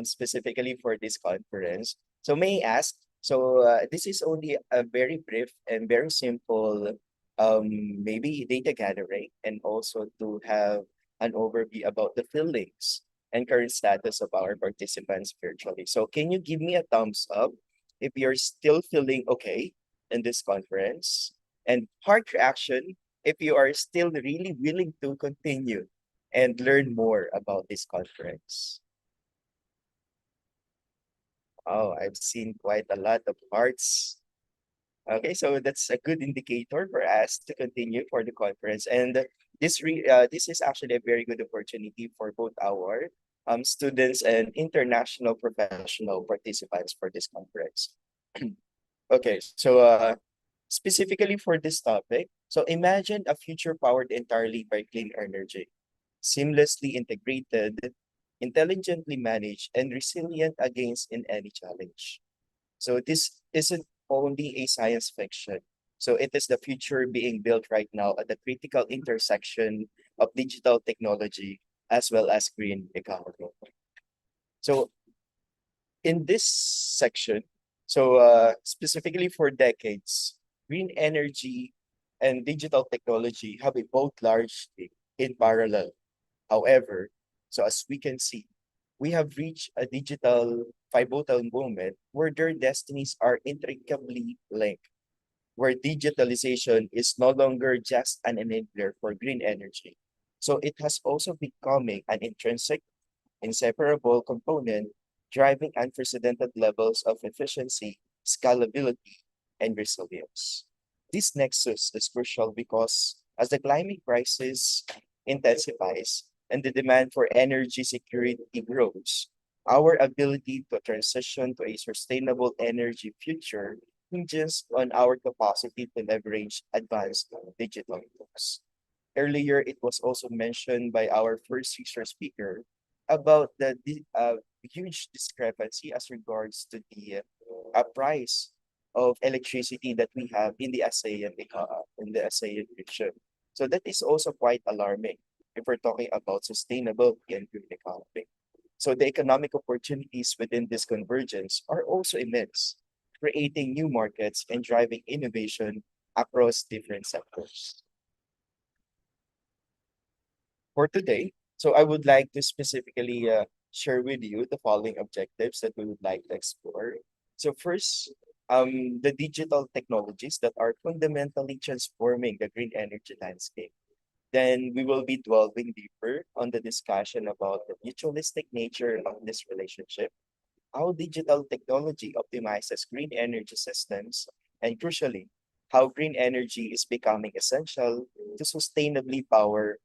specifically for this conference. So may I ask, so this is only a very brief and very simple maybe data gathering and also to have an overview about the feelings and current status of our participants virtually. So can you give me a thumbs up if you're still feeling okay in this conference? And heart reaction if you are still really willing to continue and learn more about this conference. Oh, I've seen quite a lot of hearts. Okay, so that's a good indicator for us to continue for the conference. And this is actually a very good opportunity for both our students and international professional participants for this conference. Okay, so specifically for this topic, so imagine a future powered entirely by clean energy, seamlessly integrated, intelligently managed, and resilient against in any challenge. So this isn't only a science fiction. So it is the future being built right now at the critical intersection of digital technology as well as green economy. So in this section, so specifically for decades, green energy and digital technology have evolved largely in parallel. However, so as we can see, we have reached a digital pivotal moment where their destinies are intricately linked, where digitalization is no longer just an enabler for green energy. So it has also becoming an intrinsic, inseparable component driving unprecedented levels of efficiency, scalability, and resilience. This nexus is crucial because as the climate crisis intensifies and the demand for energy security grows, our ability to transition to a sustainable energy future hinges on our capacity to leverage advanced digital tools. Earlier, it was also mentioned by our first feature speaker about the huge discrepancy as regards to the price of electricity that we have in the ASEAN region. So that is also quite alarming if we're talking about sustainable and green economy. So the economic opportunities within this convergence are also immense, creating new markets and driving innovation across different sectors. For today, so I would like to specifically share with you the following objectives that we would like to explore. So first, the digital technologies that are fundamentally transforming the green energy landscape. Then we will be delving deeper on the discussion about the mutualistic nature of this relationship, how digital technology optimizes green energy systems, and crucially, how green energy is becoming essential to sustainably power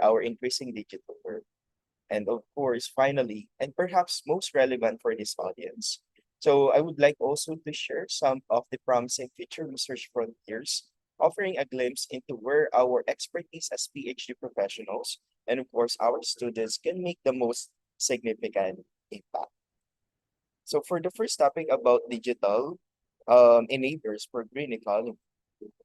our increasing digital world. And of course, finally, and perhaps most relevant for this audience. So I would like also to share some of the promising future research frontiers offering a glimpse into where our expertise as PhD professionals and of course our students can make the most significant impact. So for the first topic about digital enablers for green economy,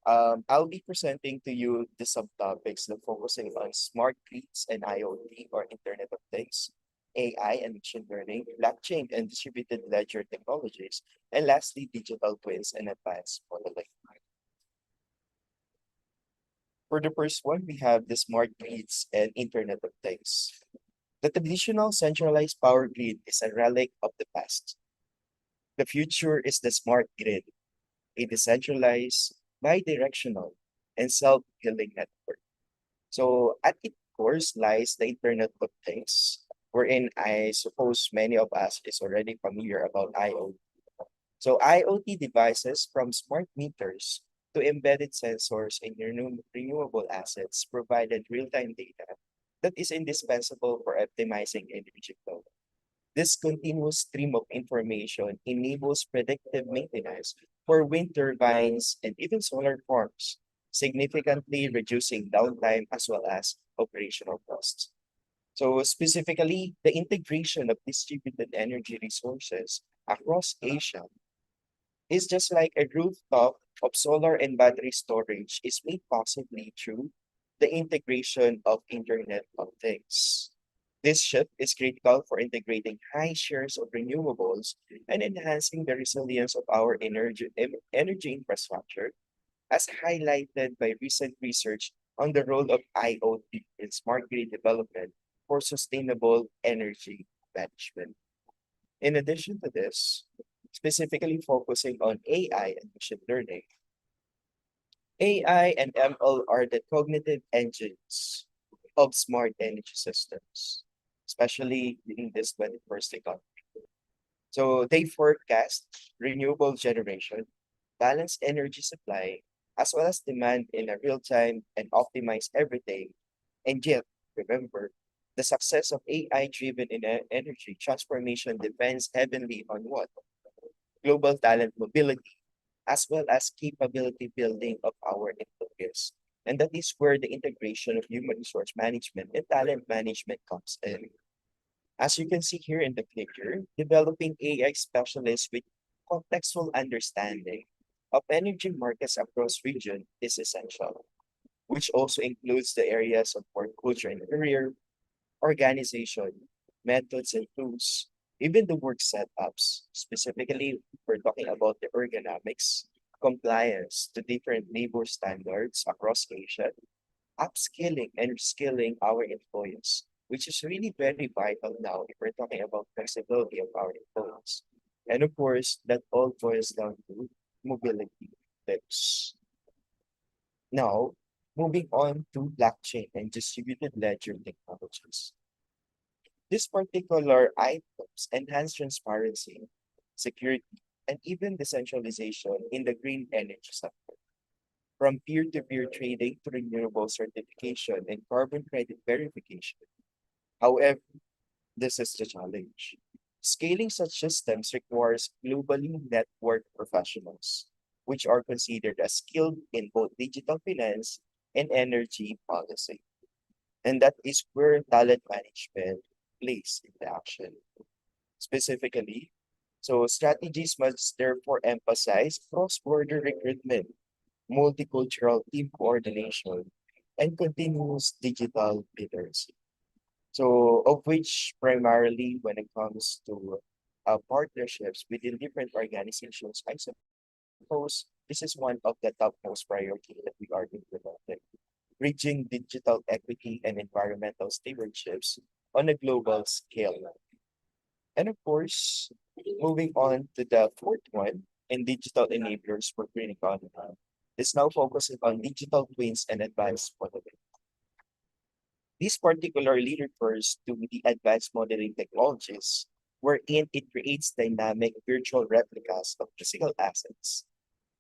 I'll be presenting to you the subtopics that focusing on smart grids and IoT or Internet of Things, AI and machine learning, blockchain and distributed ledger technologies, and lastly, digital twins and advanced modeling. For the first one, we have the smart grids and Internet of Things. The traditional centralized power grid is a relic of the past. The future is the smart grid, a decentralized, bidirectional, and self-healing network. So at its core lies the Internet of Things, wherein I suppose many of us is already familiar about IoT. So IoT devices from smart meters to embedded sensors and renewable assets provided real-time data that is indispensable for optimizing energy flow. This continuous stream of information enables predictive maintenance for wind turbines and even solar farms, significantly reducing downtime as well as operational costs. So specifically, the integration of distributed energy resources across Asia is just like a rooftop of solar and battery storage is made possibly through the integration of Internet of Things. This shift is critical for integrating high shares of renewables and enhancing the resilience of our energy infrastructure, as highlighted by recent research on the role of IoT in smart grid development for sustainable energy management. In addition to this, specifically focusing on AI and machine learning, AI and ML are the cognitive engines of smart energy systems, especially in this 21st economy. So they forecast renewable generation, balance energy supply, as well as demand in a real time and optimize everything. And yet, remember, the success of AI-driven energy transformation depends heavily on what? Global talent mobility, as well as capability building of our employees. And that is where the integration of human resource management and talent management comes in. As you can see here in the picture, developing AI specialists with contextual understanding of energy markets across region is essential, which also includes the areas of work culture and career, organization, methods and tools, even the work setups. Specifically, we're talking about the ergonomics, compliance to different labor standards across Asia, upskilling and reskilling our employees, which is really very vital now if we're talking about flexibility of our employees. And of course, that all boils down to mobility tips. Now, moving on to blockchain and distributed ledger technologies. These particular items enhance transparency, security, and even decentralization in the green energy sector. From peer-to-peer trading to renewable certification and carbon credit verification. However, this is the challenge. Scaling such systems requires globally networked professionals, which are considered as skilled in both digital finance and energy policy. And that is where talent management plays into action. Specifically, so strategies must therefore emphasize cross-border recruitment, multicultural team coordination, and continuous digital literacy. So, of which primarily when it comes to partnerships within different organizations, I suppose this is one of the topmost priority that we are implementing. Reaching digital equity and environmental stewardships on a global scale. And of course, moving on to the fourth one, in digital enablers for green economy, is now focusing on digital twins and advanced modeling. This particularly refers to the advanced modeling technologies, wherein it creates dynamic virtual replicas of physical assets,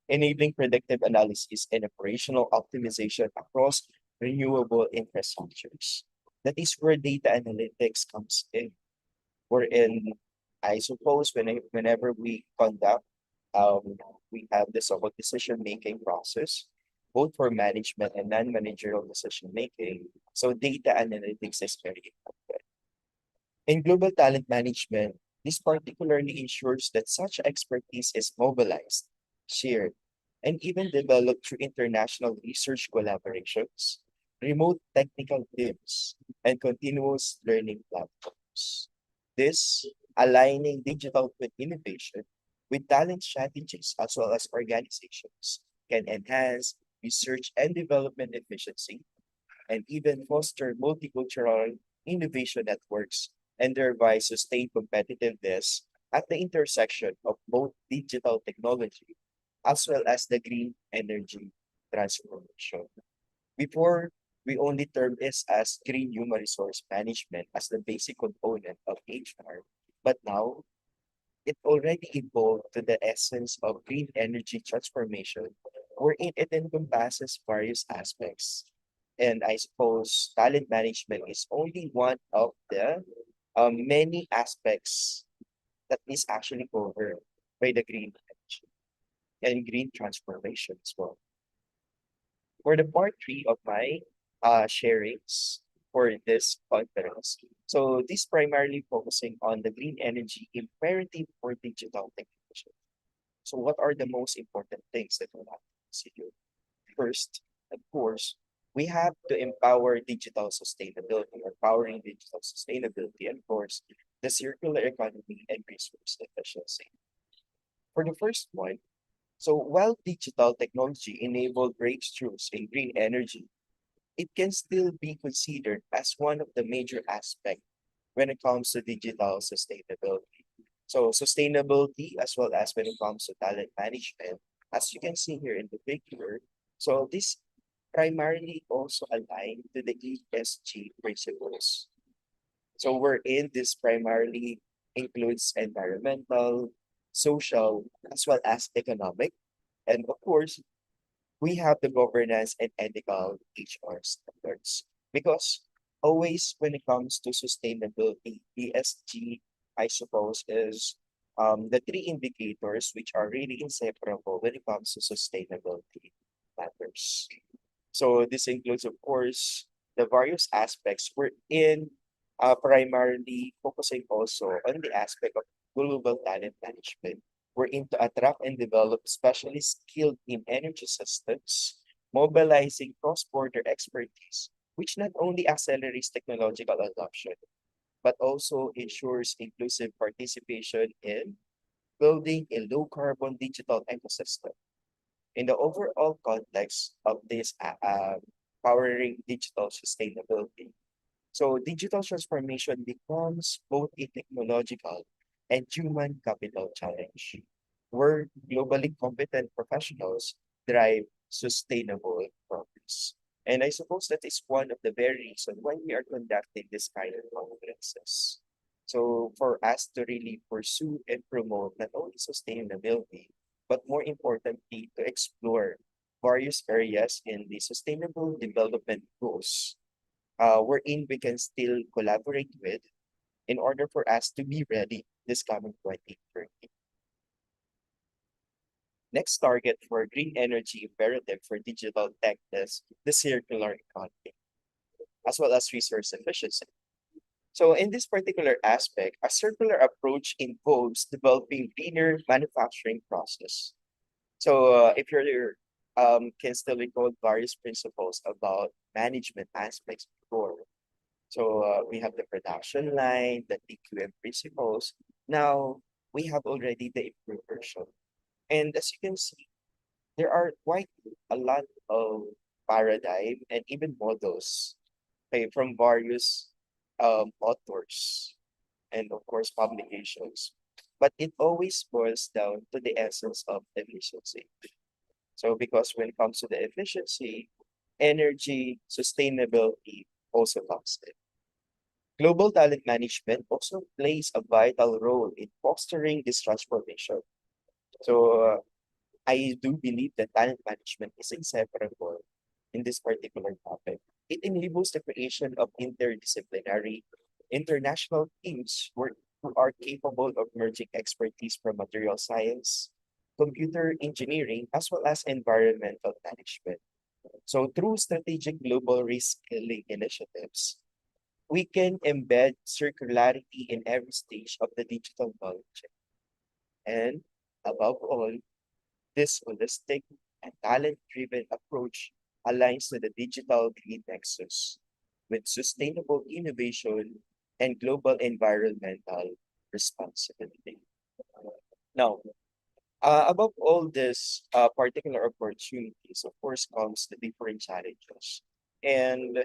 enabling predictive analysis and operational optimization across renewable infrastructures. That is where data analytics comes in, wherein I suppose whenever we conduct, we have the so-called decision-making process. both for management and non-managerial decision making. So data analytics is very important. In global talent management, this particularly ensures that such expertise is mobilized, shared, and even developed through international research collaborations, remote technical teams, and continuous learning platforms. This aligning digital with innovation with talent strategies as well as organizations can enhance research and development efficiency and even foster multicultural innovation networks and thereby sustain competitiveness at the intersection of both digital technology as well as the green energy transformation. Before, we only term this as green human resource management as the basic component of HR, but now it already evolved to the essence of green energy transformation, wherein it encompasses various aspects. And I suppose talent management is only one of the many aspects that is actually covered by the green energy and green transformation as well. For the part three of my sharings for this conference. So this primarily focusing on the green energy imperative for digital technology. So what are the most important things that we have to consider? First, of course, we have to empower digital sustainability or powering digital sustainability, and of course, the circular economy and resource efficiency. For the first one, so while digital technology enabled breakthroughs in green energy, it can still be considered as one of the major aspects when it comes to digital sustainability. So sustainability as well as when it comes to talent management, as you can see here in the picture, so this primarily also aligned to the ESG principles. So wherein this primarily includes environmental, social, as well as economic, and of course, we have the governance and ethical HR standards. Because always when it comes to sustainability, ESG, I suppose, is the three indicators which are really inseparable when it comes to sustainability matters. So this includes, of course, the various aspects we're in, primarily focusing also on the aspect of global talent management. We're in to attract and develop specially skilled in energy systems, mobilizing cross-border expertise, which not only accelerates technological adoption, but also ensures inclusive participation in building a low-carbon digital ecosystem. In the overall context of this powering digital sustainability, so digital transformation becomes both a technological and human capital challenge, where globally competent professionals drive sustainable progress. And I suppose that is one of the very reasons why we are conducting this kind of conferences. So for us to really pursue and promote not only sustainability, but more importantly, to explore various areas in the sustainable development goals, wherein we can still collaborate with in order for us to be ready this coming 2030. Next target for green energy imperative for digital tech is the circular economy, as well as resource efficiency. So in this particular aspect, a circular approach involves developing greener manufacturing process. So if you're can still recall various principles about management aspects before. So we have the production line, the TQM principles. Now we have already the improved version. And as you can see, there are quite a lot of paradigm and even models, okay, from various authors and of course publications. But it always boils down to the essence of efficiency. So because when it comes to the efficiency, energy, sustainability also comes in. Global talent management also plays a vital role in fostering this transformation. So I do believe that talent management is inseparable in this particular topic. It enables the creation of interdisciplinary international teams who are capable of merging expertise from material science, computer engineering, as well as environmental management. So through strategic global reskilling initiatives, we can embed circularity in every stage of the digital value chain. And above all, this holistic and talent-driven approach aligns to the digital green nexus with sustainable innovation and global environmental responsibility. Now, above all this particular opportunities, of course, comes the different challenges. And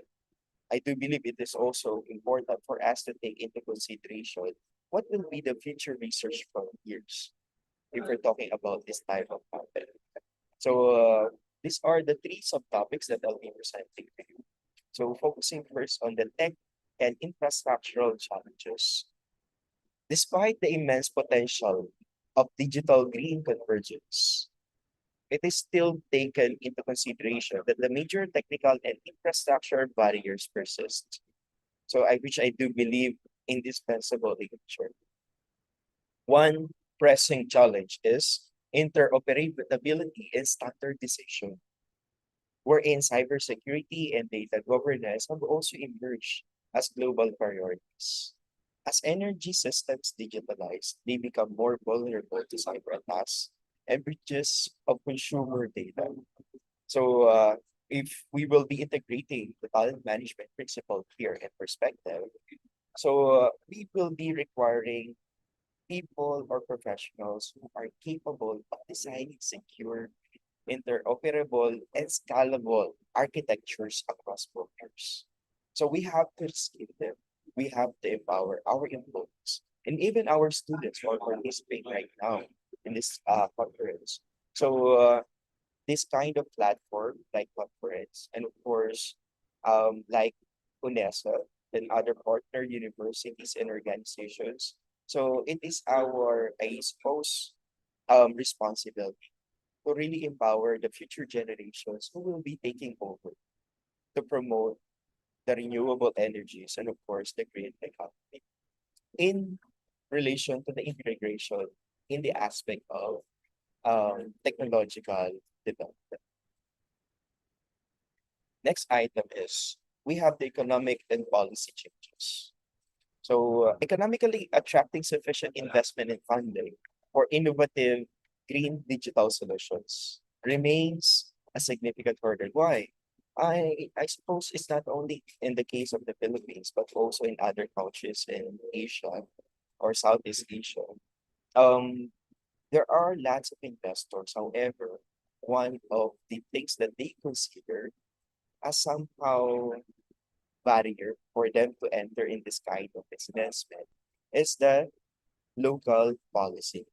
I do believe it is also important for us to take into consideration what will be the future research frontiers if we're talking about this type of topic. So these are the three subtopics that I'll be presenting to you. So focusing first on the tech and infrastructural challenges. Despite the immense potential of digital green convergence, it is still taken into consideration that the major technical and infrastructure barriers persist. So which I do believe indispensable in nature. One pressing challenge is interoperability and standardization, wherein cybersecurity and data governance have also emerged as global priorities. As energy systems digitalize, they become more vulnerable to cyber attacks and breaches of consumer data. So if we will be integrating the talent management principle here and perspective, we will be requiring people or professionals who are capable of designing secure, interoperable, and scalable architectures across borders. So we have to skill them. We have to empower our employees and even our students who are participating right now in this conference. So this kind of platform like conference and of course like UNESA and other partner universities and organizations. So it is our, I suppose, responsibility to really empower the future generations who will be taking over to promote the renewable energies and of course the green economy in relation to the integration in the aspect of technological development. Next item is we have the economic and policy changes. So economically attracting sufficient investment and funding for innovative green digital solutions remains a significant hurdle. Why? I suppose it's not only in the case of the Philippines, but also in other countries in Asia or Southeast Asia. Um, there are lots of investors. However, one of the things that they consider as somehow barrier for them to enter in this kind of investment is the local policy.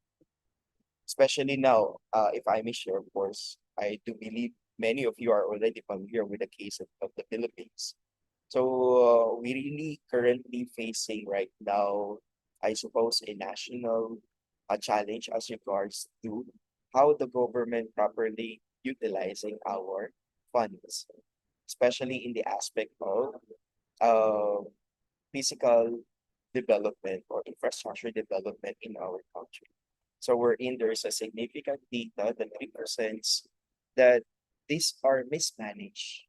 Especially now, if I may share, of course, I do believe many of you are already familiar with the case of the Philippines. So we really currently facing right now, I suppose, a national challenge as regards to how the government properly utilizing our funds, especially in the aspect of uh, physical development or infrastructure development in our country. So wherein there's a significant data that represents that these are mismanaged.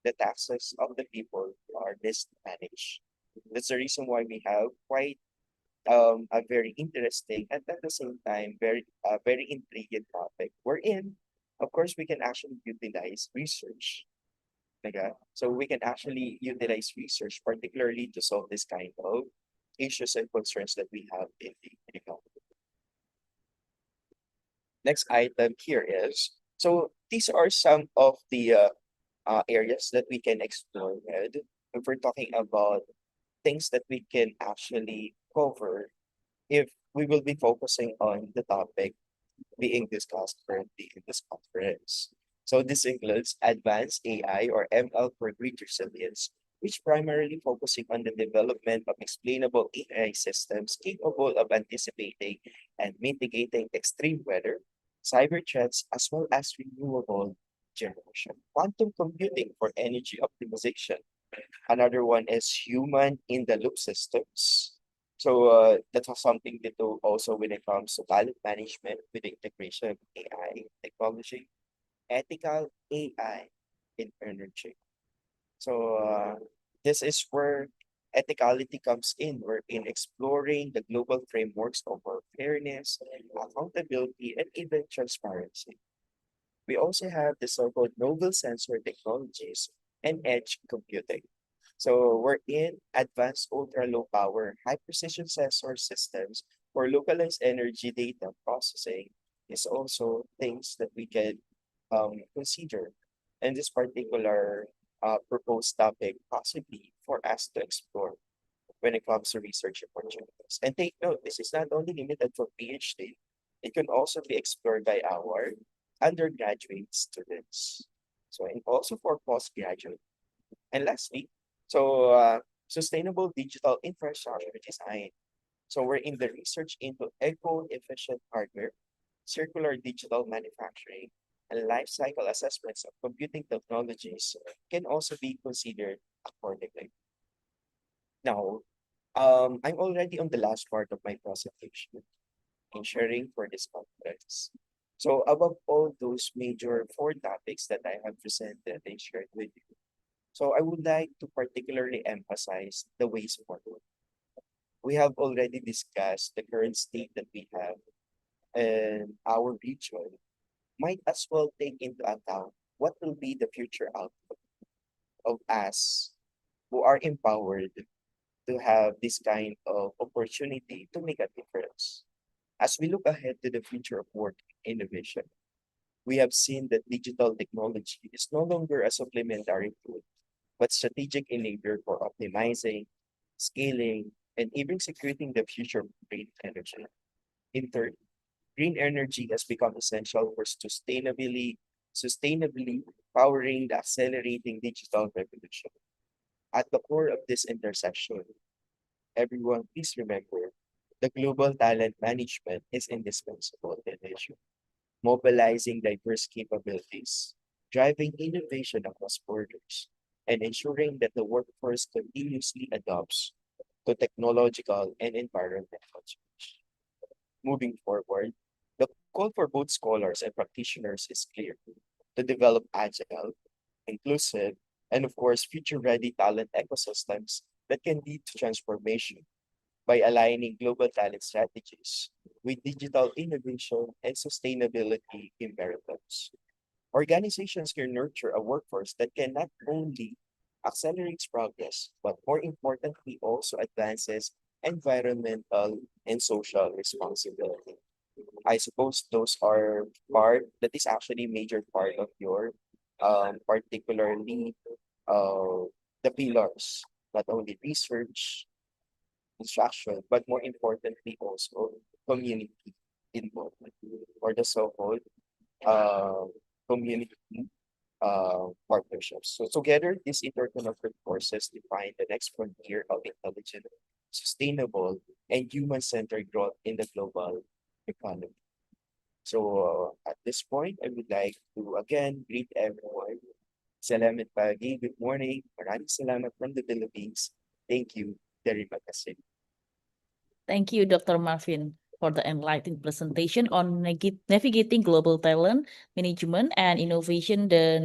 The taxes of the people are mismanaged. That's the reason why we have quite a very interesting and at the same time very intriguing topic. Wherein, of course, we can actually utilize research. Okay? So we can actually utilize research, particularly to solve this kind of issues and concerns that we have in the economy. Next item here is, so these are some of the areas that we can explore with. If we're talking about things that we can actually cover if we will be focusing on the topic being discussed currently in this conference. So this includes advanced AI or ML for grid resilience, which primarily focusing on the development of explainable AI systems capable of anticipating and mitigating extreme weather, cyber threats, as well as renewable generation. Quantum computing for energy optimization. Another one is human in the loop systems. So that's something that also when it comes to talent management with the integration of AI technology, ethical AI in energy. So this is where ethicality comes in. We're in exploring the global frameworks of our fairness, accountability, and even transparency. We also have the so-called novel sensor technologies and edge computing. So we're in advanced ultra-low power, high-precision sensor systems for localized energy data processing is also things that we can consider in this particular proposed topic, possibly for us to explore when it comes to research opportunities. And take note, this is not only limited for PhD, it can also be explored by our undergraduate students. So, and also for postgraduate. And lastly, sustainable digital infrastructure design. So we're in the research into eco-efficient hardware, circular digital manufacturing, and life cycle assessments of computing technologies can also be considered accordingly. Now, I'm already on the last part of my presentation in sharing for this conference. So above all those major four topics that I have presented and shared with you, so I would like to particularly emphasize the ways forward. We have already discussed the current state that we have in our region might as well take into account what will be the future output of us who are empowered to have this kind of opportunity to make a difference. As we look ahead to the future of work and innovation, we have seen that digital technology is no longer a supplementary tool, but strategic enabler for optimizing, scaling, and even securing the future of green energy. In turn, green energy has become essential for sustainably powering the accelerating digital revolution. At the core of this intersection, everyone, please remember, the global talent management is indispensable in issue, mobilizing diverse capabilities, driving innovation across borders, and ensuring that the workforce continuously adopts to technological and environmental change. Moving forward, the call for both scholars and practitioners is clear to develop agile, inclusive, and of course, future-ready talent ecosystems that can lead to transformation by aligning global talent strategies with digital innovation and sustainability imperatives. Organizations can nurture a workforce that can not only accelerates progress, but more importantly, also advances environmental and social responsibility. I suppose those are that is actually major part of your particularly the pillars, not only research, instruction, but more importantly also community involvement or the so-called uh, community partnerships. So together, these interconnected forces define the next frontier of intelligent, sustainable, and human-centered growth in the global economy. So at this point, I would like to again greet everyone. Salamat pagi, good morning. Maraming salamat from the Philippines. Thank you. Terima kasih. Thank you, Dr. Marvin, for the enlightening presentation on navigating global talent management and innovation, the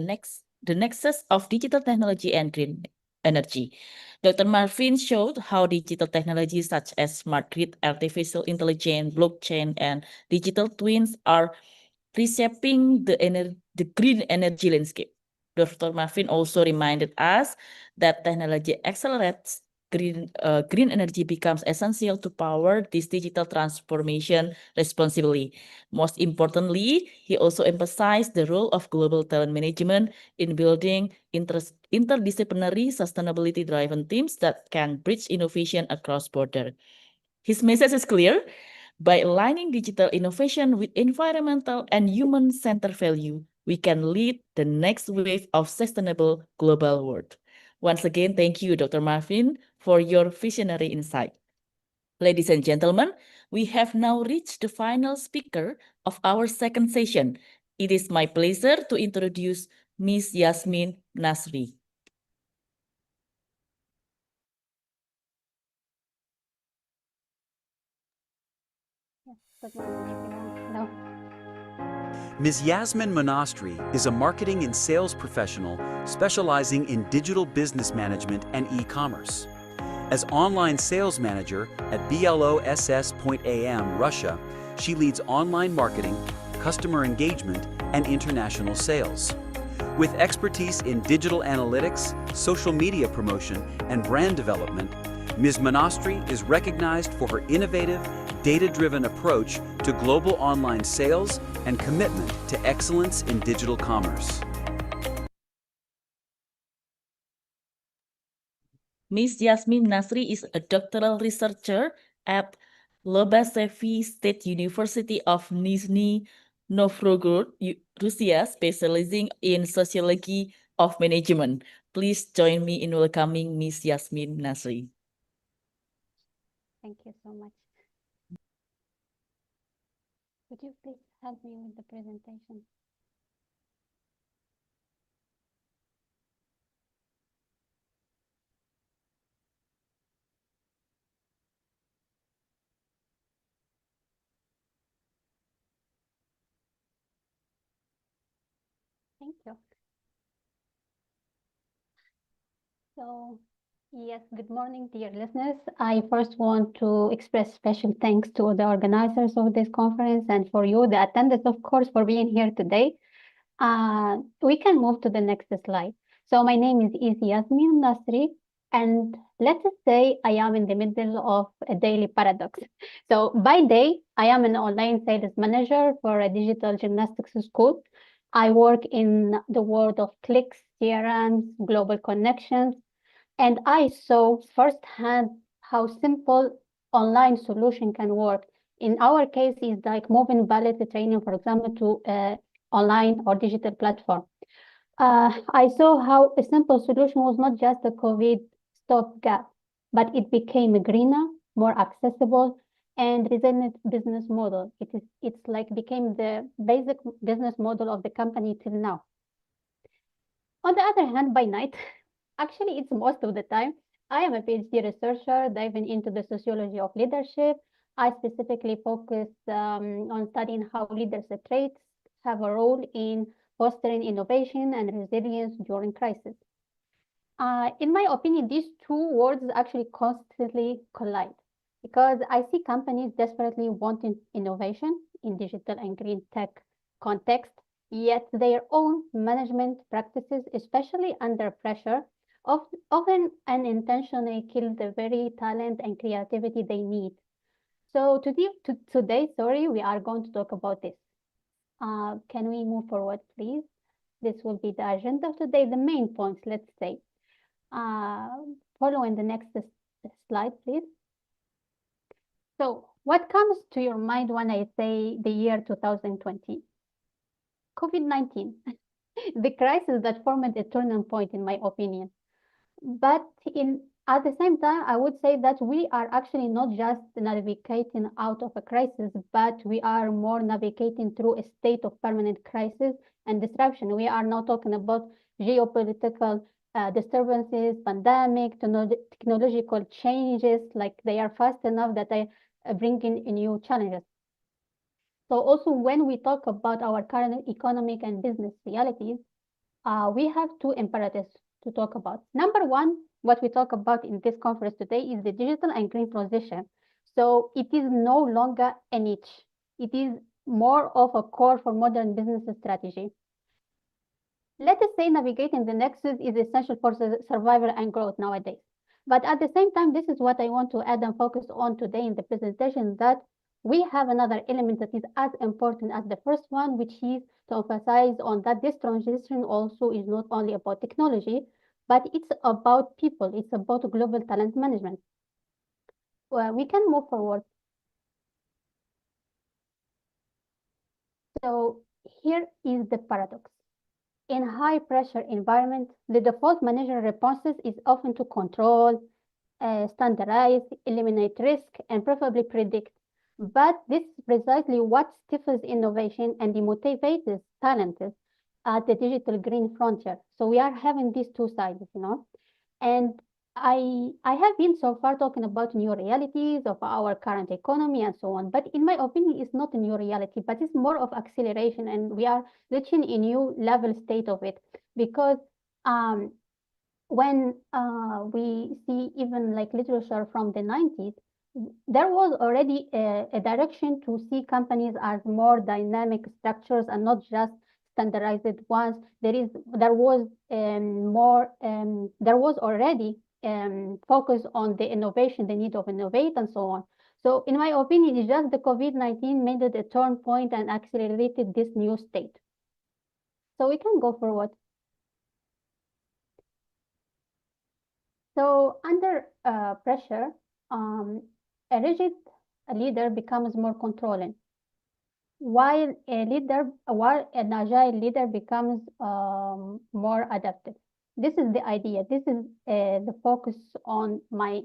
nexus of digital technology and green energy. Dr. Marvin showed how digital technologies such as smart grid, artificial intelligence, blockchain, and digital twins are reshaping the green energy landscape. Dr. Marvin also reminded us that technology accelerates green energy becomes essential to power this digital transformation responsibly. Most importantly, he also emphasized the role of global talent management in building interdisciplinary sustainability-driven teams that can bridge innovation across borders. His message is clear. By aligning digital innovation with environmental and human-centered value, we can lead the next wave of sustainable global world. Once again, thank you, Dr. Marvin, for your visionary insight. Ladies and gentlemen, we have now reached the final speaker of our second session. It is my pleasure to introduce Ms. Yasmin Nasri. Good morning, everyone. Hello. Ms. Yasmin Monastri is a marketing and sales professional specializing in digital business management and e-commerce. As online sales manager at BLOSS.am, Russia, she leads online marketing, customer engagement, and international sales. With expertise in digital analytics, social media promotion, and brand development, Ms. Monastri is recognized for her innovative, data-driven approach to global online sales and commitment to excellence in digital commerce. Ms. Yasmin Nasri is a doctoral researcher at Lobasevi State University of Nizhny Novgorod, Russia, specializing in sociology of management. Please join me in welcoming Ms. Yasmin Nasri. Thank you so much. Could you please help me with the presentation? Thank you. So, yes, good morning, dear listeners. I first want to express special thanks to the organizers of this conference and for you, the attendees, of course, for being here today. We can move to the next slide. So my name is Yasmin Nasri, and let's say I am in the middle of a daily paradox. So by day, I am an online sales manager for a digital gymnastics school. I work in the world of clicks, CRMs, global connections, and I saw firsthand how simple online solution can work. In our case, it's like moving ballet training, for example, to online or digital platform. I saw how a simple solution was not just a COVID stopgap, but it became a greener, more accessible, and resilient business model. It's like became the basic business model of the company till now. On the other hand, by night, actually it's most of the time, I am a PhD researcher diving into the sociology of leadership. I specifically focus on studying how leadership traits have a role in fostering innovation and resilience during crisis. In my opinion, these two words actually constantly collide because I see companies desperately wanting innovation in digital and green tech context, yet their own management practices, especially under pressure, often unintentionally kill the very talent and creativity they need. So today, we are going to talk about this. Can we move forward, please? This will be the agenda of today, the main points, let's say. Following the next slide, please. So what comes to your mind when I say the year 2020? COVID-19, the crisis that formed a turning point, in my opinion. But at the same time, I would say that we are actually not just navigating out of a crisis, but we are more navigating through a state of permanent crisis and disruption. We are now talking about geopolitical disturbances, pandemic, technological changes, like they are fast enough that they bring in new challenges. So also when we talk about our current economic and business realities, we have two imperatives to talk about. Number one, what we talk about in this conference today is the digital and green transition. So it is no longer a niche. It is more of a core for modern business strategy. Let us say navigating the nexus is essential for survival and growth nowadays. But at the same time, this is what I want to add and focus on today in the presentation, that we have another element that is as important as the first one, which is to emphasize on that this transition also is not only about technology, but it's about people. It's about global talent management. Well, we can move forward. So here is the paradox. In high pressure environment, the default managerial responses is often to control, standardize, eliminate risk, and preferably predict. But this is precisely what stifles innovation and demotivates talent at the digital green frontier. So we are having these two sides, And I have been so far talking about new realities of our current economy and so on, but in my opinion, it's not a new reality, but it's more of acceleration, and we are reaching a new level state of it because um, when we see even like literature from the 90s, there was already a direction to see companies as more dynamic structures and not just standardized ones. There was there was already focus on the innovation, the need of innovate and so on. So in my opinion, it's just the COVID-19 made it a turn point and accelerated this new state. So we can go forward. So under pressure, a rigid leader becomes more controlling, while an agile leader becomes more adaptive. This is the idea. This is the focus on my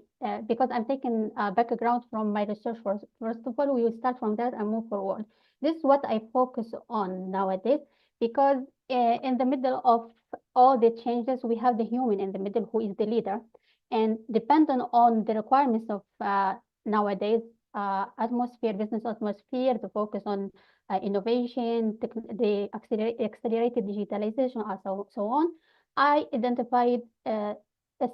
because I'm taking background from my research. First of all, we will start from that and move forward. This is what I focus on nowadays because in the middle of all the changes, we have the human in the middle who is the leader, and depending on the requirements of nowadays business atmosphere, the focus on innovation, the accelerated digitalization, and so on, I identified a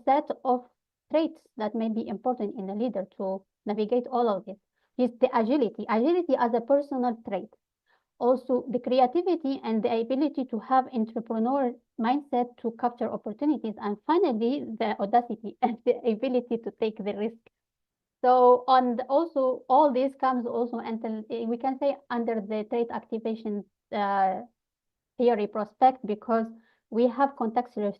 set of traits that may be important in a leader to navigate all of this. Is the agility as a personal trait. Also, the creativity and the ability to have entrepreneurial mindset to capture opportunities. And finally, the audacity and the ability to take the risk. So also all this comes also until we can say under the trait activation theory prospect because we have contextual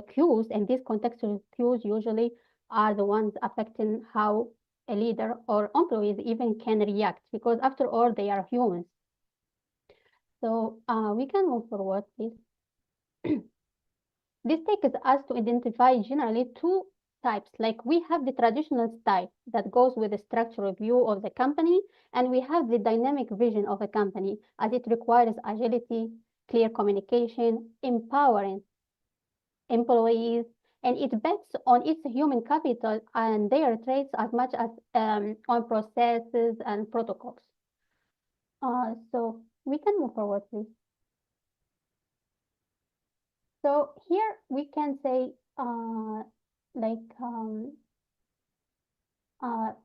cues, and these contextual cues usually are the ones affecting how a leader or employees even can react because after all they are humans. So we can move forward, please. This takes us to identify generally two types. Like we have the traditional style that goes with the structural view of the company, and we have the dynamic vision of a company as it requires agility, clear communication, empowering employees, and it bets on its human capital and their traits as much as on processes and protocols. So we can move forward, please. So here we can say like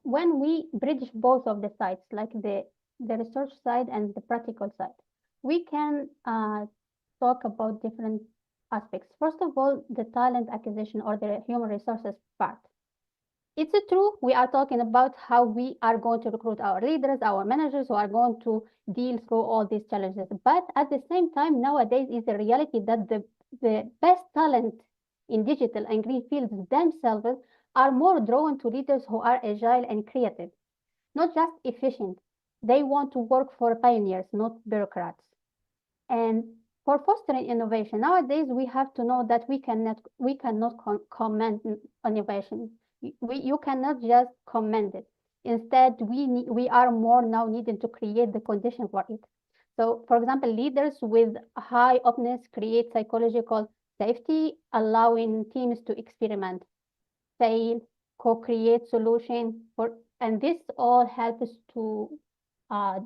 when we bridge both of the sides, like the research side and the practical side, we can talk about different aspects. First of all, the talent acquisition or the human resources part. It's true, we are talking about how we are going to recruit our leaders, our managers who are going to deal through all these challenges. But at the same time, nowadays is the reality that the best talent in digital and green fields themselves are more drawn to leaders who are agile and creative, not just efficient. They want to work for pioneers, not bureaucrats. And for fostering innovation, nowadays we have to know that we cannot comment on innovation. You cannot just comment it. Instead, we are more now needing to create the condition for it. So, for example, leaders with high openness create psychological safety, allowing teams to experiment, fail, co-create solution for, and this all helps to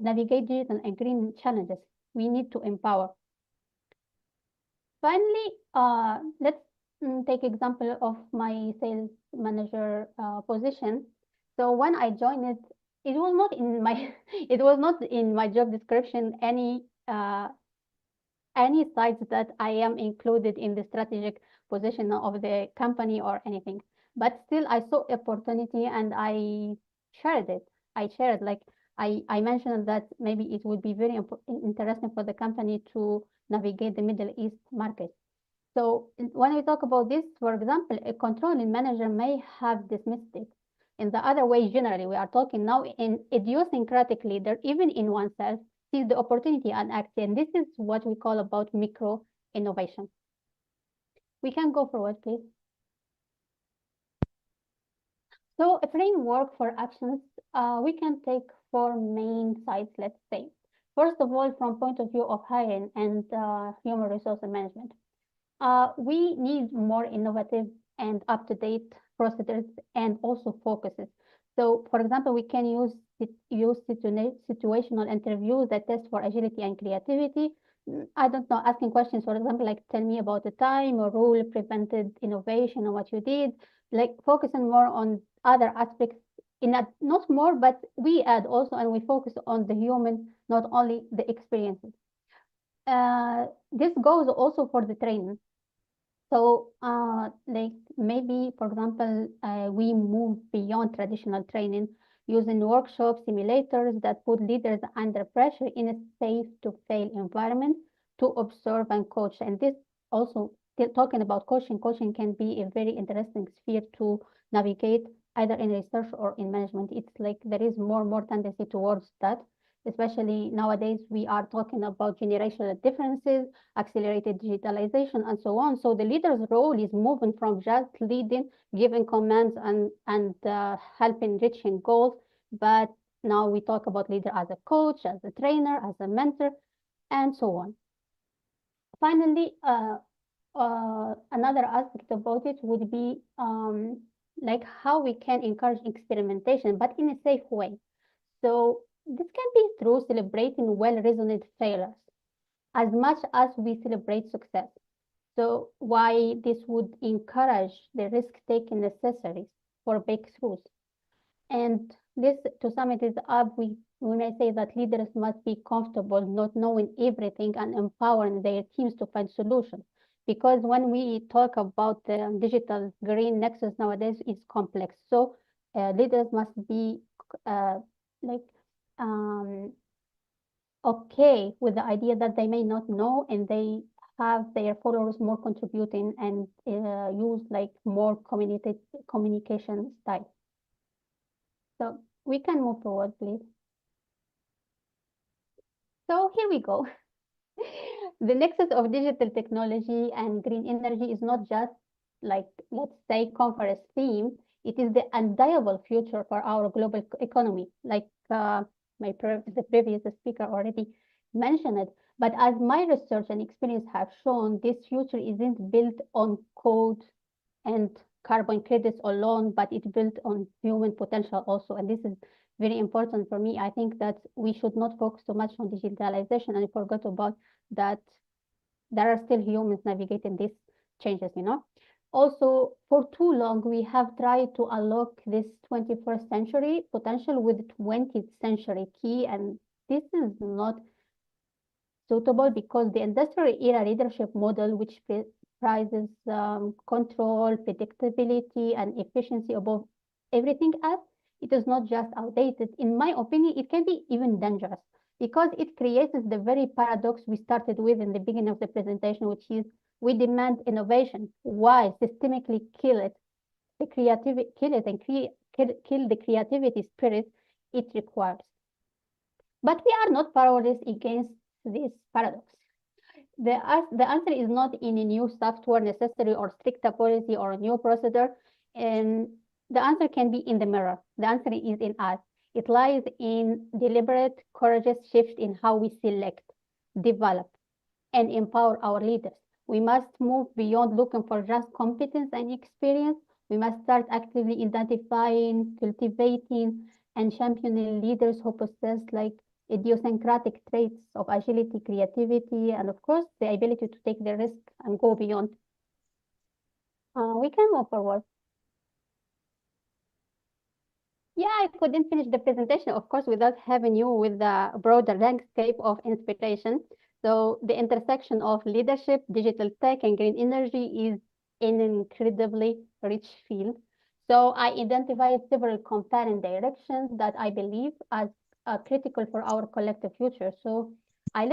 navigate digital and green challenges. We need to empower. Finally, let's take example of my sales manager position. So when I joined it was not in my it was not in my job description any sites that I am included in the strategic position of the company or anything. But still, I saw opportunity and I shared it. I shared like I mentioned that maybe it would be very interesting for the company to navigate the Middle East market. So when we talk about this, for example, a controlling manager may have dismissed it. In the other way, generally, we are talking now in idiosyncratic leader, even in oneself, sees the opportunity and acts. And this is what we call about micro innovation. We can go forward, please. So a framework for actions, we can take four main sides, let's say. First of all, from point of view of hiring and human resource management. We need more innovative and up-to-date procedures, and also focuses. So, for example, we can use situational interviews that test for agility and creativity. I don't know, asking questions, for example, like tell me about the time or rule prevented innovation or what you did, like focusing more on other aspects not more, but we add also, and we focus on the human, not only the experiences. This goes also for the training. So, like maybe, for example, we move beyond traditional training using workshop simulators that put leaders under pressure in a safe-to-fail environment to observe and coach. And this also, talking about coaching, coaching can be a very interesting sphere to navigate either in research or in management. It's like there is more tendency towards that, especially nowadays we are talking about generational differences, accelerated digitalization, and so on. So the leader's role is moving from just leading, giving commands, and helping reaching goals. But now we talk about leader as a coach, as a trainer, as a mentor, and so on. Finally, another aspect about it would be like how we can encourage experimentation, but in a safe way. So this can be through celebrating well-reasoned failures as much as we celebrate success. So why this would encourage the risk-taking necessary for breakthroughs. And this, to sum it up, we may say that leaders must be comfortable not knowing everything and empowering their teams to find solutions. Because when we talk about the digital green nexus nowadays, it's complex. So leaders must be like okay with the idea that they may not know, and they have their followers more contributing and use like more communication style. So we can move forward, please. So here we go. The nexus of digital technology and green energy is not just like, let's say, conference theme. It is the undeniable future for our global economy, like the previous speaker already mentioned it. But as my research and experience have shown, this future isn't built on code and carbon credits alone, but it's built on human potential also. And this is very important for me. I think that we should not focus too much on digitalization and forget about that there are still humans navigating these changes, you know. Also, for too long, we have tried to unlock this 21st century potential with 20th century key, and this is not suitable because the industrial era leadership model, which prizes control, predictability, and efficiency above everything else, it is not just outdated. In my opinion, it can be even dangerous because it creates the very paradox we started with in the beginning of the presentation, which is we demand innovation. Why systemically kill it? The creativity, kill it and kill the creativity spirit it requires. But we are not powerless against this paradox. The answer is not in a new software necessary or strict policy or a new procedure. And the answer can be in the mirror. The answer is in us. It lies in deliberate, courageous shift in how we select, develop, and empower our leaders. We must move beyond looking for just competence and experience. We must start actively identifying, cultivating, and championing leaders who possess like idiosyncratic traits of agility, creativity, and of course, the ability to take the risk and go beyond. We can move forward. Yeah, I couldn't finish the presentation, of course, without having you with the broader landscape of inspiration. So the intersection of leadership, digital tech, and green energy is an incredibly rich field. So I identified several compelling directions that I believe are critical for our collective future. So I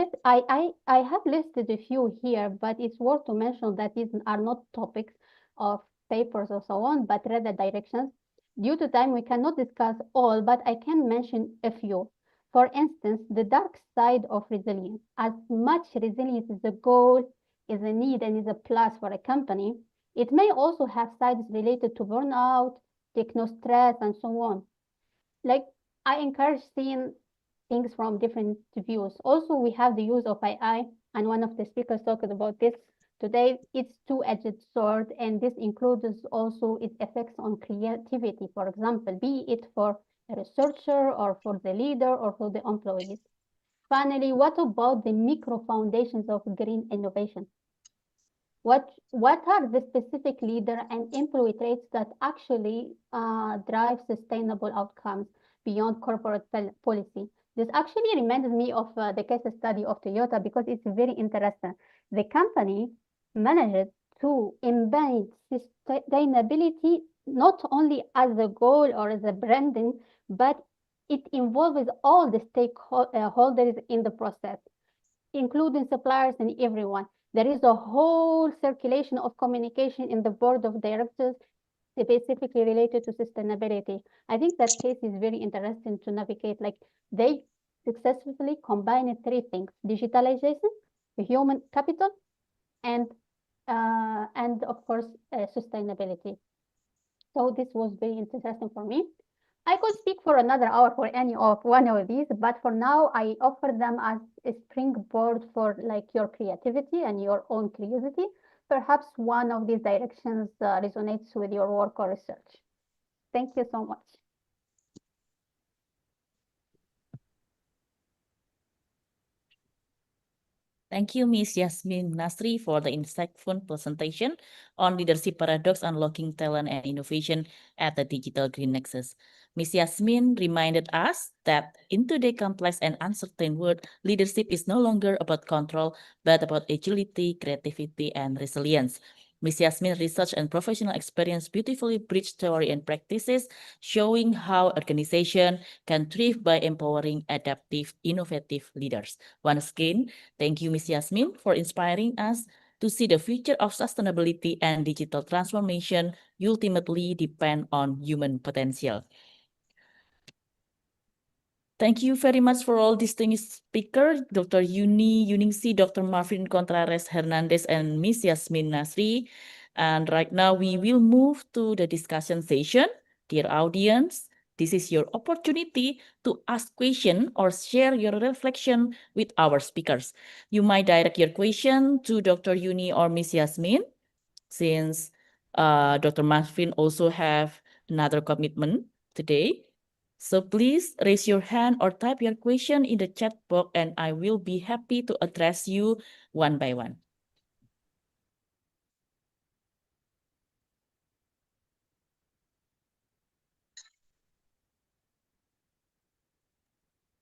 have listed a few here, but it's worth to mention that these are not topics of papers or so on, but rather directions. Due to time, we cannot discuss all, but I can mention a few. For instance, the dark side of resilience. As much resilience is a goal, is a need, and is a plus for a company, it may also have sides related to burnout, techno stress, and so on. Like, I encourage seeing things from different views. Also, we have the use of AI, and one of the speakers talked about this Today, it's two-edged sword, and this includes also its effects on creativity, for example, be it for a researcher or for the leader or for the employees. Finally, what about the micro foundations of green innovation? What are the specific leader and employee traits that actually drive sustainable outcomes beyond corporate policy? This actually reminded me of the case study of Toyota because it's very interesting. The company managed to embed sustainability not only as a goal or as a branding, but it involves all the stakeholders in the process, including suppliers and everyone. There is a whole circulation of communication in the board of directors specifically related to sustainability. I think that case is very interesting to navigate. Like they successfully combined three things: digitalization, human capital, and of course sustainability. So this was very interesting for me. I could speak for another hour for any of one of these, but for now I offer them as a springboard for like your creativity and your own curiosity. Perhaps one of these directions resonates with your work or research. Thank you so much. Thank you, Ms. Yasmin Nasri, for the insightful presentation on leadership paradox, unlocking talent and innovation at the digital green nexus. Ms. Yasmin reminded us that in today's complex and uncertain world, leadership is no longer about control, but about agility, creativity, and resilience. Ms. Yasmin's research and professional experience beautifully bridge theory and practices, showing how organization can thrive by empowering adaptive, innovative leaders. Once again, thank you, Ms. Yasmin, for inspiring us to see the future of sustainability and digital transformation ultimately depend on human potential. Thank you very much for all distinguished speakers, Dr. Yuningsi, Dr. Marvin Contreras Hernandez, and Ms. Yasmin Nasri. And right now we will move to the discussion session. Dear audience, this is your opportunity to ask question or share your reflection with our speakers. You might direct your question to Dr. Yuni or Ms. Yasmin, since Dr. Marvin also have another commitment today. So please raise your hand or type your question in the chat box and I will be happy to address you one by one.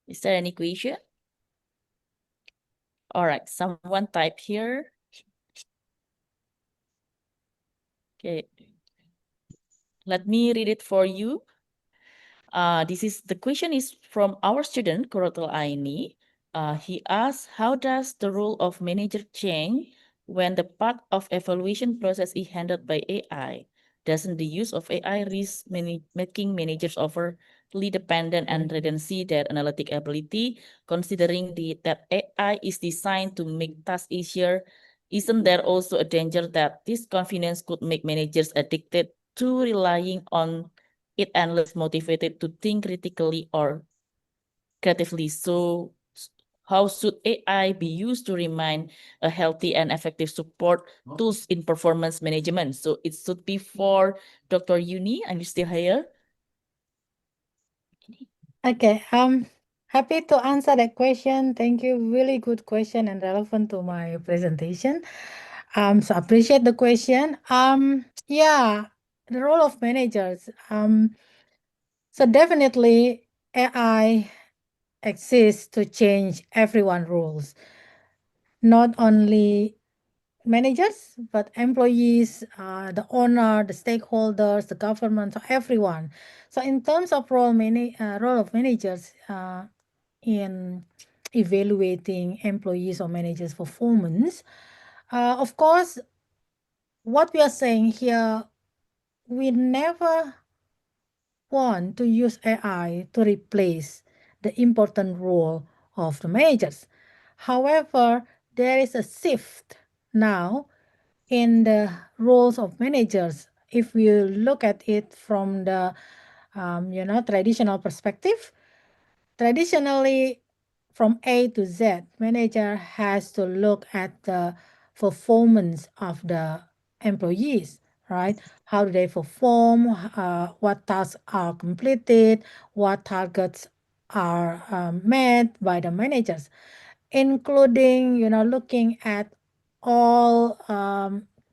Is there any question? All right, someone type here. Okay. Let me read it for you. The question is from our student, Korotal Aini. He asks, how does the role of manager change when the part of evaluation process is handled by AI? Doesn't the use of AI risk making managers overly dependent and redundancy their analytic ability, considering that AI is designed to make tasks easier? Isn't there also a danger that this confidence could make managers addicted to relying on it and less motivated to think critically or creatively? So how should AI be used to remain a healthy and effective support tools in performance management? So it should be for Dr. Yuni. Are you still here? Okay, happy to answer that question. Thank you. Really good question and relevant to my presentation. So appreciate the question. Yeah, the role of managers. So definitely AI exists to change everyone's roles, not only managers, but employees, the owner, the stakeholders, the government, so everyone. So in terms of role of managers in evaluating employees or managers' performance, of course, what we are saying here, we never want to use AI to replace the important role of the managers. However, there is a shift now in the roles of managers. If we look at it from the traditional perspective, traditionally from A to Z, manager has to look at the performance of the employees, right? How do they perform? What tasks are completed? What targets are met by the managers, including, looking at all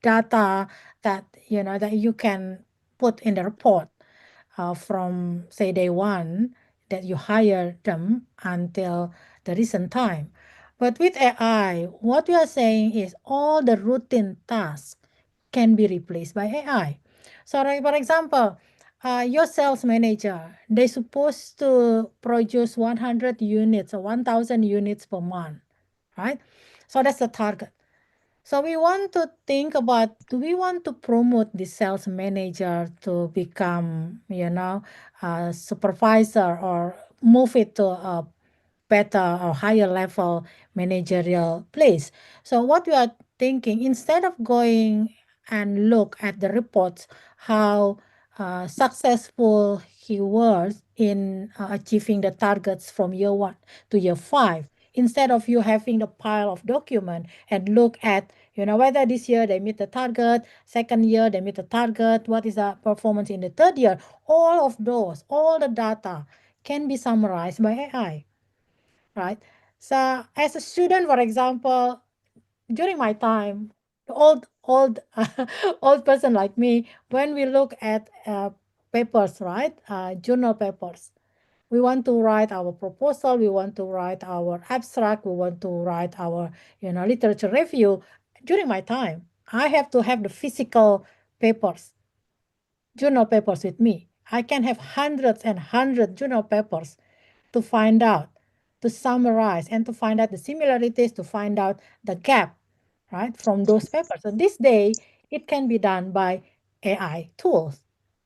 data that, that you can put in the report from, say, day one that you hire them until the recent time. But with AI, what we are saying is all the routine tasks can be replaced by AI. So, like, for example, your sales manager, they're supposed to produce 100 units or 1,000 units per month, right? So that's the target. So we want to think about, do we want to promote the sales manager to become, a supervisor, or move it to a better or higher level managerial place? So what we are thinking, instead of going and look at the reports, how successful he was in achieving the targets from year 1 to year 5, instead of you having the pile of document and look at, whether this year they meet the target, second year they meet the target, what is the performance in the third year, all of those, all the data can be summarized by AI, right? So as a student, for example, during my time, the old old person like me, when we look at papers, right, journal papers, we want to write our proposal, we want to write our abstract, we want to write our, literature review. During my time, I have to have the physical papers, journal papers with me. I can have hundreds and hundreds journal papers to find out, to summarize, and to find out the similarities, to find out the gap, right, from those papers. So this day, it can be done by AI tools,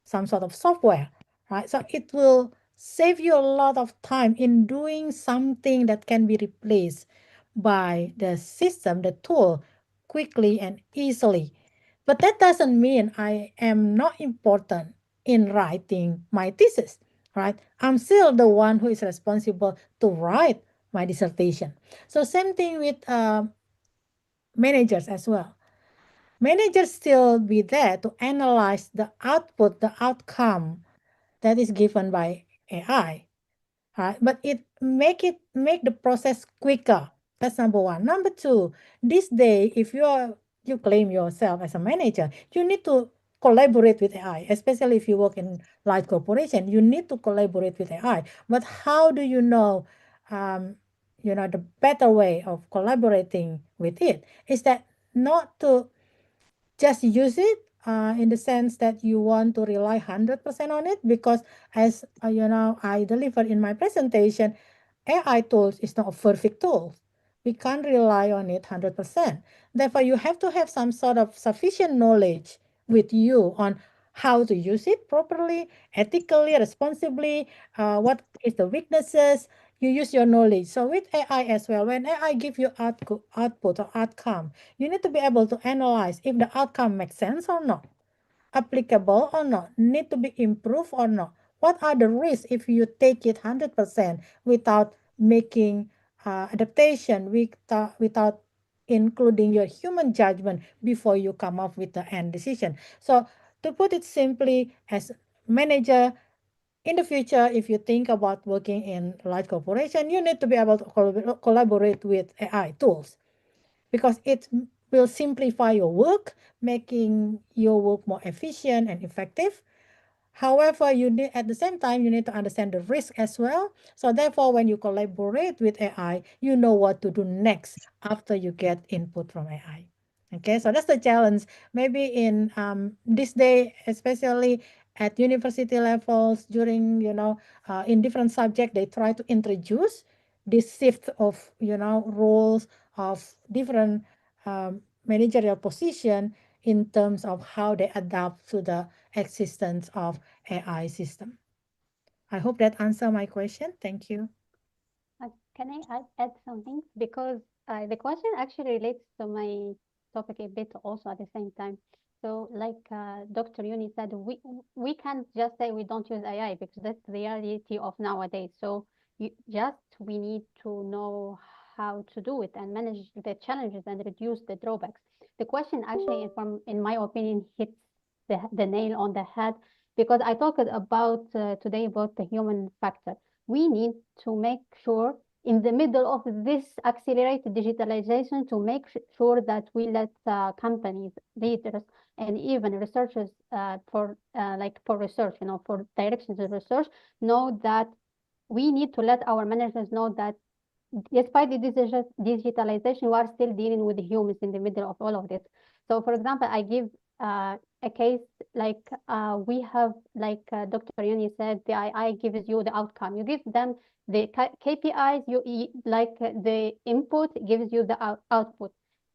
some sort of software, right? So it will save you a lot of time in doing something that can be replaced by the system, the tool, quickly and easily. But that doesn't mean I am not important in writing my thesis, right? I'm still the one who is responsible to write my dissertation. So same thing with managers as well. Managers still be there to analyze the output, the outcome that is given by AI, right? But it make the process quicker. That's number one. Number two, this day, if you claim yourself as a manager, you need to collaborate with AI, especially if you work in large corporation. You need to collaborate with AI. But how do you know, the better way of collaborating with it is that not to just use it in the sense that you want to rely 100% on it, because as I delivered in my presentation, AI tools is not a perfect tool. We can't rely on it 100%. Therefore, you have to have some sort of sufficient knowledge with you on how to use it properly, ethically, responsibly, what is the weaknesses. You use your knowledge. So with AI as well, when AI give you output or outcome, you need to be able to analyze if the outcome makes sense or not, applicable or not, need to be improved or not. What are the risks if you take it 100% without making adaptation, without including your human judgment before you come up with the end decision? So to put it simply, as manager, in the future, if you think about working in large corporation, you need to be able to collaborate with AI tools, because it will simplify your work, making your work more efficient and effective. However, you need, at the same time, you need to understand the risk as well. So therefore, when you collaborate with AI, you know what to do next after you get input from AI. Okay, so that's the challenge. Maybe in this day, especially at university levels, during, in different subjects, they try to introduce this shift of, roles of different managerial position in terms of how they adapt to the existence of AI system. I hope that answer my question. Thank you. Can I add something? Because the question actually relates to my topic a bit also at the same time. So like Dr. Yuni said, we can't just say we don't use AI, because that's the reality of nowadays. So we need to know how to do it and manage the challenges and reduce the drawbacks. The question actually, in my opinion, hits the nail on the head, because I talked about today about the human factor. We need to make sure in the middle of this accelerated digitalization to make sure that we let companies, leaders, and even researchers for research, for directions of research, know that we need to let our managers know that despite the digitalization, we are still dealing with humans in the middle of all of this. So, for example, I give a case like we have, like Dr. Yuni said, the AI gives you the outcome. You give them the KPIs, like the input gives you the output.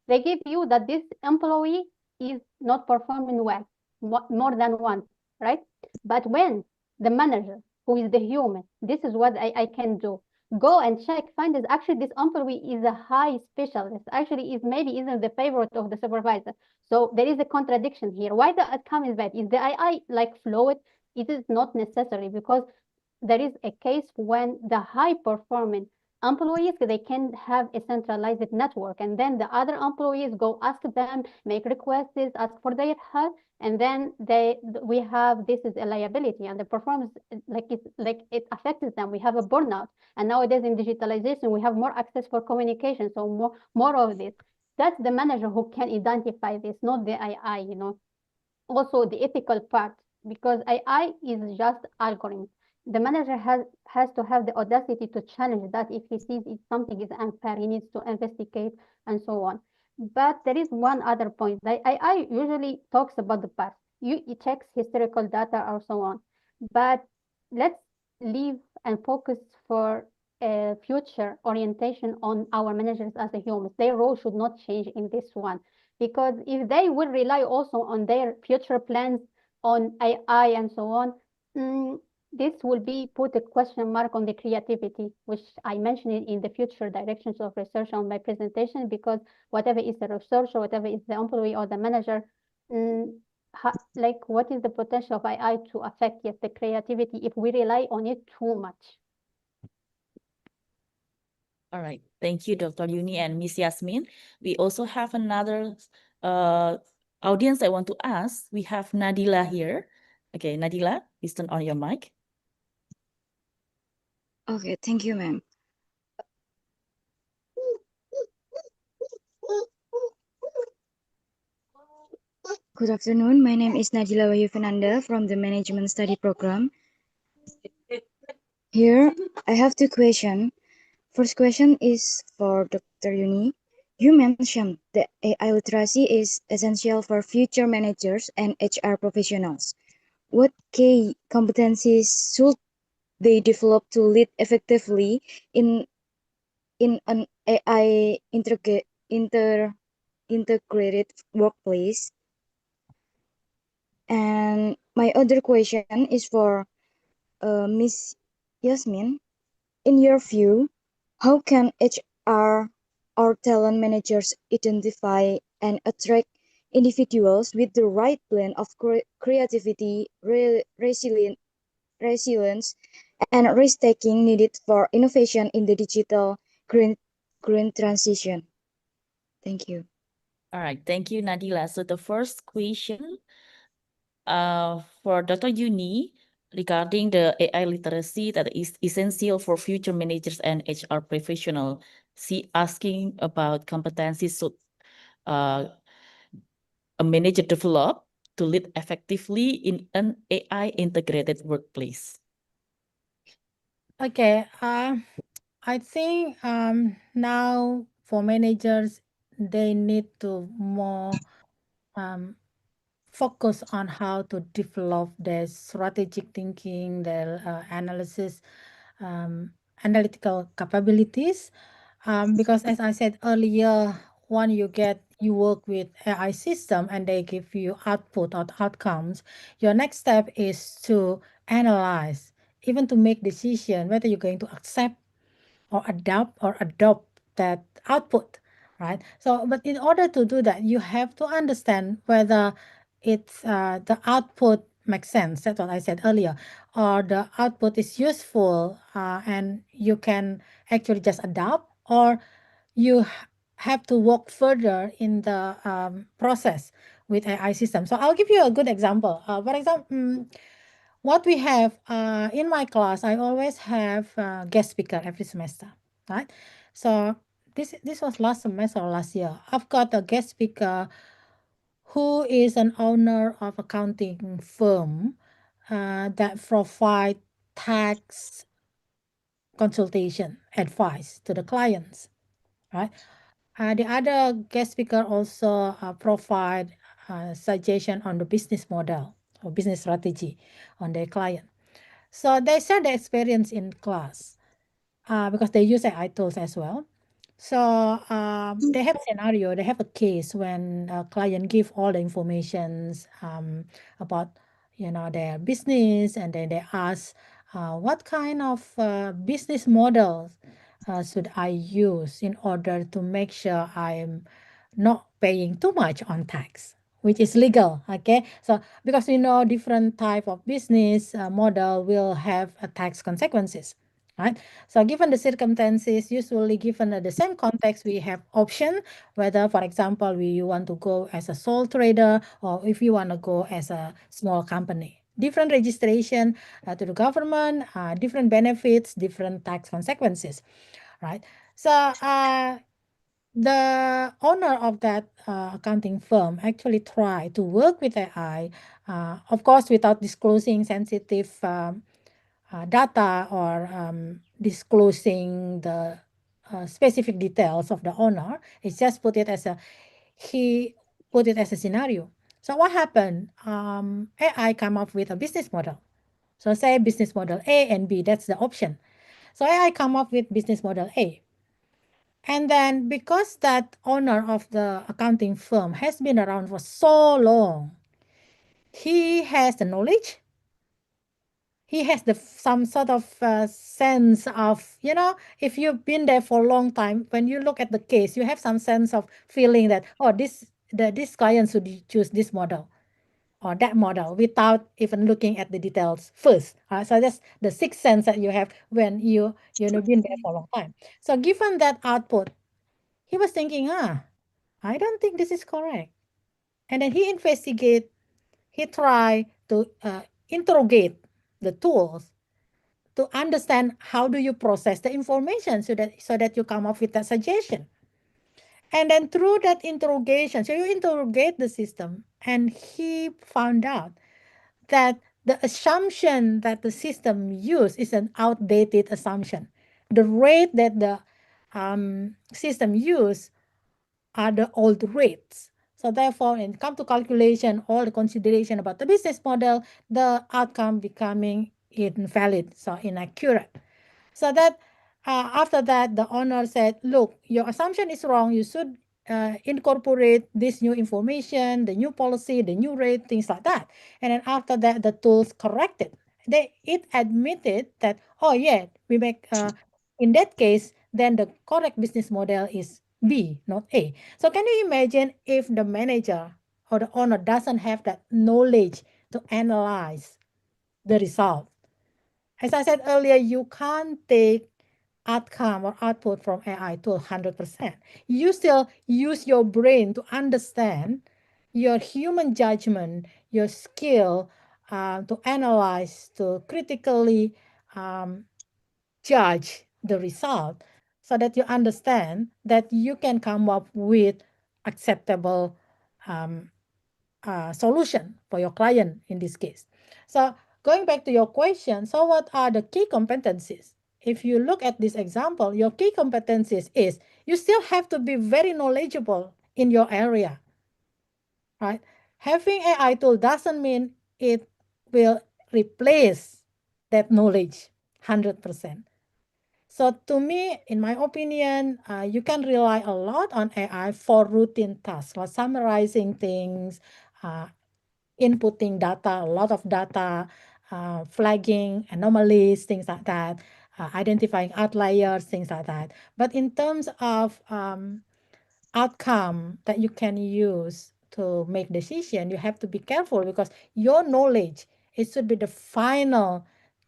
They give you that this employee is not performing well more than once, right? But when the manager, who is the human, this is what I can do, go and check, find is actually this employee is a high specialist, actually is maybe isn't the favorite of the supervisor. So there is a contradiction here. Why the outcome is bad? Is the AI like flawed? It is not necessary, because there is a case when the high performing employees, they can have a centralized network, and then the other employees go ask them, make requests, ask for their help, and then we have, this is a liability, and the performance, like it affects them. We have a burnout, and nowadays in digitalization we have more access for communication, so more of this. That's the manager who can identify this, not the AI. Also the ethical part, because AI is just algorithm. The manager has to have the audacity to challenge that. If he sees if something is unfair, he needs to investigate and so on. But there is one other point. The AI usually talks about the past. It checks historical data or so on. But let's leave and focus for a future orientation on our managers as a humans. Their role should not change in this one, because if they will rely also on their future plans on AI and so on, this will be put a question mark on the creativity, which I mentioned in the future directions of research on my presentation, because whatever is the researcher, whatever is the employee or the manager, like what is the potential of AI to affect the creativity if we rely on it too much? All right. Thank you, Dr. Yuni and Miss Yasmin. We also have another audience I want to ask. We have Nadila here. Okay, Nadila, please turn on your mic. Okay, thank you, ma'am. Good afternoon. My name is Najila Wahyu Fernanda from the Management Study Program. Here, I have two questions. First question is for Dr. Yuni. You mentioned that AI literacy is essential for future managers and HR professionals. What key competencies should they develop to lead effectively in an AI integrated workplace? And my other question is for Miss Yasmin. In your view, how can HR or talent managers identify and attract individuals with the right blend of creativity, resilience, and risk-taking needed for innovation in the digital green transition? Thank you. All right, thank you, Nadila. So the first question for Dr. Yuni regarding the AI literacy that is essential for future managers and HR professionals. She asking about competencies so a manager develop to lead effectively in an AI integrated workplace. Okay, I think now for managers, they need to more focus on how to develop their strategic thinking, their analysis, analytical capabilities. Because as I said earlier, when you work with AI system and they give you output or outcomes, your next step is to analyze, even to make decision whether you're going to accept or adopt that output, right? So, but in order to do that, you have to understand whether it's the output makes sense. That's what I said earlier, or the output is useful and you can actually just adopt, or you have to walk further in the process with AI system. So I'll give you a good example. For example, what we have in my class, I always have a guest speaker every semester, right? So this was last semester or last year. I've got a guest speaker who is an owner of accounting firm that provide tax consultation advice to the clients, right? The other guest speaker also provide suggestion on the business model or business strategy on their client. So they share their experience in class because they use AI tools as well. So they have a scenario, they have a case when a client give all the informations about their business, and then they ask what kind of business models should I use in order to make sure I'm not paying too much on tax, which is legal. Okay, so because different type of business model will have tax consequences, right? So given the circumstances, usually given the same context, we have option whether, for example, you want to go as a sole trader or if you want to go as a small company. Different registration to the government, different benefits, different tax consequences, right? So the owner of that accounting firm actually tried to work with AI, of course, without disclosing sensitive data or disclosing the specific details of the owner. It's just he put it as a scenario. So what happened? AI come up with a business model. So say business model A and B, that's the option. So AI come up with business model A. And then because that owner of the accounting firm has been around for so long, he has the knowledge. He has some sort of sense of, if you've been there for a long time, when you look at the case, you have some sense of feeling that, oh, this client should choose this model or that model without even looking at the details first. So that's the sixth sense that you have when been there for a long time. So given that output, he was thinking, I don't think this is correct. And then he tried to interrogate the tools to understand how do you process the information so that you come up with a suggestion. And then through that interrogation, so you interrogate the system, and he found out that the assumption that the system used is an outdated assumption. The rate that the system used are the old rates. So therefore, in come to calculation, all the consideration about the business model, the outcome becoming invalid, so inaccurate. So that after that, the owner said, look, your assumption is wrong. You should incorporate this new information, the new policy, the new rate, things like that. And then after that, the tools corrected. It admitted that, oh yeah, we make, in that case, then the correct business model is B, not A. So can you imagine if the manager or the owner doesn't have that knowledge to analyze the result? As I said earlier, you can't take outcome or output from AI to 100%. You still use your brain to understand your human judgment, your skill to analyze, to critically judge the result so that you understand that you can come up with acceptable solution for your client in this case. So going back to your question, so what are the key competencies? If you look at this example, your key competencies is you still have to be very knowledgeable in your area, right? Having AI tool doesn't mean it will replace that knowledge 100%. So to me, in my opinion, you can rely a lot on AI for routine tasks, like summarizing things, inputting data, a lot of data, flagging anomalies, things like that, identifying outliers, things like that. But in terms of outcome that you can use to make decision, you have to be careful because your knowledge, it should be the final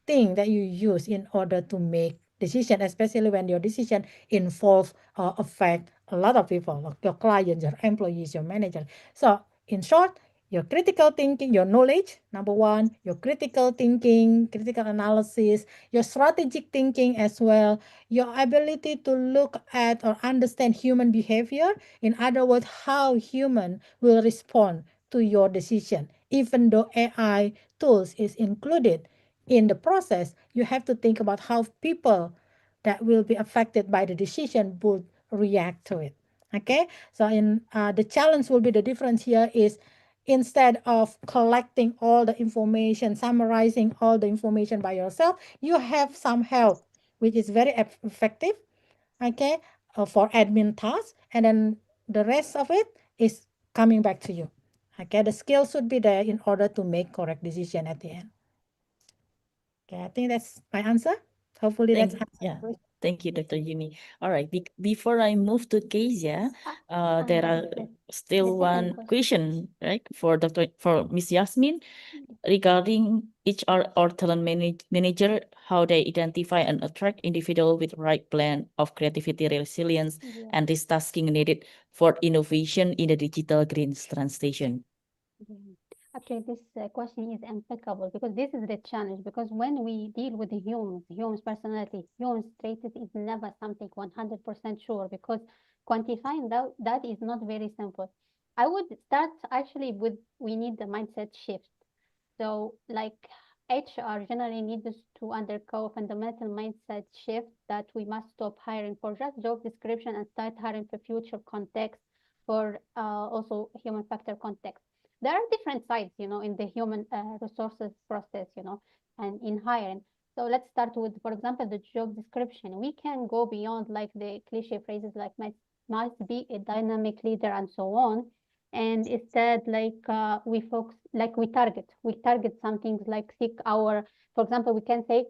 thing that you use in order to make decision, especially when your decision involve or affect a lot of people, like your clients, your employees, your manager. So in short, your critical thinking, your knowledge, number one, your critical thinking, critical analysis, your strategic thinking as well, your ability to look at or understand human behavior. In other words, how human will respond to your decision. Even though AI tools is included in the process, you have to think about how people that will be affected by the decision would react to it. Okay, so in the challenge will be the difference here is instead of collecting all the information, summarizing all the information by yourself, you have some help, which is very effective, okay, for admin tasks, and then the rest of it is coming back to you. Okay, the skill should be there in order to make correct decision at the end. Okay, I think that's my answer. Hopefully that's Thank you, Dr. Yuni. All right, before I move to Kezia, there are still one question, right, for Miss Yasmin regarding HR or talent manager, how they identify and attract individual with right blend of creativity, resilience, and this tasking needed for innovation in the digital green transition. Actually, this question is impeccable because this is the challenge. Because when we deal with the humans' personality, humans traits is never something 100% sure because quantifying that is not very simple. I would start actually with we need the mindset shift. So, like HR generally needs to undergo a fundamental mindset shift that we must stop hiring for just job description and start hiring for future context, for also human factor context. There are different sides, in the human resources process, and in hiring. So let's start with, for example, the job description. We can go beyond like the cliche phrases like must be a dynamic leader and so on, and instead we focus, like we target some things like seek our, for example, we can say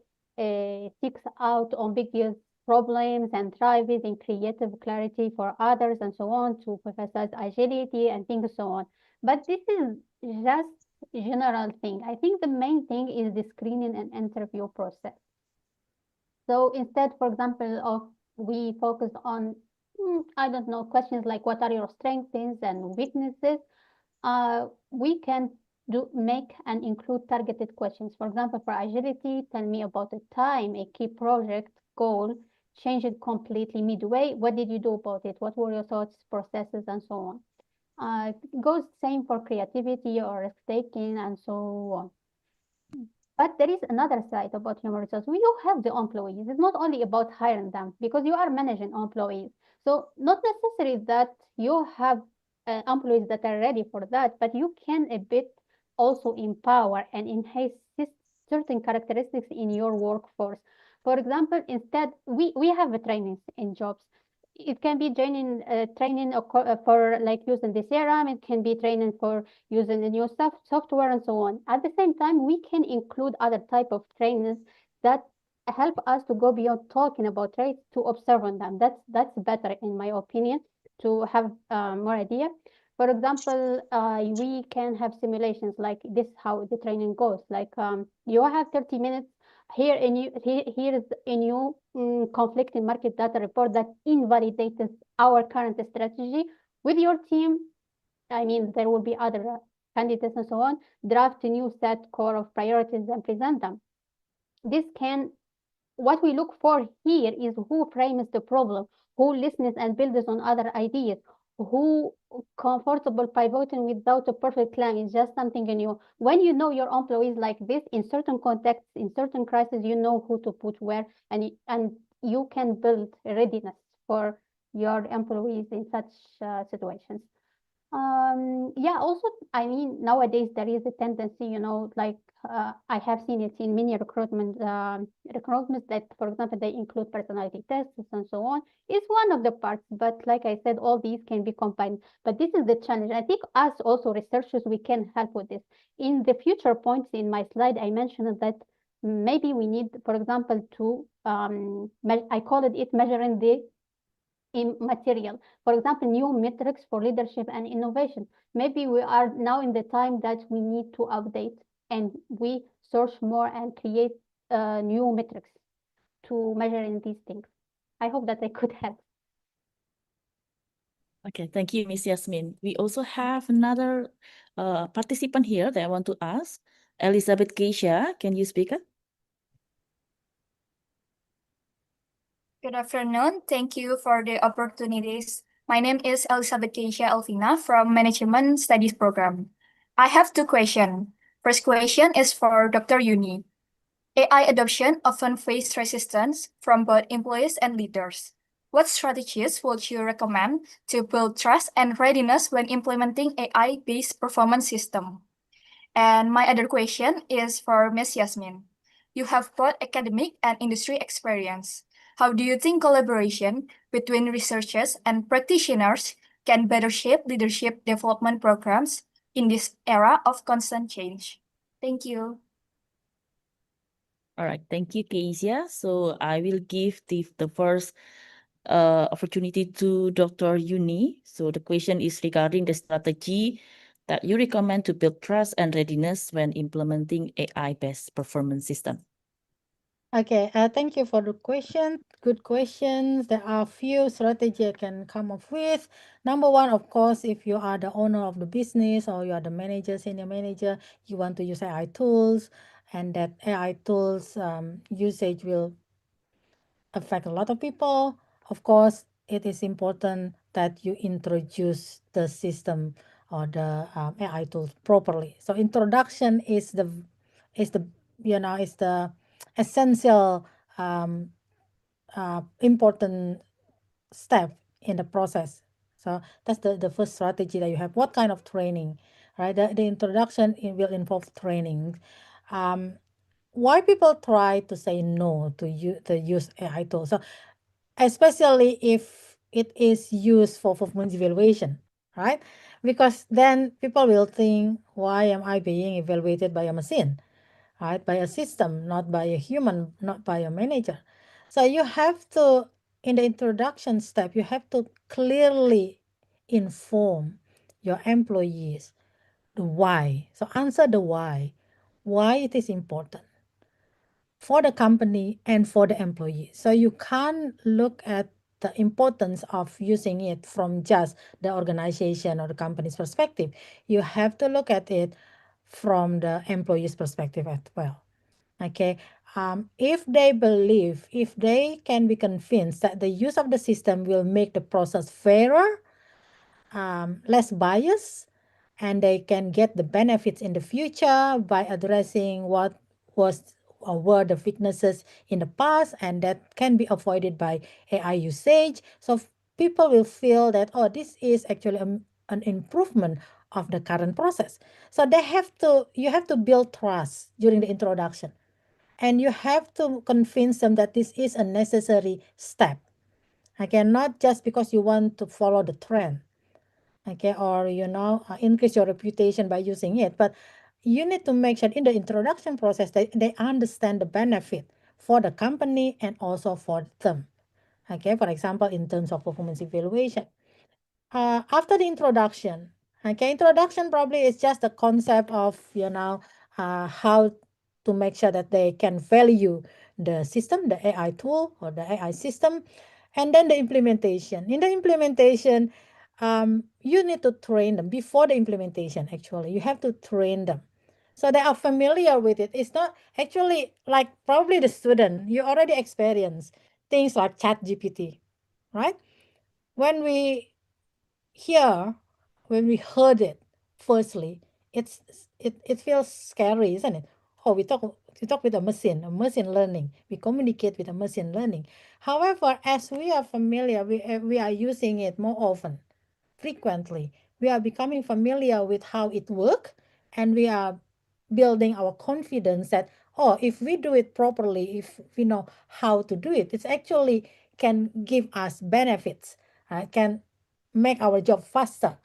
seeks out ambiguous problems and thrives in creative clarity for others and so on, to emphasize agility and things so on. But this is just general thing. I think the main thing is the screening and interview process. So instead, for example, of we focus on, I don't know, questions like what are your strengths and weaknesses, we can make and include targeted questions. For example, for agility, tell me about a time a key project goal changed completely midway. What did you do about it? What were your thoughts, processes, and so on? It goes same for creativity or risk taking and so on. But there is another side about human resources. You have the employees. It's not only about hiring them because you are managing employees. So not necessary that you have employees that are ready for that, but you can a bit also empower and enhance certain characteristics in your workforce. For example, instead, we have a trainings in jobs. It can be training for like using the CRM. It can be training for using the new software and so on. At the same time, we can include other type of trainings that help us to go beyond talking about traits to observe on them. That's better in my opinion to have more idea. For example, we can have simulations like this, how the training goes. Like you have 30 minutes here is a new conflicting market data report that invalidates our current strategy with your team. I mean, there will be other candidates and so on. Draft a new set core of priorities and present them. This can, what we look for here is who frames the problem, who listens and builds on other ideas, who comfortable pivoting without a perfect plan is just something new. When you know your employees like this, in certain contexts, in certain crises, you know who to put where, and you can build readiness for your employees in such situations. Yeah, also, I mean, nowadays there is a tendency, like I have seen it in many recruitments that, for example, they include personality tests and so on. It's one of the parts, but like I said, all these can be combined. But this is the challenge. I think us also researchers, we can help with this. In the future points in my slide, I mentioned that maybe we need, for example, to, I call it measuring the in material. For example, new metrics for leadership and innovation. Maybe we are now in the time that we need to update and we search more and create new metrics to measuring these things. I hope that I could help. Okay, thank you, Miss Yasmin. We also have another participant here that I want to ask. Elizabeth Keisha, can you speak up? Good afternoon. Thank you for the opportunities. My name is Elizabeth Keisha Alvina from Management Studies Program. I have two questions. First question is for Dr. Yuni. AI adoption often face resistance from both employees and leaders. What strategies would you recommend to build trust and readiness when implementing AI-based performance system? And my other question is for Ms. Yasmin. You have both academic and industry experience. How do you think collaboration between researchers and practitioners can better shape leadership development programs in this era of constant change? Thank you. All right, thank you, Keisha. So I will give the first opportunity to Dr. Yuni. So the question is regarding the strategy that you recommend to build trust and readiness when implementing AI-based performance system. Okay, thank you for the question. Good questions. There are few strategy I can come up with. Number one, of course, if you are the owner of the business or you are the manager, senior manager, you want to use AI tools, and that AI tools usage will affect a lot of people. Of course, it is important that you introduce the system or the AI tools properly. So introduction is the is the is the essential important step in the process. So that's the first strategy that you have. What kind of training, right? The introduction will involve training. Why people try to say no to use AI tools? So especially if it is used for performance evaluation, right? Because then people will think, why am I being evaluated by a machine, right? By a system, not by a human, not by a manager. So you have to, in the introduction step, you have to clearly inform your employees the why. So answer the why it is important for the company and for the employee. So you can't look at the importance of using it from just the organization or the company's perspective. You have to look at it from the employee's perspective as well. Okay. If they believe, if they can be convinced that the use of the system will make the process fairer, less biased, and they can get the benefits in the future by addressing what was or were the weaknesses in the past, and that can be avoided by AI usage. So people will feel that, oh, this is actually an improvement of the current process. So you have to build trust during the introduction, and you have to convince them that this is a necessary step. Okay, not just because you want to follow the trend, okay, or increase your reputation by using it, but you need to make sure in the introduction process that they understand the benefit for the company and also for them. Okay, for example, in terms of performance evaluation. After the introduction, okay, introduction probably is just the concept of how to make sure that they can value the system, the AI tool or the AI system, and then the implementation. In the implementation, you need to train them before the implementation. Actually, you have to train them so they are familiar with it. It's not actually like probably the student you already experience things like ChatGPT, right? When we when we heard it firstly, it feels scary, isn't it? Oh, we talk with a machine learning. We communicate with a machine learning. However, as we are familiar, we are using it more often, frequently. We are becoming familiar with how it works, and we are building our confidence that, oh, if we do it properly, if we know how to do it, it's actually can give us benefits, can make our job faster.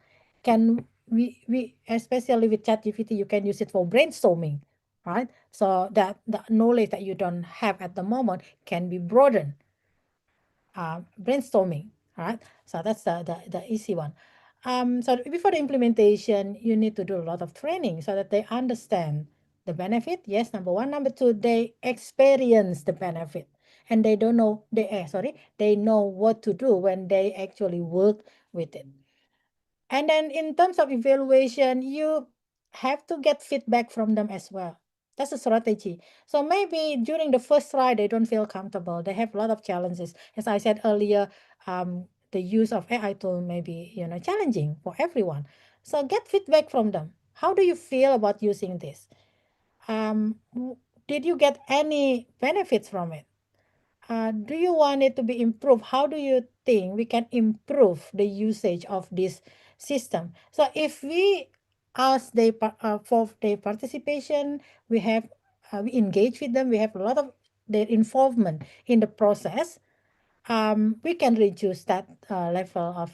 Can we especially with ChatGPT, you can use it for brainstorming, right? So that the knowledge that you don't have at the moment can be broadened. Brainstorming, right? So that's the easy one. So before the implementation, you need to do a lot of training so that they understand the benefit. Yes, number one. Number two, they experience the benefit. and they don't know they know what to do when they actually work with it. And then in terms of evaluation, you have to get feedback from them as well. That's a strategy. So maybe during the first try, they don't feel comfortable. They have a lot of challenges. As I said earlier, the use of AI tool may be, challenging for everyone. So get feedback from them. How do you feel about using this? Did you get any benefits from it? Do you want it to be improved? How do you think we can improve the usage of this system? So if we ask for their participation, we we engage with them, we have a lot of their involvement in the process. We can reduce that level of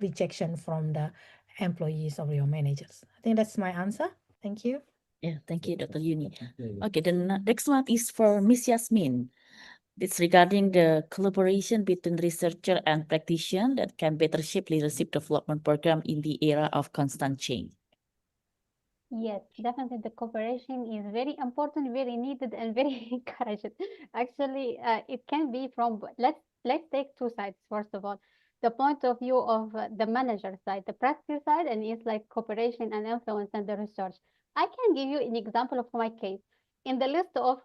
rejection from the employees or your managers. I think that's my answer. Thank you. Yeah, thank you, Dr. Yuni. Okay, the next one is for Miss Yasmin. It's regarding the collaboration between researcher and practitioner that can better shape leadership development program in the era of constant change. Yes, definitely the cooperation is very important, very needed, and very encouraged. Actually, it can be from let's take two sides. First of all, the point of view of the manager side, the practice side, and it's like cooperation and influence and the research. I can give you an example of my case. In the list of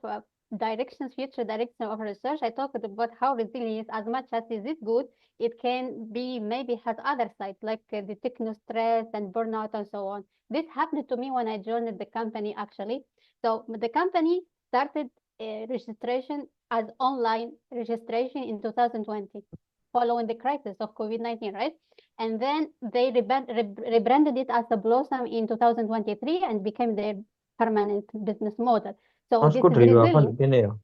future direction of research, I talked about how resilience, as much as is it good, it can be maybe has other sides like the techno stress and burnout and so on. This happened to me when I joined the company actually. So the company started registration as online registration in 2020, following the crisis of COVID-19, right? And then they rebranded it as a Blossom in 2023 and became their permanent business model. So this is resilience.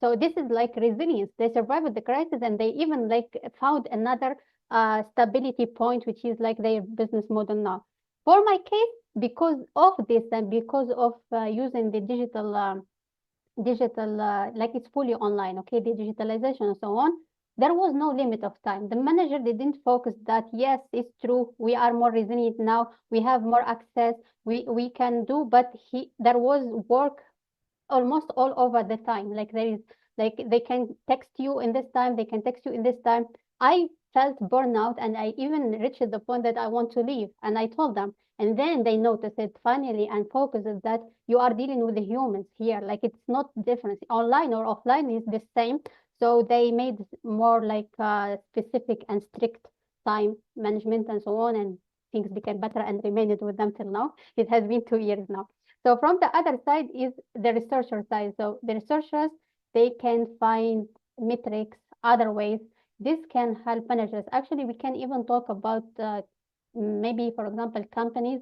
So this is like resilience. They survived the crisis and they even like found another stability point, which is like their business model now. For my case, because of this and because of using the digital, like it's fully online, okay, the digitalization and so on, there was no limit of time. The manager didn't focus that, yes, it's true, we are more resilient now, we have more access, we can do, but there was work almost all over the time. Like there is like they can text you in this time, they can text you in this time. I felt burnout and I even reached the point that I want to leave. And I told them. And then they noticed it finally and focused that you are dealing with the humans here. Like it's not different. Online or offline is the same. So they made more like specific and strict time management and so on. And things became better and remained with them till now. It has been 2 years now. So from the other side is the researcher side. So the researchers, they can find metrics, other ways. This can help managers. Actually, we can even talk about maybe, for example, companies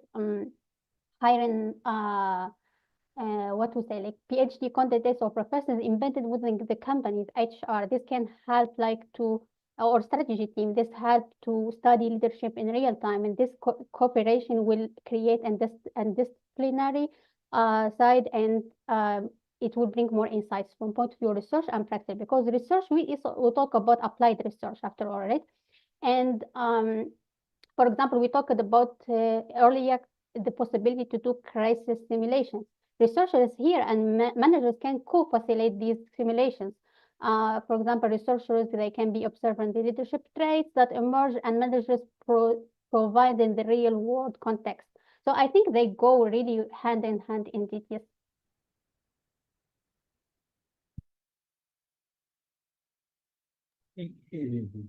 hiring what to say, like PhD candidates or professors embedded within the company's HR. This can help like to, or strategy team, this help to study leadership in real time. And this cooperation will create and disciplinary side and it will bring more insights from point of view research and practice, because research, we talk about applied research after all, right? And for example, we talked about earlier the possibility to do crisis simulations. Researchers here and managers can co-facilitate these simulations. For example, researchers, they can be observing the leadership traits that emerge and managers provide in the real world context. So I think they go really hand in hand indeed, yes.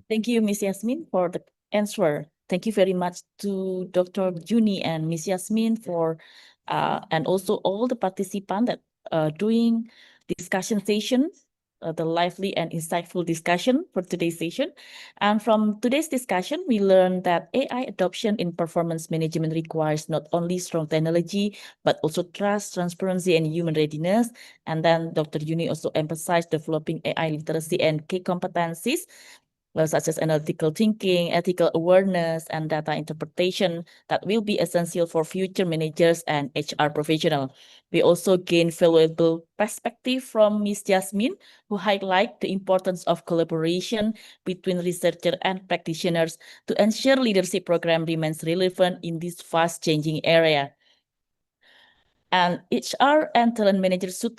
Thank you, Ms. Yasmin, for the answer. Thank you very much to Dr. Juni and Ms. Yasmin for, and also all the participants that doing discussion session, the lively and insightful discussion for today's session. And from today's discussion, we learned that AI adoption in performance management requires not only strong technology, but also trust, transparency, and human readiness. And then Dr. Juni also emphasized developing AI literacy and key competencies such as analytical thinking, ethical awareness, and data interpretation that will be essential for future managers and HR professionals. We also gain valuable perspective from Ms. Jasmine, who highlight the importance of collaboration between researchers and practitioners to ensure leadership program remains relevant in this fast-changing area. And HR and talent managers should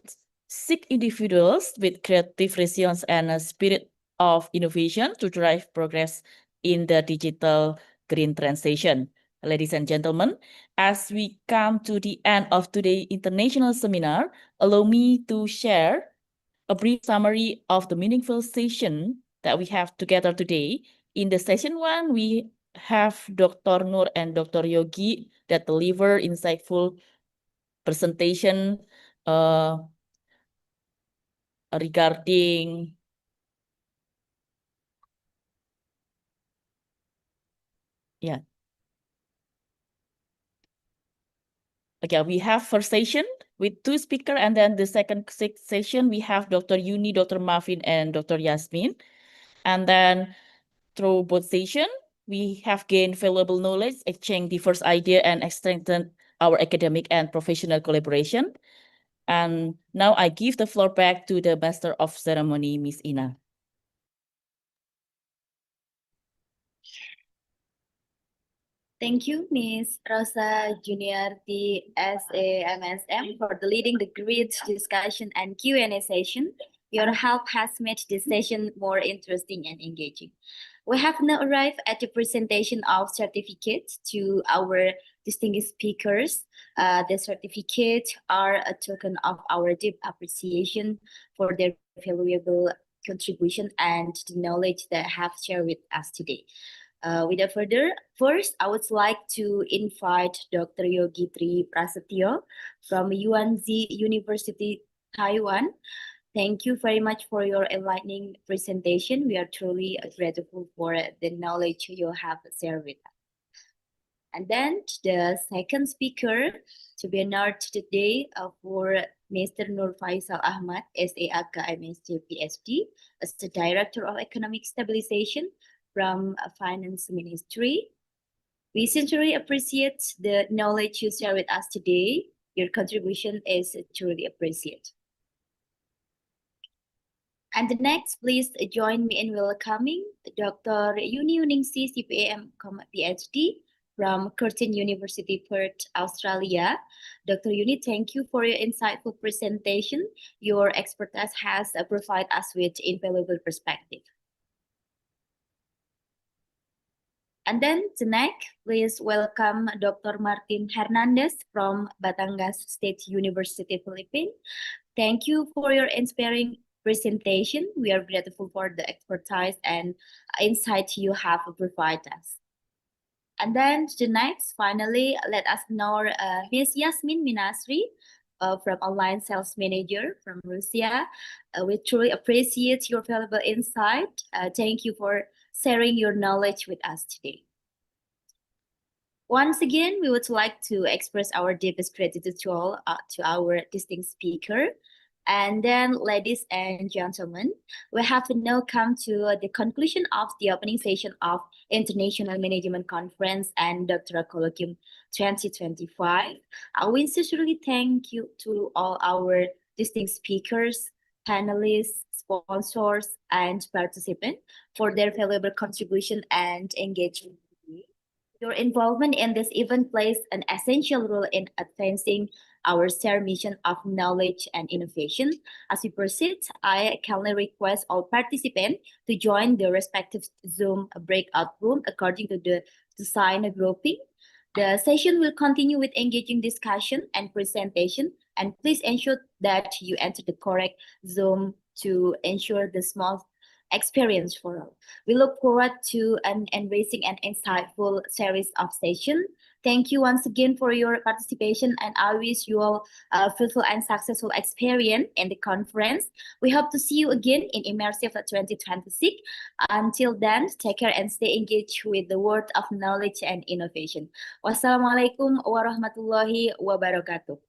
seek individuals with creative resilience and a spirit of innovation to drive progress in the digital green transition. Ladies and gentlemen, as we come to the end of today's international seminar, allow me to share a brief summary of the meaningful session that we have together today. In the session one, we have Dr. Nur and Dr. Yogi that deliver insightful presentation regarding yeah. Okay, we have first session with two speakers, and then the second session we have Dr. Yuni, Dr. Mafin, and Dr. Yasmin. And then through both sessions, we have gained valuable knowledge, exchanged diverse ideas, and strengthened our academic and professional collaboration. And now I give the floor back to the Master of Ceremony, Miss Ina. Thank you, Ms. Rosa Juniorti, SAMSM, for the leading the great discussion and Q&A session. Your help has made this session more interesting and engaging. We have now arrived at the presentation of certificates to our distinguished speakers. The certificates are a token of our deep appreciation for their valuable contribution and the knowledge they have shared with us today. Without further, first, I would like to invite Dr. Yogi Tri Prasetyo from UNZ University, Taiwan. Thank you very much for your enlightening presentation. We are truly grateful for the knowledge you have shared with us. And then the second speaker to be honored today for Mr. Nur Faisal Ahmad, SAAK MSc PhD, as the Director of Economic Stabilization from Finance Ministry. We sincerely appreciate the knowledge you share with us today. Your contribution is truly appreciated. And the next, please join me in welcoming Dr. Yuni Yuningsi, CPAM, PhD from Curtin University, Perth, Australia. Dr. Yuni, thank you for your insightful presentation. Your expertise has provided us with invaluable perspective. And then the next, please welcome Dr. Martin Hernandez from Batangas State University, Philippines. Thank you for your inspiring presentation. We are grateful for the expertise and insight you have provided us. And then the next, finally, let us know Ms. Yasmin Minasri from Online Sales Manager from Russia. We truly appreciate your valuable insight. Thank you for sharing your knowledge with us today. Once again, we would like to express our deepest gratitude to all to our distinct speaker. And then, ladies and gentlemen, we have now come to the conclusion of the opening session of International Management Conference and Doctoral Colloquium 2025. I will sincerely thank you to all our distinct speakers, panelists, sponsors, and participants for their valuable contribution and engagement. Your involvement in this event plays an essential role in advancing our shared mission of knowledge and innovation. As we proceed, I kindly request all participants to join the respective Zoom breakout room according to the design grouping. The session will continue with engaging discussion and presentation, and please ensure that you enter the correct Zoom to ensure the smooth experience for all. We look forward to an enriching and insightful series of sessions. Thank you once again for your participation, and I wish you all a fruitful and successful experience in the conference. We hope to see you again in Immersive 2026. Until then, take care and stay engaged with the world of knowledge and innovation. Wassalamualaikum warahmatullahi wabarakatuh.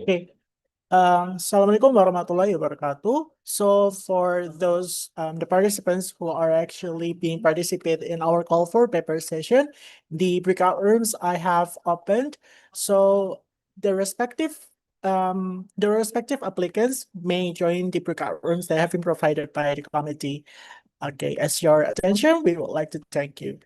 Okay. Assalamualaikum warahmatullahi wabarakatuh. So for those the participants who are actually being participate in our call for paper session, the breakout rooms I have opened. So the respective applicants may join the breakout rooms that have been provided by the committee. Okay, as your attention, we would like to thank you.